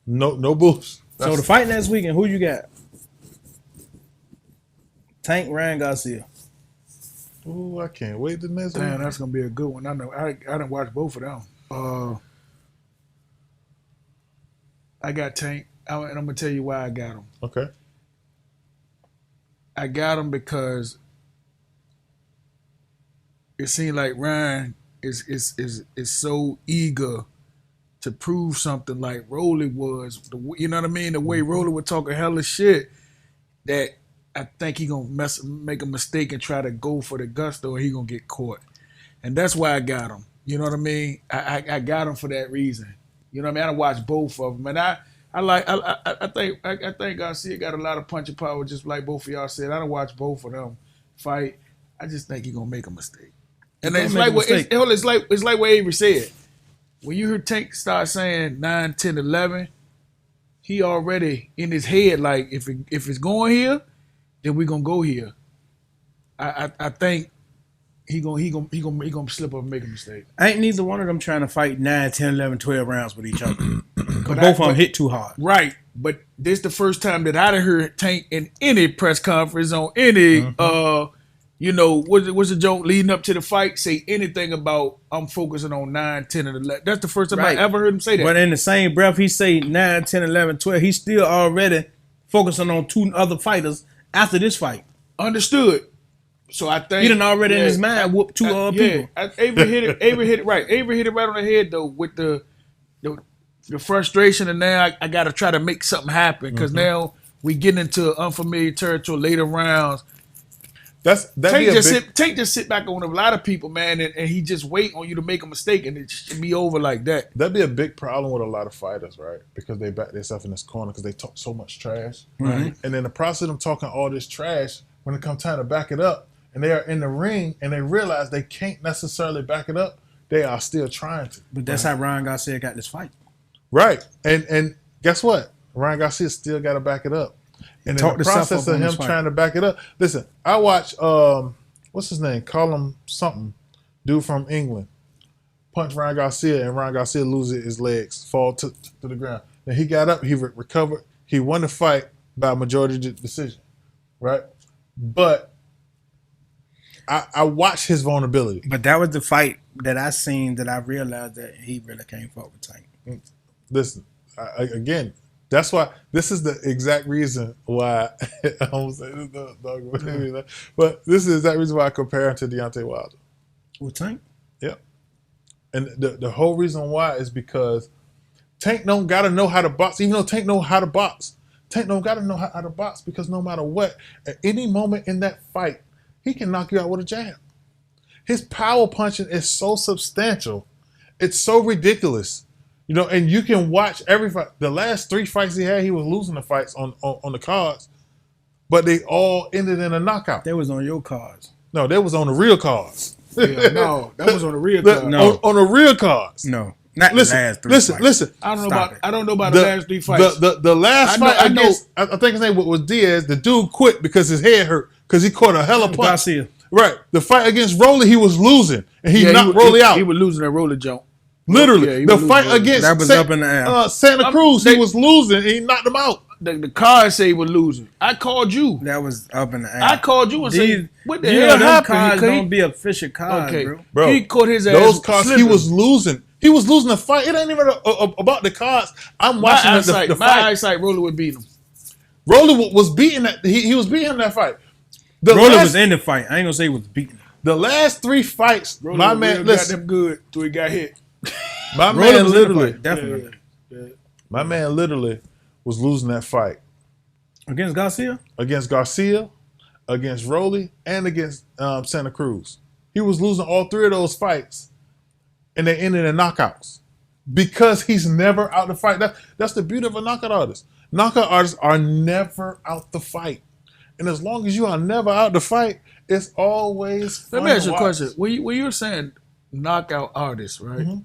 No boost. So the fight next weekend, who you got? Tank, Ryan Garcia. Ooh, I can't wait the next one. Damn, that's gonna be a good one. I know. I didn't watch both of them. I got Tank, and I'm gonna tell you why I got him. Okay. I got him because it seemed like Ryan is so eager to prove something like Rolly was. You know what I mean? The way Rolly would talk a hell of shit, that I think he gonna make a mistake and try to go for the gusto, or he gonna get caught. And that's why I got him. You know what I mean? I got him for that reason. You know what I mean? I done watched both of them, and I think Garcia got a lot of punching power, just like both of y'all said. I done watched both of them fight. I just think he gonna make a mistake. And it's like what Avery said. When you hear Tank start saying 9, 10, 11, he already in his head like if it's going here, then we gonna go here. I think he gonna slip up and make a mistake. Ain't neither one of them trying to fight 9, 10, 11, 12 rounds with each other. But both of them hit too hard. Right. But this the first time that I'd heard Tank in any press conference on any what's the joke leading up to the fight say anything about I'm focusing on 9, 10, and 11. That's the first time I ever heard him say that. But in the same breath, he say 9, 10, 11, 12. He's still already focusing on 2 other fighters after this fight. Understood. So I think he done already in his mind whooped 2 other people. Avery hit it right. Avery hit it right on the head though with the frustration, and now I got to try to make something happen because now we get into unfamiliar territory later rounds. Tank just sit back on a lot of people, man, and he just wait on you to make a mistake, and it should be over like that. That'd be a big problem with a lot of fighters, right? Because they back themselves in this corner because they talk so much trash, right? And in the process of them talking all this trash, when it comes time to back it up, and they are in the ring and they realize they can't necessarily back it up, they are still trying to. But that's how Ryan Garcia got this fight, right? And guess what? Ryan Garcia still got to back it up. And in the process of him trying to back it up, listen, I watched, what's his name? Call him something. Dude from England. Punch Ryan Garcia, and Ryan Garcia loses his legs, fall to the ground. Then he got up, he recovered. He won the fight by majority decision, right? But I watched his vulnerability. But that was the fight that I seen that I realized that he really can't fuck with Tank. Listen, again, that's why this is the exact reason why I almost say this dog, but this is the exact reason why I compare him to Deontay Wilder. With Tank? Yep. And the whole reason why is because Tank don't gotta know how to box, even though Tank know how to box. Tank don't gotta know how to box because no matter what, at any moment in that fight, he can knock you out with a jab. His power punching is so substantial. It's so ridiculous. You know, and you can watch every fight. The last 3 fights he had, he was losing the fights on the cards, but they all ended in a knockout. That was on your cards. No, that was on the real cards. Yeah, no, that was on the real cards. No. On the real cards. No, not the last 3 fights. Listen. I don't know about the last 3 fights. The last fight against, I think his name was Diaz. The dude quit because his head hurt because he caught a hell of a punch. Garcia. Right. The fight against Rolly, he was losing, and he knocked Rolly out. He was losing that Rolly jump. Literally, the fight against that was up in the air. Santa Cruz, he was losing, and he knocked him out. the card say he was losing. I called you. That was up in the air. I called you and said, "What the you hell know, them happened?" cards don't be official cards, Okay, bro. He caught his ass. Those cards, slipping. he was losing. He was losing the fight. It ain't even about the cards. I'm watching the my fight. eyesight, Rolly would beat him. Rolly was beating that. He was beating him that fight. Rolly was in the fight. I ain't gonna say he was beating. The last 3 fights, Rolly my man, got listen, them good till he got hit. my Rolly man was literally, definitely my man literally was losing that fight against Garcia, against Rolly, and against Santa Cruz. He was losing all 3 of those fights, and they ended in knockouts because he's never out the fight. That's the beauty of a knockout artist. Knockout artists are never out the fight, and as long as you are never out the fight, it's always fun. Let me ask you to a watch. question. When you're saying knockout artists, right? Mm-hmm.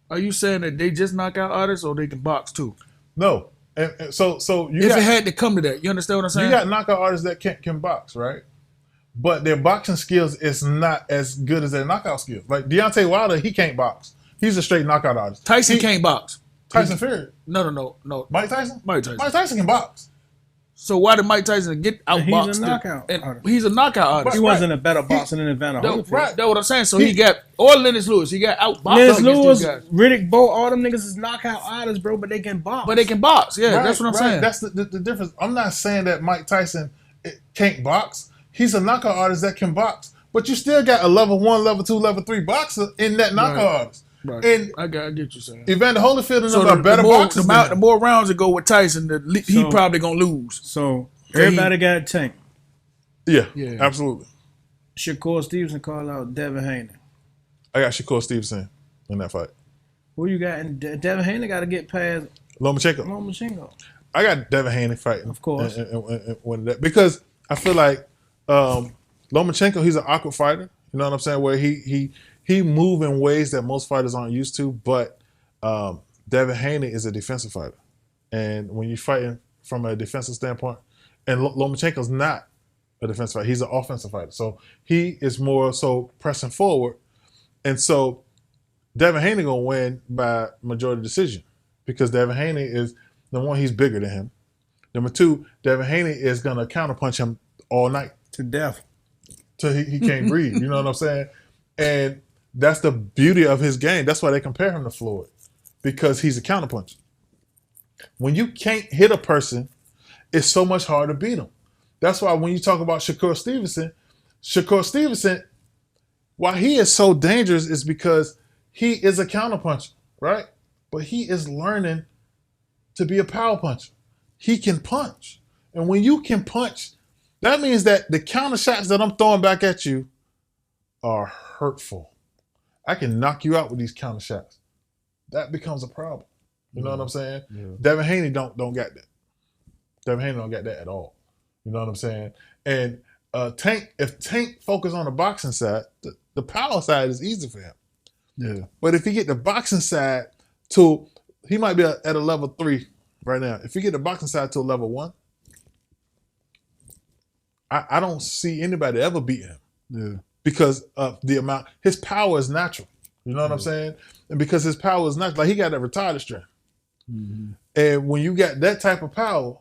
Are you saying that they just knockout artists, or they can box too? No, and so you If got, it had to come to that, you understand what I'm saying? you got knockout artists that can box, right? But their boxing skills is not as good as their knockout skills. Like Deontay Wilder, he can't box. He's a straight knockout artist. Tyson can't box. Tyson Fury. No. Mike Tyson? Mike Tyson. Mike Tyson can box. So why did Mike Tyson get outboxed? he's a knockout artist. He's a knockout artist. He wasn't a better boxer than Evander Holyfield. Right. That's what I'm saying. So he got or Lennox Lewis. He got outboxed. Lennox against Lewis, these guys. Riddick Bowe, all them niggas is knockout artists, bro, but they can box. But they can box. Yeah, Right, that's what I'm saying. That's the difference. I'm not saying that Mike Tyson can't box. He's a knockout artist that can box. But you still got a level 1, level 2, level 3 boxer in that knockout artist. Right. And I get you saying. Evander Holyfield and So them are better boxers. the more rounds that go with Tyson, he probably gonna lose. So everybody got a tank. Yeah, Yeah. absolutely. Shakur Stevenson called out Devin Haney. I got Shakur Stevenson in that fight. Who you got? And Devin Haney got to get past Lomachenko. I got Devin Haney fighting, of course, and winning that because I feel like Lomachenko, he's an awkward fighter. You know what I'm saying? Where he move in ways that most fighters aren't used to. But Devin Haney is a defensive fighter, and when you're fighting from a defensive standpoint, and Lomachenko's not a defensive fighter, he's an offensive fighter. So he is more so pressing forward, and so Devin Haney gonna win by majority decision because Devin Haney is number 1, he's bigger than him. Number 2, Devin Haney is gonna counterpunch him all night to death till he can't breathe. You know what I'm saying? And that's the beauty of his game. That's why they compare him to Floyd because he's a counterpuncher. When you can't hit a person, it's so much harder to beat them. That's why when you talk about Shakur Stevenson, why he is so dangerous is because he is a counterpuncher, right? But he is learning to be a power puncher. He can punch. And when you can punch, that means that the counter shots that I'm throwing back at you are hurtful. I can knock you out with these counter shots. That becomes a problem. You know what I'm saying? Yeah. Devin Haney don't get that. Devin Haney don't get that at all. You know what I'm saying? And if Tank focus on the boxing side, the power side is easy for him. Yeah. But if he get the boxing side to, he might be at a level 3 right now. If you get the boxing side to a level 1, I don't see anybody ever beating him. Yeah. Because of the amount, his power is natural. You know what I'm saying? And because his power is natural, like he got that retarded strength. Mm-hmm. And when you got that type of power,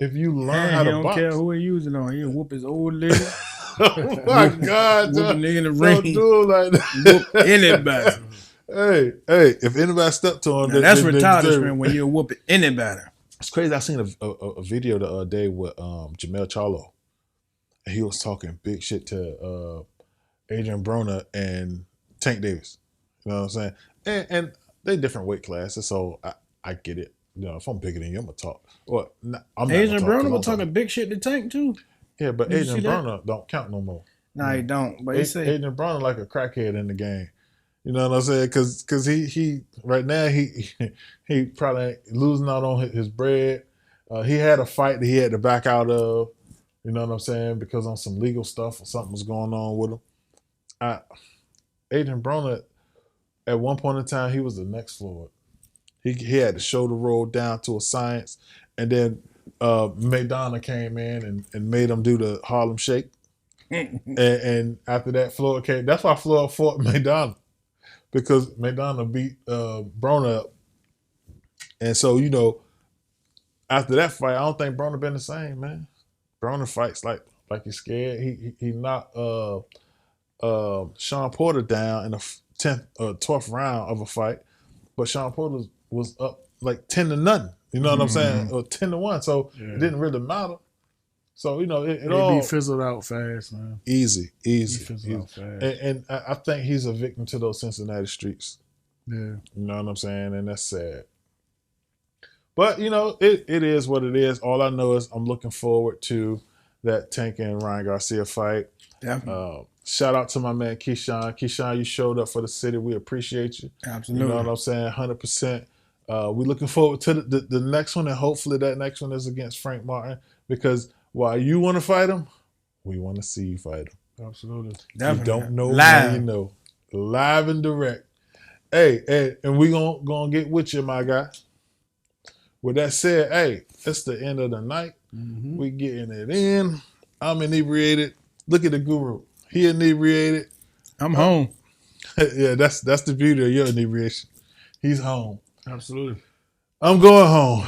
if you learn how to box. He don't care who he using on. He'll whoop his old leg. Oh my God. Whoop a nigga in the ring. Don't do it like that. Whoop anybody. Hey, if anybody stepped to him. Now, that's retarded strength when you whoop anybody. It's crazy. I seen a video the other day with Jamel Charlo. And he was talking big shit to Adrian Broner and Tank Davis. You know what I'm saying? And they different weight classes, so I get it. You know, if I'm bigger than you, I'm gonna talk. Well, I'm not Adrian Broner was talking big shit to Tank too. Yeah, but Adrian Broner don't count no more. Nah, he don't. But he say Adrian Broner like a crackhead in the game. You know what I'm saying? Because he right now he probably losing out on his bread. He had a fight that he had to back out of. You know what I'm saying? Because on some legal stuff or something was going on with him. Adrian Broner, at one point in time, he was the next Floyd. He had to show the road down to a science. And then Maidana came in and made him do the Harlem Shake. and after that, Floyd came. That's why Floyd fought Maidana. Because Maidana beat Broner up. And so, you know, after that fight, I don't think Broner been the same, man. Broner fights like he's scared. He knocked Sean Porter down in the 10th 12th round of a fight, but Sean Porter was up like 10-0. You know what I'm saying? Or 10-1. So it didn't really matter. So it all fizzled out fast, man. easy. He fizzled out fast. And I think he's a victim to those Cincinnati streets. Yeah. You know what I'm saying? And that's sad. But it is what it is. All I know is I'm looking forward to that Tank and Ryan Garcia fight. Definitely. Shout out to my man Keyshawn. Keyshawn, you showed up for the city. We appreciate you. Absolutely. You know what I'm saying? 100%. We're looking forward to the next one, and hopefully that next one is against Frank Martin, because while you want to fight him, we want to see you fight him. Absolutely. Definitely. You don't know, Live. now you know. Live and direct. Hey, and we gonna get with you, my guy. With that said, hey, it's the end of the night. Mm-hmm. We getting it in. I'm inebriated. Look at the guru. He inebriated. I'm home. Yeah, that's the beauty of your inebriation. He's home. Absolutely. I'm going home.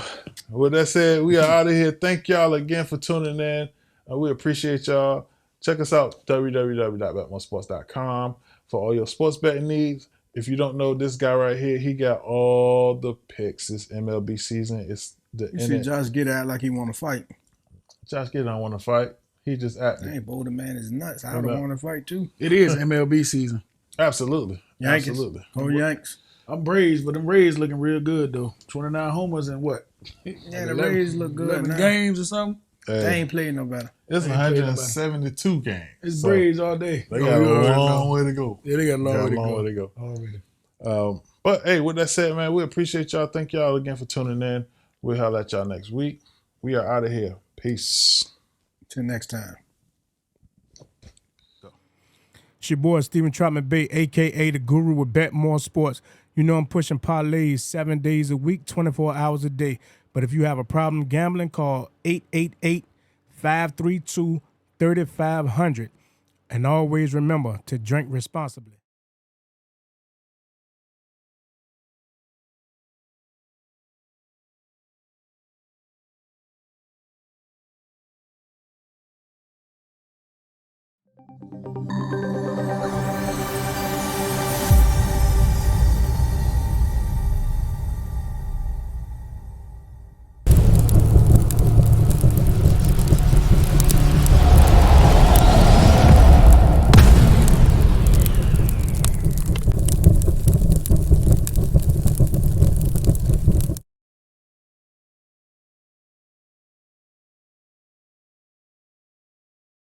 With that said, we are out of here. Thank y'all again for tuning in. We appreciate y'all. Check us out, www.betmoorsports.com, for all your sports betting needs. If you don't know this guy right here, he got all the picks. It's MLB season. It's the You see Josh get out like he want to fight. Josh Giddey don't want to fight. He just acting. Dang, Boulder man is nuts. I don't want to fight too. It is MLB season. Absolutely. Yankees. Absolutely. Go Yanks. I'm Braves, but them Rays looking real good though. 29 homers and what? Yeah, the Rays look good 11 now. games or something. They ain't playing no better. It's 172 games. It's Braves all day. They got a long way to go. Yeah, they got a long way to go. Already. But hey, with that said, man, we appreciate y'all. Thank y'all again for tuning in. We'll holler at y'all next week. We are out of here. Peace. Till next time. It's your boy, Steven Troutman Bay, a.k.a. The Guru with BetMoorSports. You know I'm pushing parlays 7 days a week, 24 hours a day. But if you have a problem gambling, call 888-532-3500. And always remember to drink responsibly.